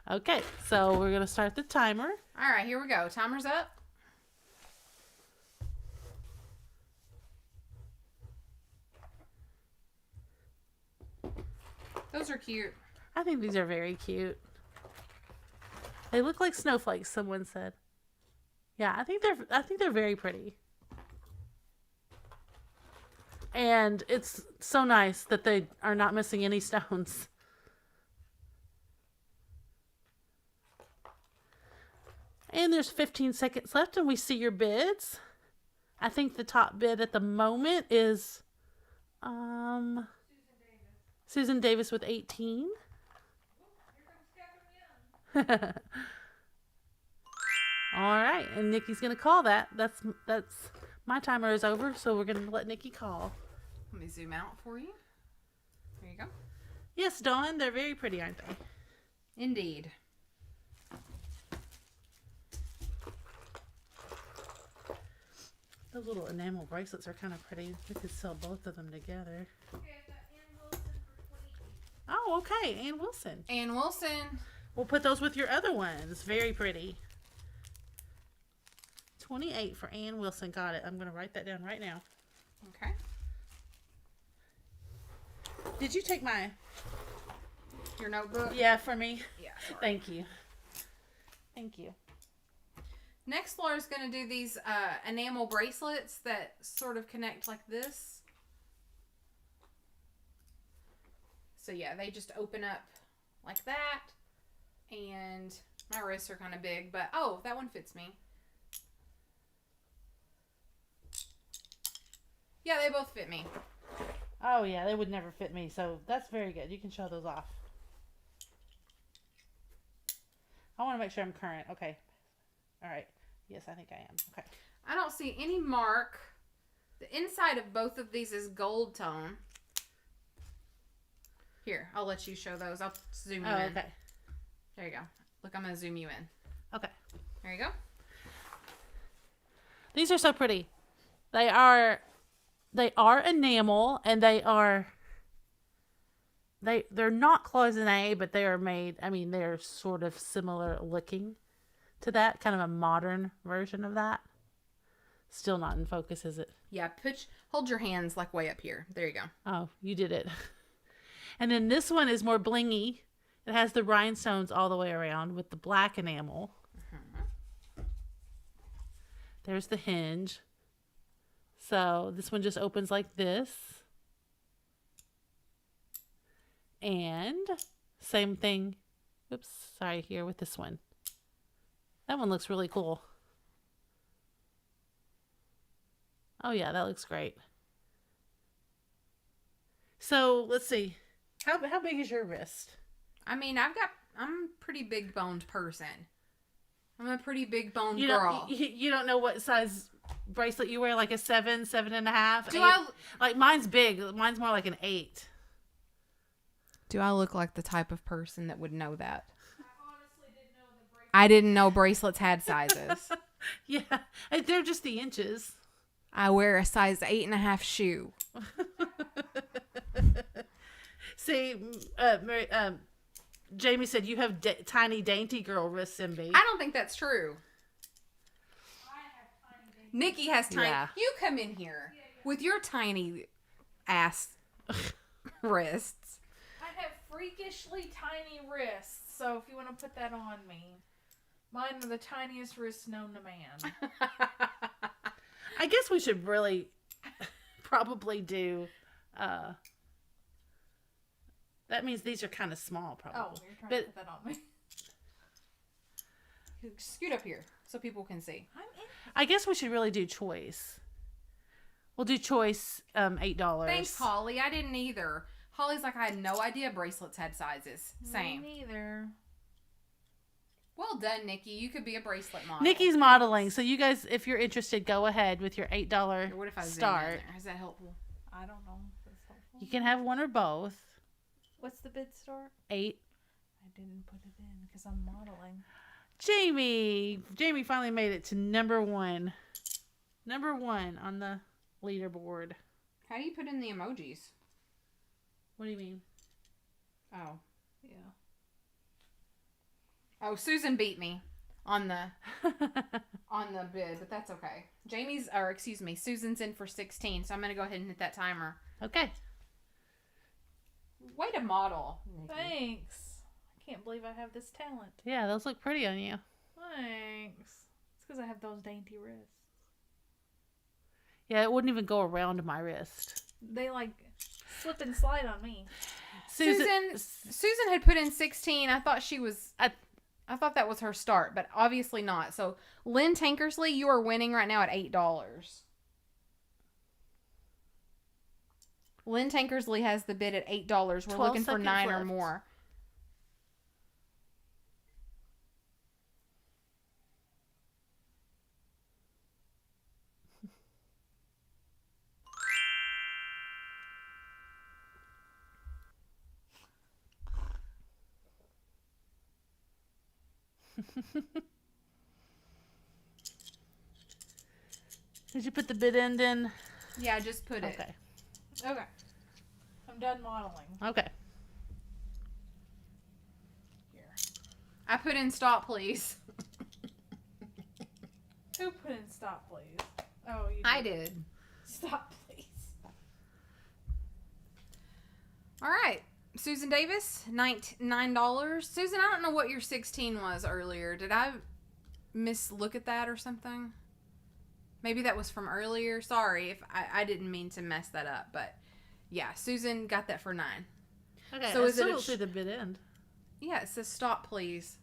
Okay, so we're going to start the timer. All right, here we go. Timer's up. Those are cute. I think these are very cute. They look like snowflakes, someone said. Yeah, I think they're very pretty. And it's so nice that they are not missing any stones. And there's 15 seconds left and we see your bids. I think the top bid at the moment is Susan Davis with 18. All right, and Nikki's gonna call that. That's my timer is over, so we're gonna let Nikki call. Let me zoom out for you. There you go. Yes, Dawn, they're very pretty, aren't they? Indeed. Those little enamel bracelets are kind of pretty. We could sell both of them together. Oh, okay. Ann Wilson. Ann Wilson. We'll put those with your other ones. Very pretty. 28 for Ann Wilson. Got it. I'm going to write that down right now. Okay. Did you take your notebook? Yeah, for me? Yeah. Sorry. Thank you. Thank you. Next, Laura's going to do these enamel bracelets that sort of connect like this. So yeah, they just open up like that. And my wrists are kind of big, but oh, that one fits me. Yeah, they both fit me. Oh yeah, they would never fit me, so that's very good. You can show those off. I want to make sure I'm current. Okay. All right. Yes, I think I am. Okay. I don't see any mark. The inside of both of these is gold tone. Here, I'll let you show those. I'll zoom you in. Okay. There you go. Look, I'm going to zoom you in. Okay. There you go. These are so pretty. They are enamel, and they're not cloisonne, but they are made, I mean, they're sort of similar looking to that, kind of a modern version of that. Still not in focus, is it? Yeah, hold your hands like way up here. There you go. Oh, you did it. And then this one is more blingy. It has the rhinestones all the way around with the black enamel. There's the hinge. So this one just opens like this. And same thing. Oops, sorry, here with this one. That one looks really cool. Oh yeah, that looks great. So let's see. How big is your wrist? I mean, I'm a pretty big boned person. I'm a pretty big boned You girl. you don't know what size bracelet you wear, like a 7, 7.5. Do 8? I Like mine's big. Mine's more like an 8. Do I look like the type of person that would know that? I honestly didn't know the break. I didn't know bracelets had sizes. Yeah, they're just the inches. I wear a size 8.5 shoe. See, Jamie said you have tiny, dainty girl wrists, MB. I don't think that's true. I have tiny babies. Nikki has tiny. Yeah. You come in here with your tiny ass wrists. I have freakishly tiny wrists, so if you want to put that on me, mine are the tiniest wrists known to man. I guess we should really probably do. That means these are kind of small, probably. Oh, you're trying to put that on me. Scoot up here so people can see. I'm in. I guess we should really do choice. We'll do choice, $8. Thanks, Holly. I didn't either. Holly's like, I had no idea bracelets had sizes. Same. Me neither. Well done, Nikki. You could be a bracelet model. Nikki's modeling, so you guys, if you're interested, go ahead with your $8 Or what if I zoom in start. there? Is that helpful? I don't know if that's helpful. You can have one or both. What's the bid start? 8. I didn't put it in because I'm modeling. Jamie finally made it to number 1. Number 1 on the leaderboard. How do you put in the emojis? What do you mean? Oh. Yeah. Oh, Susan beat me on the bid, but that's okay. Susan's in for 16, so I'm going to go ahead and hit that timer. Okay. Way to model, Nikki. Thanks. I can't believe I have this talent. Yeah, those look pretty on you. Thanks. It's because I have those dainty wrists. Yeah, it wouldn't even go around my wrist. They like slip and slide on me. Susan had put in 16. I thought I thought that was her start, but obviously not. So, Lynn Tankersley, you are winning right now at $8. Lynn Tankersley has the bid at $8. We're 12 looking for seconds 9 or left. more. Did you put the bit end in? Yeah, just put it. Okay. Okay. I'm done modeling. Okay. Here. I put in stop, please. Who put in stop, please? Oh, you I did. Stop, please. All right. Susan Davis, $9. Susan, I don't know what your 16 was earlier. Did I look at that or something? Maybe that was from earlier. Sorry if I didn't mean to mess that up. But yeah, Susan got that for 9. Okay. So I is it still a don't see the bit end. Yeah, it says stop, please.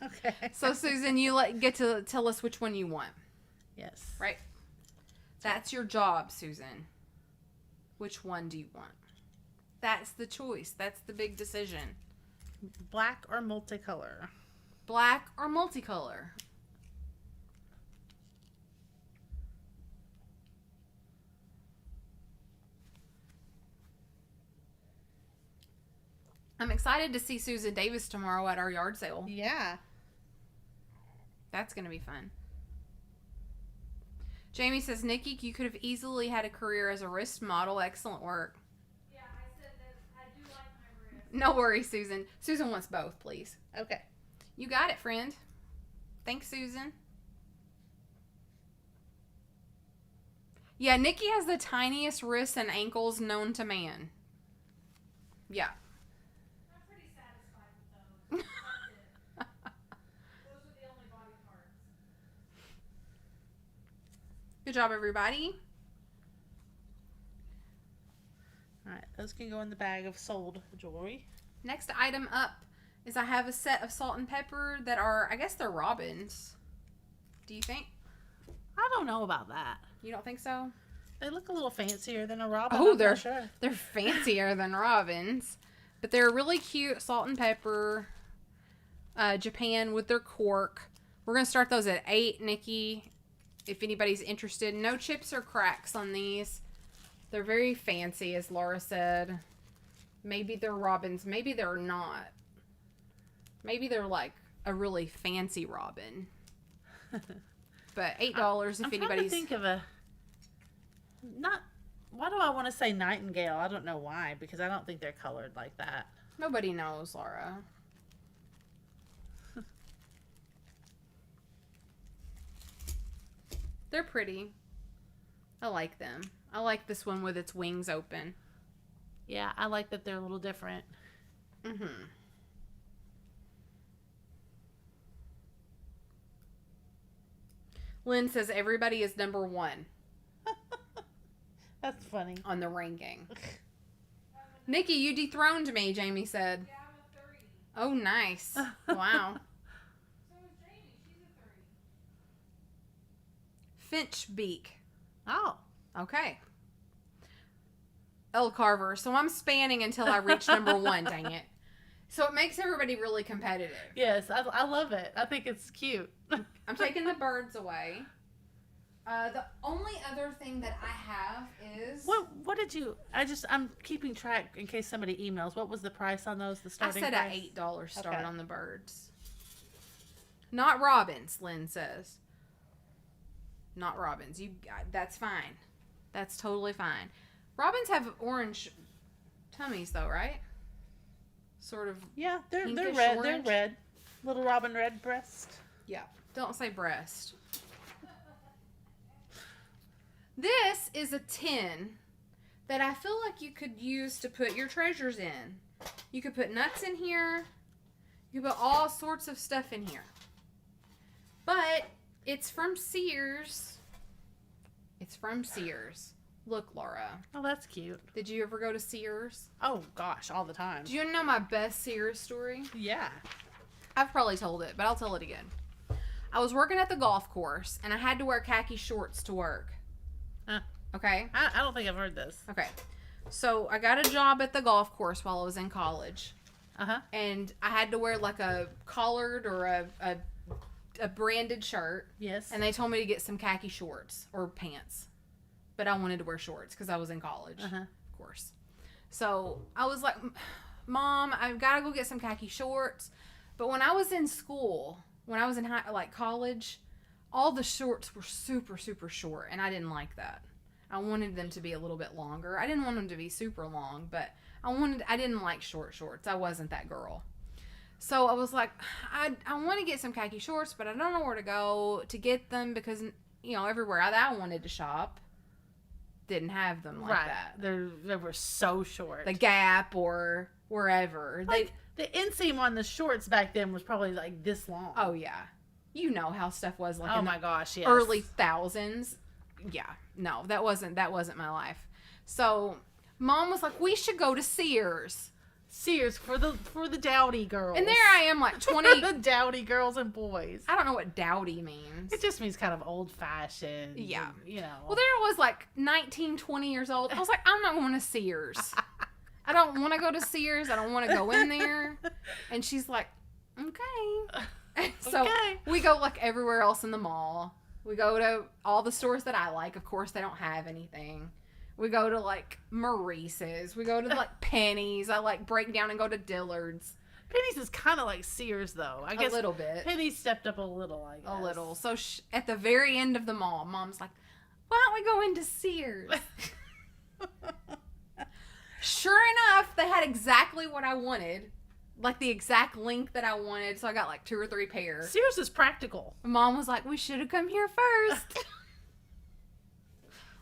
Okay. So Susan, you get to tell us which one you want. Yes. Right? That's your job, Susan. Which one do you want? That's the choice. That's the big decision. Black or multicolor? Black or multicolor? I'm excited to see Susan Davis tomorrow at our yard sale. Yeah. That's going to be fun. Jamie says, Nikki, you could have easily had a career as a wrist model. Excellent work. Yeah, I said that I do like my wrist. No worries, Susan. Susan wants both, please. Okay. You got it, friend. Thanks, Susan. Yeah, Nikki has the tiniest wrists and ankles known to man. Yeah. I'm pretty satisfied with those. That's it. Those are the only body parts. Good job, everybody. All right. Those can go in the bag of sold jewelry. Next item up is I have a set of salt and pepper that are, I guess they're robins. Do you think? I don't know about that. You don't think so? They look a little fancier than a robin. Oh, I'm they're not sure. they're fancier than robins, but they're really cute. Salt and pepper, Japan with their cork. We're gonna start those at 8, Nikki. If anybody's interested, no chips or cracks on these. They're very fancy, as Laura said. Maybe they're robins. Maybe they're not. Maybe they're like a really fancy robin. But $8 if I'm anybody's. trying to think of a. Not. Why do I want to say nightingale? I don't know why, because I don't think they're colored like that. Nobody knows, Laura. They're pretty. I like them. I like this one with its wings open. Yeah, I like that they're a little different. Mm-hmm. Lynn says everybody is number 1 That's funny. on the ranking. Nikki, you dethroned me, Jamie said. Yeah, I'm a 3. Oh, nice. Wow. So is Jamie. She's a 3. Finch beak. Oh. Okay. L. Carver. So I'm spanning until I reach number 1, dang it. So it makes everybody really competitive. Yes, I love it. I think it's cute. I'm taking the birds away. The only other thing that I have is... What did you... I'm keeping track in case somebody emails. What was the price on those? The I starting said price? at $8 start Okay. on the birds. Not robins, Lynn says. Not robins. That's fine. That's totally fine. Robins have orange tummies though, right? Sort of. Yeah, they're pinkish red. orange. They're red. Little robin red breast. Yeah. Don't say breast. This is a tin that I feel like you could use to put your treasures in. You could put nuts in here. You could put all sorts of stuff in here. But it's from Sears. It's from Sears. Look, Laura. Oh, that's cute. Did you ever go to Sears? Oh, gosh, all the time. Do you know my best Sears story? Yeah. I've probably told it, but I'll tell it again. I was working at the golf course, and I had to wear khaki shorts to work. Huh. Okay? I don't think I've heard this. Okay. So I got a job at the golf course while I was in college. Uh-huh. And I had to wear like a collared or a branded shirt. Yes. And they told me to get some khaki shorts or pants. But I wanted to wear shorts because I was in college, Uh-huh. of course. So I was like, Mom, I've got to go get some khaki shorts. But when I was in school, when I was in college, all the shorts were super, super short, and I didn't like that. I wanted them to be a little bit longer. I didn't want them to be super long, but I didn't like short shorts. I wasn't that girl. So I was like, I want to get some khaki shorts, but I don't know where to go to get them because, everywhere that I wanted to shop didn't have them like that. They were so short. The Gap or wherever. The inseam on the shorts back then was probably like this long. Oh, yeah. You know how stuff was like in my gosh, yes. early thousands. Yeah. No, that wasn't my life. So Mom was like, we should go to Sears. Sears for the dowdy girls. And there I am, like 20. The dowdy girls and boys. I don't know what dowdy means. It just means kind of old fashioned. Yeah. And, Well, there I was like 19, 20 years old. I was like, I'm not going to Sears. I don't want to go to Sears. I don't want to go in there. And she's like, okay. And so we go like everywhere else in the mall. We go to all the stores that I like. Of course, they don't have anything. We go to like Maurice's. We go to like Penny's. I like break down and go to Dillard's. Penny's is kind of like Sears, though. I guess a little bit. Penny's stepped up a little, I guess. A little. So at the very end of the mall, Mom's like, why don't we go into Sears? Sure enough, they had exactly what I wanted. Like the exact length that I wanted. So I got like 2 or 3 pairs. Sears is practical. Mom was like, we should have come here first.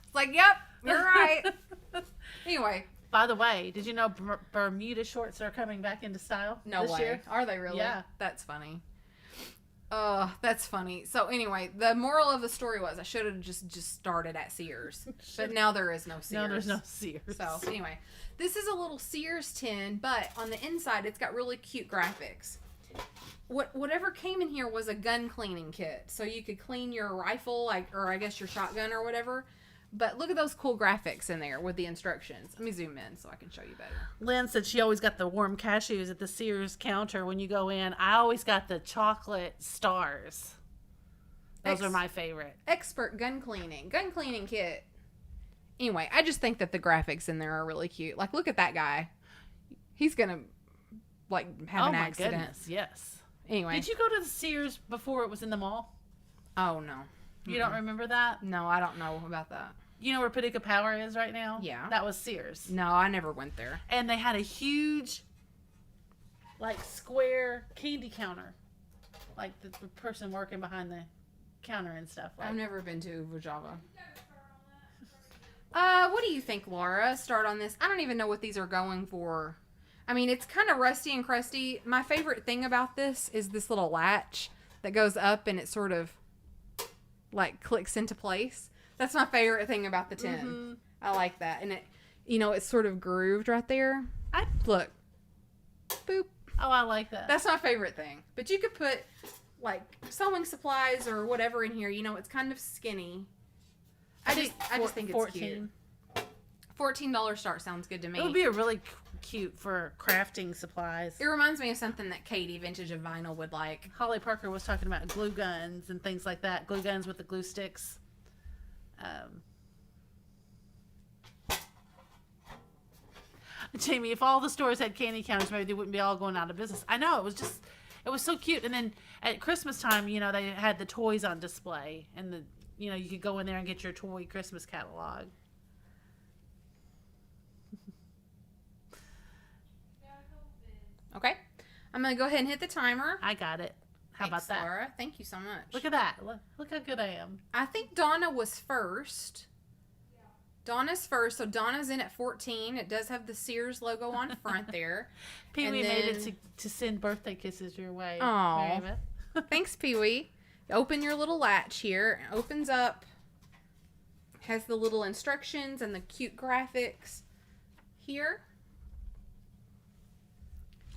It's like, yep, you're right. Anyway. By the way, did you know Bermuda shorts are coming back into style this year? Are they really? Yeah. That's funny. That's funny. So anyway, the moral of the story was I should have just started at Sears. But now there is no Sears. No, there's no Sears. So anyway, this is a little Sears tin, but on the inside it's got really cute graphics. Whatever came in here was a gun cleaning kit. So you could clean your rifle, or I guess your shotgun or whatever. But look at those cool graphics in there with the instructions. Let me zoom in so I can show you better. Lynn said she always got the warm cashews at the Sears counter when you go in. I always got the chocolate stars. Those are my favorite. Expert gun cleaning kit. Anyway, I just think that the graphics in there are really cute. Like, look at that guy. He's going to, have an accident. Oh, my goodness, yes. Anyway. Did you go to the Sears before it was in the mall? Oh, no. You don't remember that? No, I don't know about that. You know where Paducah Power is right now? Yeah. That was Sears. No, I never went there. And they had a huge, square candy counter. Like, the person working behind the counter and stuff. I've never been to Vojava. What do you think, Laura? Start on this. I don't even know what these are going for. I mean, it's kind of rusty and crusty. My favorite thing about this is this little latch that goes up and it sort of, clicks into place. That's my favorite thing about the tin. Mm-hmm. I like that. And it, it's sort of grooved right there. Look. Boop. Oh, I like that. That's my favorite thing. But you could put, sewing supplies or whatever in here. It's kind of skinny. I just think it's 14. Cute. $14 start sounds good to me. It would be a really cute for crafting supplies. It reminds me of something that Katie, Vintage of Vinyl, would like. Holly Parker was talking about glue guns and things like that. Glue guns with the glue sticks. Jamie, if all the stores had candy counters, maybe they wouldn't be all going out of business. I know, it was so cute. And then at Christmas time, they had the toys on display, and you could go in there and get your toy Christmas catalog. Okay. I'm going to go ahead and hit the timer. I got it. How about that? Laura. Thank you so much. Look at that. Look how good I am. I think Donna was first. Yeah. Donna's first. So Donna's in at 14. It does have the Sears logo on front there. Pee-wee made it to send birthday kisses your way. Oh. Thanks, Pee-wee. Open your little latch here. It opens up. Has the little instructions and the cute graphics here.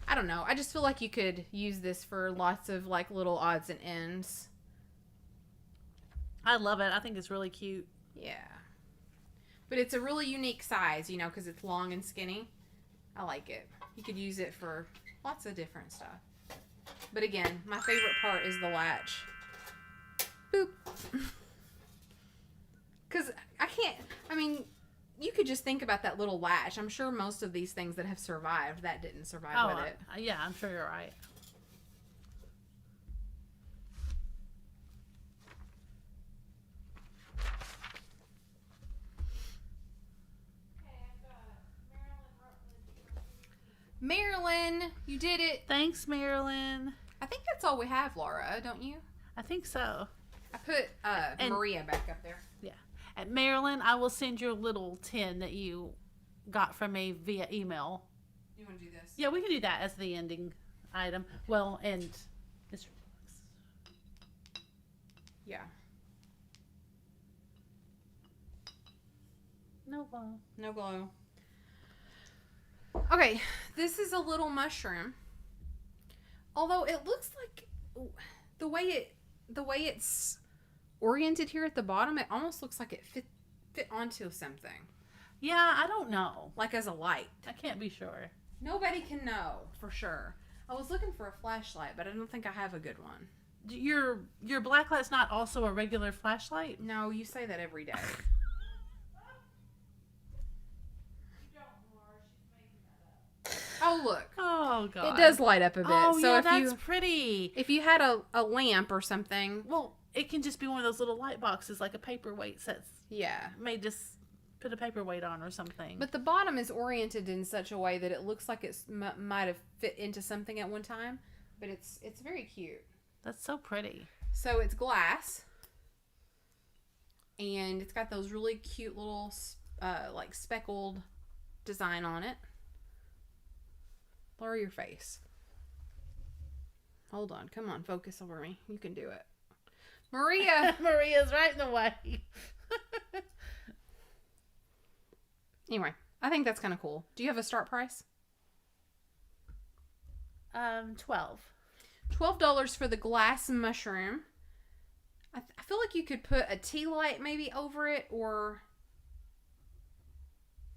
I don't know. I just feel like you could use this for lots of little odds and ends. I love it. I think it's really cute. Yeah. But it's a really unique size, because it's long and skinny. I like it. You could use it for lots of different stuff. But again, my favorite part is the latch. Boop. Because you could just think about that little latch. I'm sure most of these things that have survived, that didn't survive with it. Yeah, I'm sure you're right. Marilyn. You did it. Thanks, Marilyn. I think that's all we have, Laura, don't you? I think so. I put And- Maria back up there. Yeah. At Marilyn, I will send you a little tin that you got from me via email. You want to do this? Yeah, we can do that as the ending item. Well, and Mr. Yeah. No glow. No glow. Okay, this is a little mushroom. Although it looks like the way it's oriented here at the bottom, it almost looks like it fit onto something. Yeah, I don't know. Like as a light. I can't be sure. Nobody can know for sure. I was looking for a flashlight, but I don't think I have a good one. Your black light's not also a regular flashlight? No, you say that every day. Oh, look. Oh, God. It does light up a bit. Oh, so yeah, if that's pretty. if you had a lamp or something, Well, it can just be one of those little light boxes, like a paperweight that's yeah. made just put a paperweight on or something. But the bottom is oriented in such a way that it looks like it might have fit into something at one time. But it's very cute. That's so pretty. So it's glass. And it's got those really cute little like speckled design on it. Lower your face. Hold on. Come on. Focus over me. You can do it. Maria. Maria's right in the way. Anyway, I think that's kind of cool. Do you have a start price? 12. $12 for the glass mushroom. I feel like you could put a tea light maybe over it or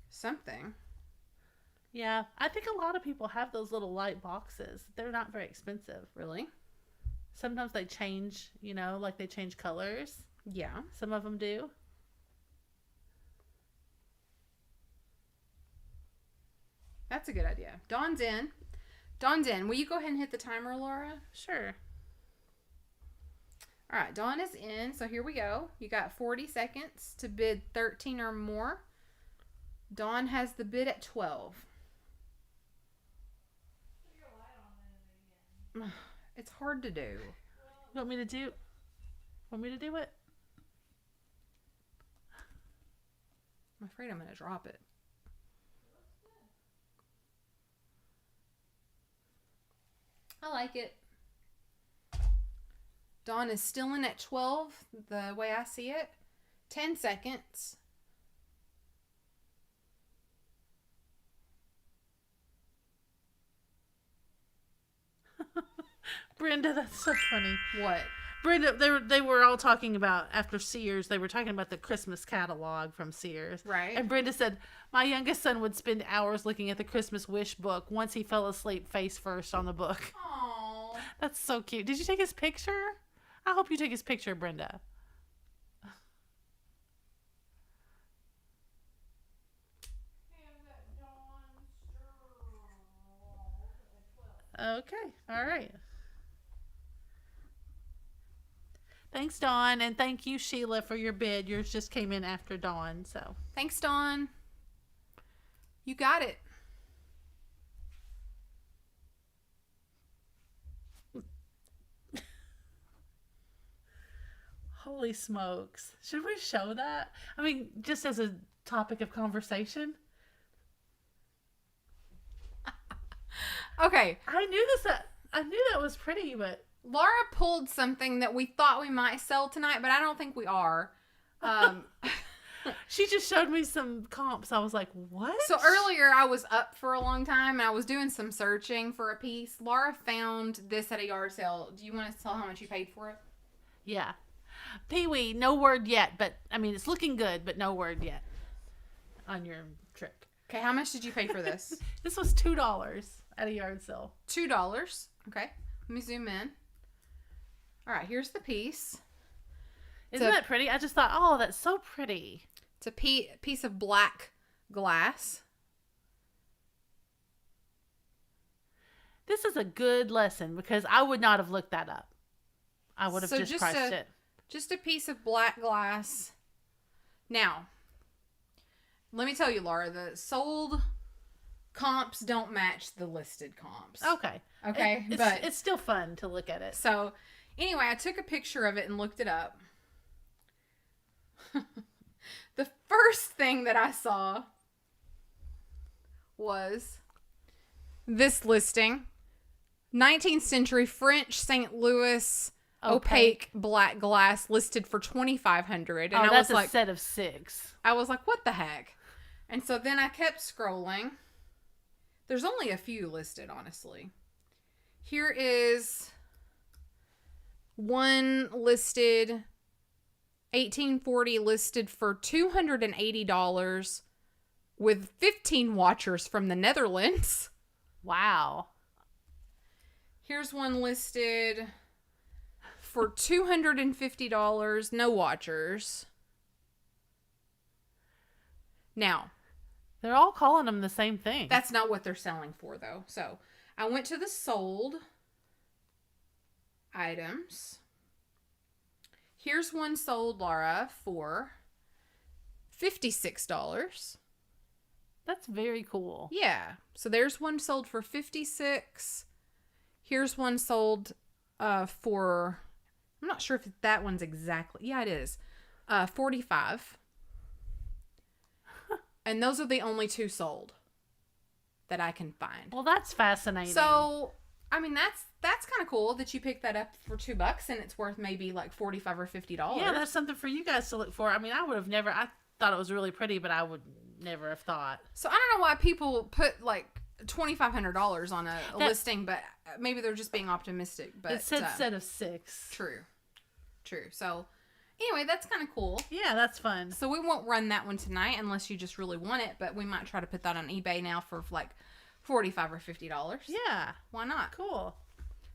something. Yeah, I think a lot of people have those little light boxes. They're not very expensive. Really? Sometimes they change, like they change colors. Yeah. Some of them do. That's a good idea. Dawn's in. Dawn's in. Will you go ahead and hit the timer, Laura? Sure. All right, Dawn is in. So here we go. You got 40 seconds to bid 13 or more. Dawn has the bid at 12. It's hard to do. You want me to do? Want me to do it? I'm afraid I'm going to drop it. I like it. Dawn is still in at 12, the way I see it. 10 seconds. Brenda, that's so funny. What? Brenda, they were all talking about, after Sears, they were talking about the Christmas catalog from Sears. Right. And Brenda said, my youngest son would spend hours looking at the Christmas wish book once he fell asleep face first on the book. Aww. That's so cute. Did you take his picture? I hope you take his picture, Brenda. Okay. All right. Thanks, Dawn. And thank you, Sheila, for your bid. Yours just came in after Dawn, so. Thanks, Dawn. You got it. Holy smokes. Should we show that? I mean, just as a topic of conversation. Okay. I knew that was pretty, but Laura pulled something that we thought we might sell tonight, but I don't think we are. she just showed me some comps. I was like, what? So earlier I was up for a long time and I was doing some searching for a piece. Laura found this at a yard sale. Do you want to tell how much you paid for it? Yeah. Pee-wee, no word yet, but I mean, it's looking good, but no word yet on your trip. Okay, how much did you pay for this? This was $2 at a yard sale. $2. Okay, let me zoom in. All right, here's the piece. Isn't that pretty? I just thought, oh, that's so pretty. It's a piece of black glass. This is a good lesson because I would not have looked that up. I would have just priced it. Just a piece of black glass. Now, let me tell you, Laura, the sold comps don't match the listed comps. Okay. Okay, but it's still fun to look at it. So, anyway, I took a picture of it and looked it up. The first thing that I saw was this listing. 19th century French St. Louis opaque black glass listed for $2,500. And I that's was like, a set of 6. I was like, what the heck? And so then I kept scrolling. There's only a few listed, honestly. Here is one listed, 1840, listed for $280 with 15 watchers from the Netherlands. Wow. Here's one listed for $250, no watchers. Now, they're all calling them the same thing. that's not what they're selling for, though. So, I went to the sold items. Here's one sold, Laura, for $56. That's very cool. Yeah. So there's one sold for $56. Here's one sold for, I'm not sure if that one's exactly, yeah, it is, $45. And those are the only 2 sold that I can find. Well, that's fascinating. So, I mean, that's kind of cool that you picked that up for $2 and it's worth maybe like $45 or $50. Yeah, that's something for you guys to look for. I mean, I would have never, I thought it was really pretty, but I would never have thought. So I don't know why people put like $2,500 on a listing, but maybe they're just being optimistic. But it said set of 6. True. So anyway, that's kind of cool. Yeah, that's fun. So we won't run that one tonight unless you just really want it, but we might try to put that on eBay now for like $45 or $50. Yeah. Why not? Cool.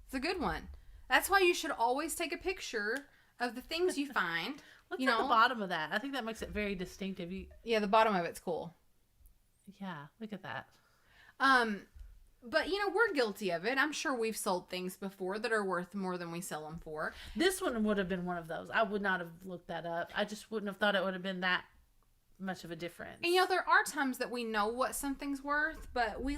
It's a good one. That's why you should always take a picture of the things you find. Look at the bottom of that. I think that makes it very distinctive. Yeah, the bottom of it's cool. Yeah, look at that. But we're guilty of it. I'm sure we've sold things before that are worth more than we sell them for. This one would have been one of those. I would not have looked that up. I just wouldn't have thought it would have been that much of a difference. And there are times that we know what something's worth, but we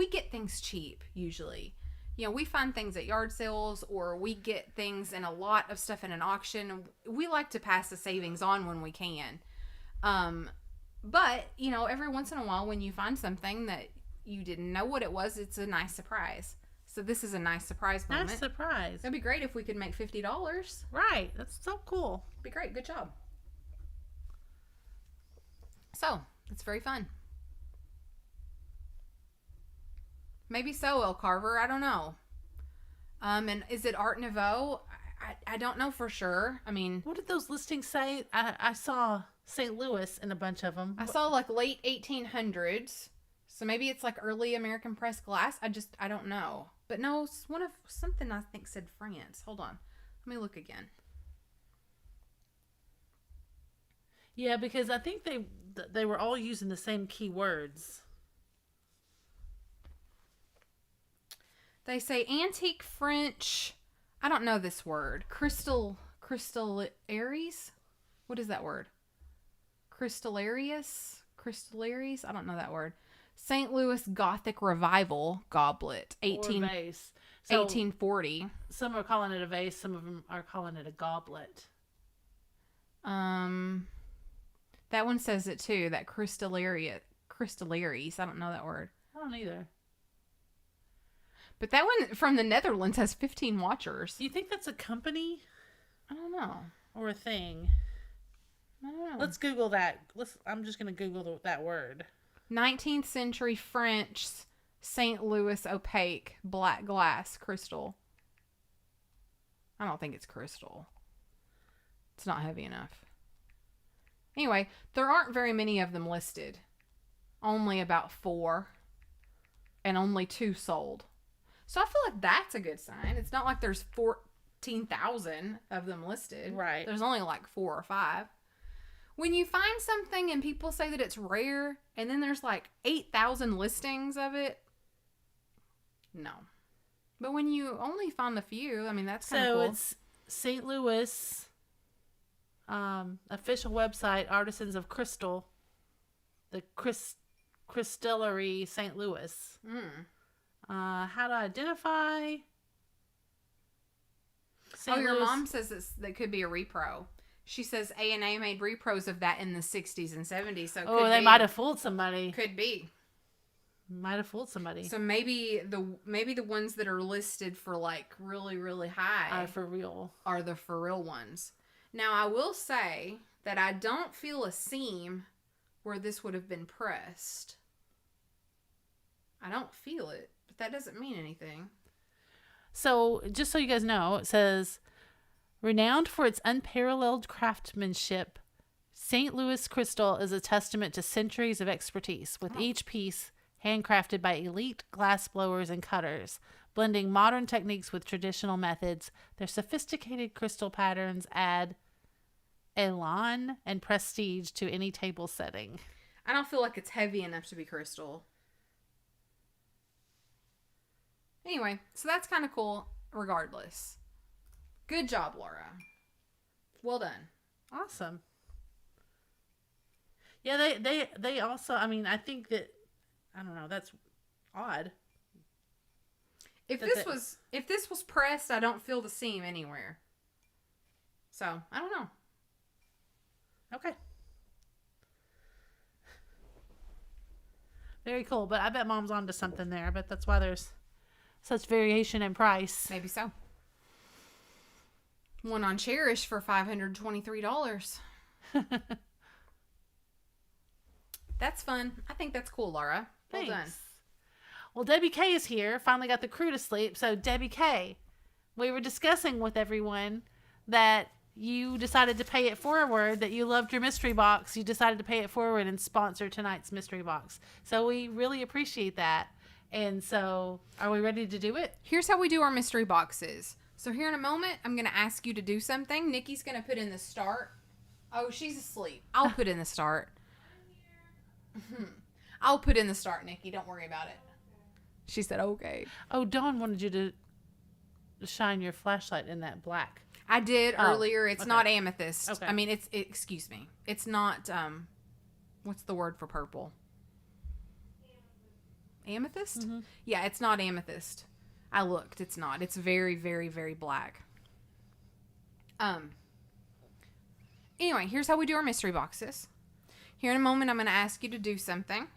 get things cheap usually. We find things at yard sales, or we get things and a lot of stuff in an auction. We like to pass the savings on when we can. But, every once in a while when you find something that you didn't know what it was, it's a nice surprise. So this is a nice surprise moment. Nice surprise. That'd be great if we could make $50. Right. That's so cool. Be great. Good job. So, it's very fun. Maybe so, El Carver. I don't know. And is it Art Nouveau? I don't know for sure. I mean, what did those listings say? I saw St. Louis in a bunch of them. I saw like late 1800s. So maybe it's like early American pressed glass. I don't know. But no, it's one of something I think said France. Hold on. Let me look again. Yeah, because I think they were all using the same keywords. They say antique French. I don't know this word. Crystallarius? What is that word? Crystallarius? I don't know that word. St. Louis Gothic Revival goblet. 1840. Some are calling it a vase. Some of them are calling it a goblet. That one says it too. That Crystallarius. I don't know that word. I don't either. But that one from the Netherlands has 15 watchers. Do you think that's a company? I don't know. Or a thing? I don't know. Let's Google that. I'm just going to Google that word. 19th century French St. Louis opaque black glass crystal. I don't think it's crystal. It's not heavy enough. Anyway, there aren't very many of them listed. Only about 4. And only 2 sold. So I feel like that's a good sign. It's not like there's 14,000 of them listed. Right. There's only like 4 or 5. When you find something and people say that it's rare, and then there's like 8,000 listings of it, no. But when you only find a few, I mean, that's kind of cool. So it's St. Louis official website, Artisans of Crystal. The Crystillery, St. Louis. How to identify. St. Your Louis. mom says that could be a repro. She says A&A made repros of that in the 60s and 70s. So they might have fooled somebody. Could be. Might have fooled somebody. So maybe the ones that are listed for like really, really high are for real ones. Now I will say that I don't feel a seam where this would have been pressed. I don't feel it, but that doesn't mean anything. So, just so you guys know, it says, renowned for its unparalleled craftsmanship, St. Louis crystal is a testament to centuries of expertise, with each piece handcrafted by elite glass blowers and cutters. Blending modern techniques with traditional methods, their sophisticated crystal patterns add elan and prestige to any table setting. I don't feel like it's heavy enough to be crystal. Anyway, so that's kind of cool regardless. Good job, Laura. Well done. Awesome. Yeah, they also, I mean, I think that, I don't know, that's odd. If this was pressed, I don't feel the seam anywhere. So, I don't know. Okay. Very cool, but I bet Mom's onto something there. I bet that's why there's such variation in price. Maybe so. One on Cherish for $523. That's fun. I think that's cool, Laura. Well Thanks. done. Well, Debbie K is here. Finally got the crew to sleep. So, Debbie K, we were discussing with everyone that you decided to pay it forward, that you loved your mystery box. You decided to pay it forward and sponsor tonight's mystery box. So, we really appreciate that. And so, are we ready to do it? Here's how we do our mystery boxes. So here in a moment, I'm going to ask you to do something. Nikki's going to put in the start. Oh, she's asleep. I'll put in the start. I'll put in the start, Nikki. Don't worry about it. She said, okay. Oh, Dawn wanted you to shine your flashlight in that black. I did earlier. It's not amethyst. Okay. I mean, excuse me. It's not, what's the word for purple? Amethyst? Mm-hmm. Yeah, it's not amethyst. I looked. It's not. It's very, very, very black. Anyway, here's how we do our mystery boxes. Here in a moment, I'm going to ask you to do something.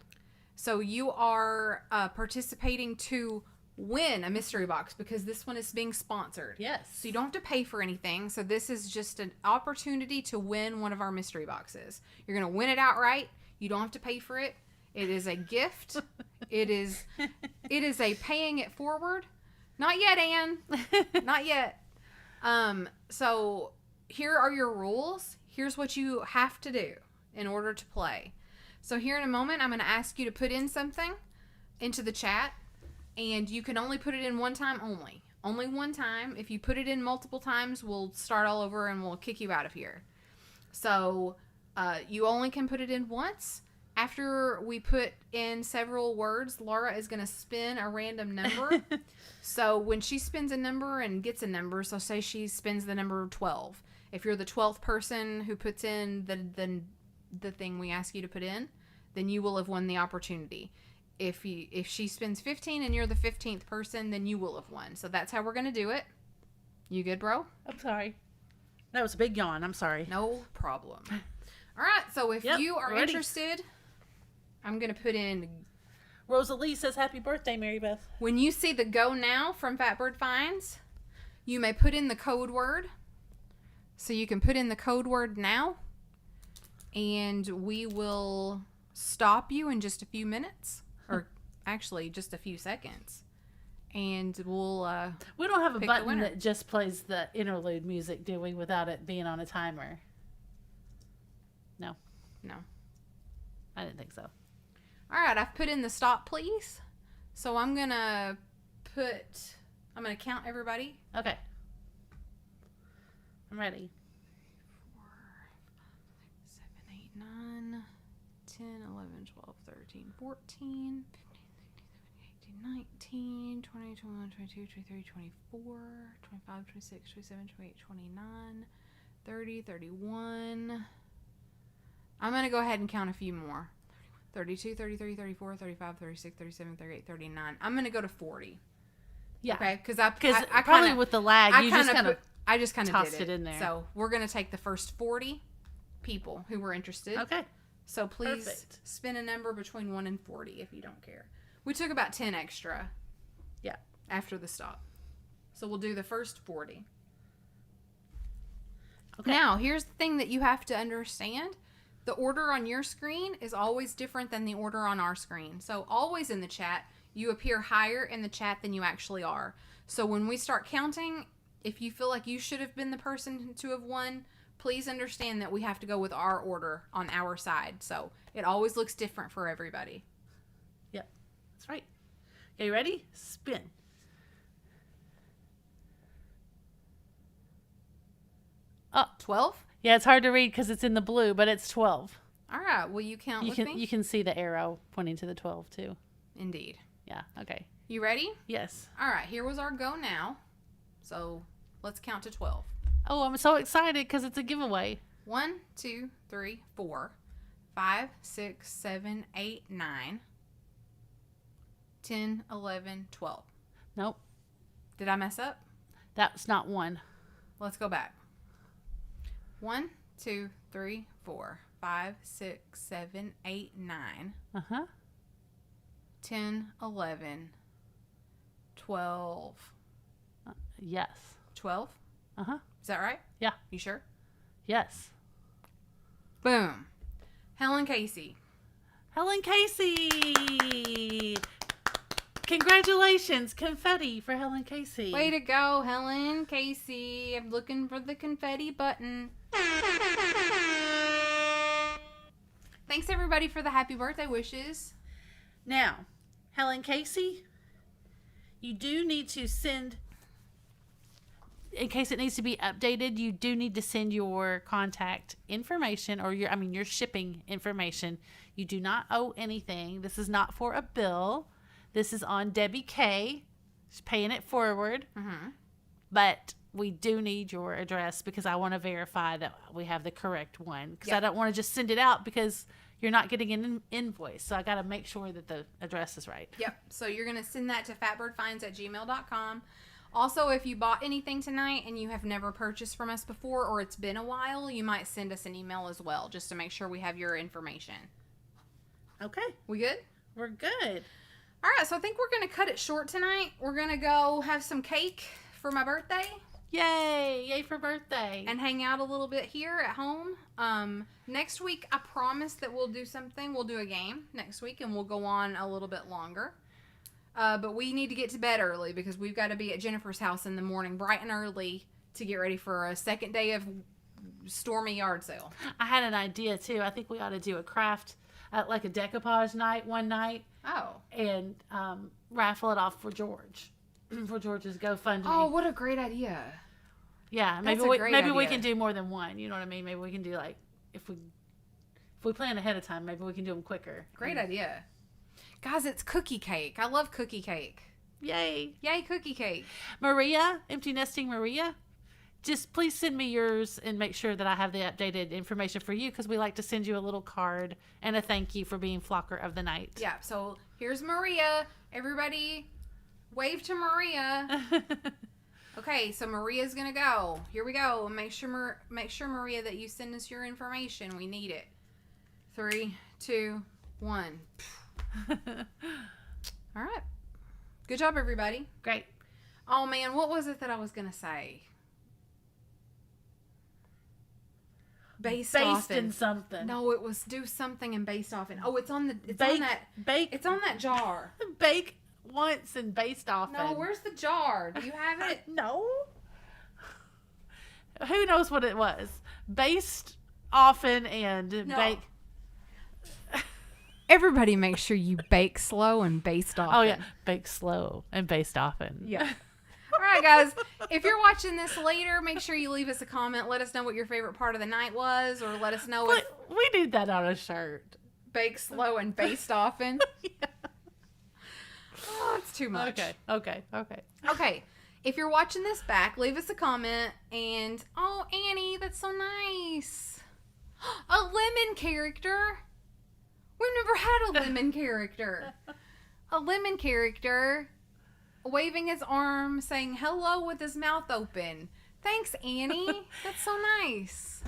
So you are participating to win a mystery box because this one is being sponsored. Yes. So you don't have to pay for anything. So this is just an opportunity to win one of our mystery boxes. You're going to win it outright. You don't have to pay for it. It is a gift. It is a paying it forward. Not yet, Anne. Not yet. So here are your rules. Here's what you have to do in order to play. So here in a moment, I'm going to ask you to put in something into the chat, and you can only put it in one time only. Only one time. If you put it in multiple times, we'll start all over and we'll kick you out of here. So you only can put it in once. After we put in several words, Laura is going to spin a random number. So when she spins a number and gets a number, so say she spins the number 12. If you're the 12th person who puts in the thing we ask you to put in, then you will have won the opportunity. If she spins 15 and you're the 15th person, then you will have won. So that's how we're going to do it. You good, bro? I'm sorry. That was a big yawn. I'm sorry. No problem. All right. So if you are ready. interested, I'm going to put in... Rosalie says happy birthday, Mary Beth. When you see the Go Now from fatbirdfinds, you may put in the code word. So you can put in the code word now, and we will stop you in just a few minutes, or actually just a few seconds, and we'll we don't have a pick the button winner. that just plays the interlude music, do we, without it being on a timer? No, I didn't think so. All right, I've put in the stop, please. So I'm gonna count everybody. Okay, I'm ready. 4, 5, 6, 7, 8, 9, 10, 11, 12, 13, 14, 15, 16, 17, 18, 19, 20, 21, 22, 23, 24, 25, 26, 27, 28, 29, 30, 31. I'm going to go ahead and count a few more. 32, 33, 34, 35, 36, 37, 38, 39. I'm going to go to 40. Yeah. Okay? Because I probably with the lag, you just kind of I just kind of tossed did it in there. So we're going to take the first 40 people who were interested. Okay. So please Perfect. spin a number between 1 and 40 if you don't care. We took about 10 extra. Yeah. After the stop. So we'll do the first 40. Okay. Now, here's the thing that you have to understand. The order on your screen is always different than the order on our screen. So always in the chat, you appear higher in the chat than you actually are. So when we start counting, if you feel like you should have been the person to have won, please understand that we have to go with our order on our side. So it always looks different for everybody. Yep. That's right. Okay, you ready? Spin. Oh, 12? yeah, it's hard to read because it's in the blue, but it's 12. All right. Will you count with me? You can see the arrow pointing to the 12 too. Indeed. Yeah. Okay. You ready? Yes. All right. Here was our go now. So let's count to 12. Oh, I'm so excited because it's a giveaway. 1, 2, 3, 4, 5, 6, 7, 8, 9, 10, 11, 12. Nope. Did I mess up? That's not one. Let's go back. 1, 2, 3, 4, 5, 6, 7, 8, 9, Uh-huh. 10, 11, 12. Yes. 12? Uh-huh. Is that right? Yeah. You sure? Yes. Boom. Helen Casey. Helen Casey. Congratulations. Confetti for Helen Casey. Way to go, Helen Casey. I'm looking for the confetti button. Thanks, everybody, for the happy birthday wishes. Now, Helen Casey, you do need to send, in case it needs to be updated, you do need to send your contact information or your shipping information. You do not owe anything. This is not for a bill. This is on Debbie K. She's paying it forward. Mm-hmm. But we do need your address because I want to verify that we have the correct one. Because I don't want to just send it out because you're not getting an invoice. So I got to make sure that the address is right. Yep. So you're going to send that to fatbirdfinds@gmail.com. Also, if you bought anything tonight and you have never purchased from us before or it's been a while, you might send us an email as well just to make sure we have your information. Okay. We good? We're good. All right. So I think we're going to cut it short tonight. We're going to go have some cake for my birthday. Yay. Yay for birthday. And hang out a little bit here at home. Next week, I promise that we'll do something. We'll do a game next week, and we'll go on a little bit longer. But we need to get to bed early because we've got to be at Jennifer's house in the morning, bright and early, to get ready for a second day of stormy yard sale. I had an idea, too. I think we ought to do a craft, like a decoupage night one night. Oh. And raffle it off for George. For George's GoFundMe. Oh, what a great idea. Yeah, maybe That's a great we idea. can do more than one. You know what I mean? Maybe we can do like if we plan ahead of time, maybe we can do them quicker. Great idea. Guys, it's cookie cake. I love cookie cake. Yay. Yay, cookie cake. Maria, Empty Nesting Maria, just please send me yours and make sure that I have the updated information for you because we like to send you a little card and a thank you for being Flocker of the Night. Yeah, so here's Maria. Everybody wave to Maria. Okay, so Maria's gonna go. Here we go. Make sure Maria that you send us your information. We need it. 3, 2, 1. All right. Good job, everybody. Great. Oh man, what was it that I was gonna say? Based in something. No, it was do something and based off in. Oh, it's on Bake that jar. Bake once and based off. No, where's the jar? Do you have it? No. Who knows what it was? Based often and bake. Everybody make sure you bake slow and based often. Oh, yeah. Bake slow and based often. Yeah. All right, guys. If you're watching this later, make sure you leave us a comment. Let us know what your favorite part of the night was, or let us know if We need that on a shirt. bake slow and based often. Yeah. Oh, it's too much. Okay. Okay. If you're watching this back, leave us a comment. And, oh, Annie, that's so nice. A lemon character. We've never had a lemon character. A lemon character waving his arm, saying hello with his mouth open. Thanks, Annie. That's so nice.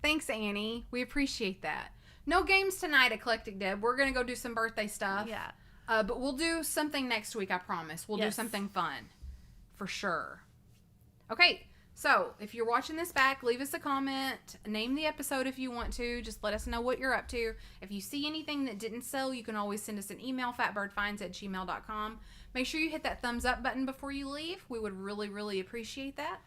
Thanks, Annie. We appreciate that. No games tonight, Eclectic Deb. We're going to go do some birthday stuff. Yeah. But we'll do something next week, I promise. We'll do something fun. For sure. Okay. So, if you're watching this back, leave us a comment. Name the episode if you want to. Just let us know what you're up to. If you see anything that didn't sell, you can always send us an email, fatbirdfinds@gmail.com. Make sure you hit that thumbs up button before you leave. We would really, really appreciate that.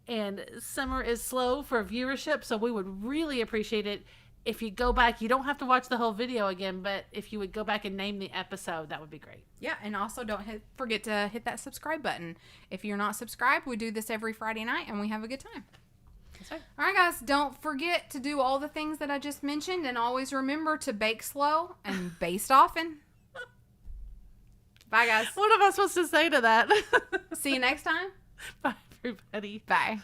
And summer is slow for viewership, so we would really appreciate it if you go back. You don't have to watch the whole video again, but if you would go back and name the episode, that would be great. Yeah, and also don't forget to hit that subscribe button. If you're not subscribed, we do this every Friday night, and we have a good time. That's right. All right, guys, don't forget to do all the things that I just mentioned, and always remember to bake slow and baste often. Bye, guys. What am I supposed to say to that? See you next time. Bye, everybody. Bye.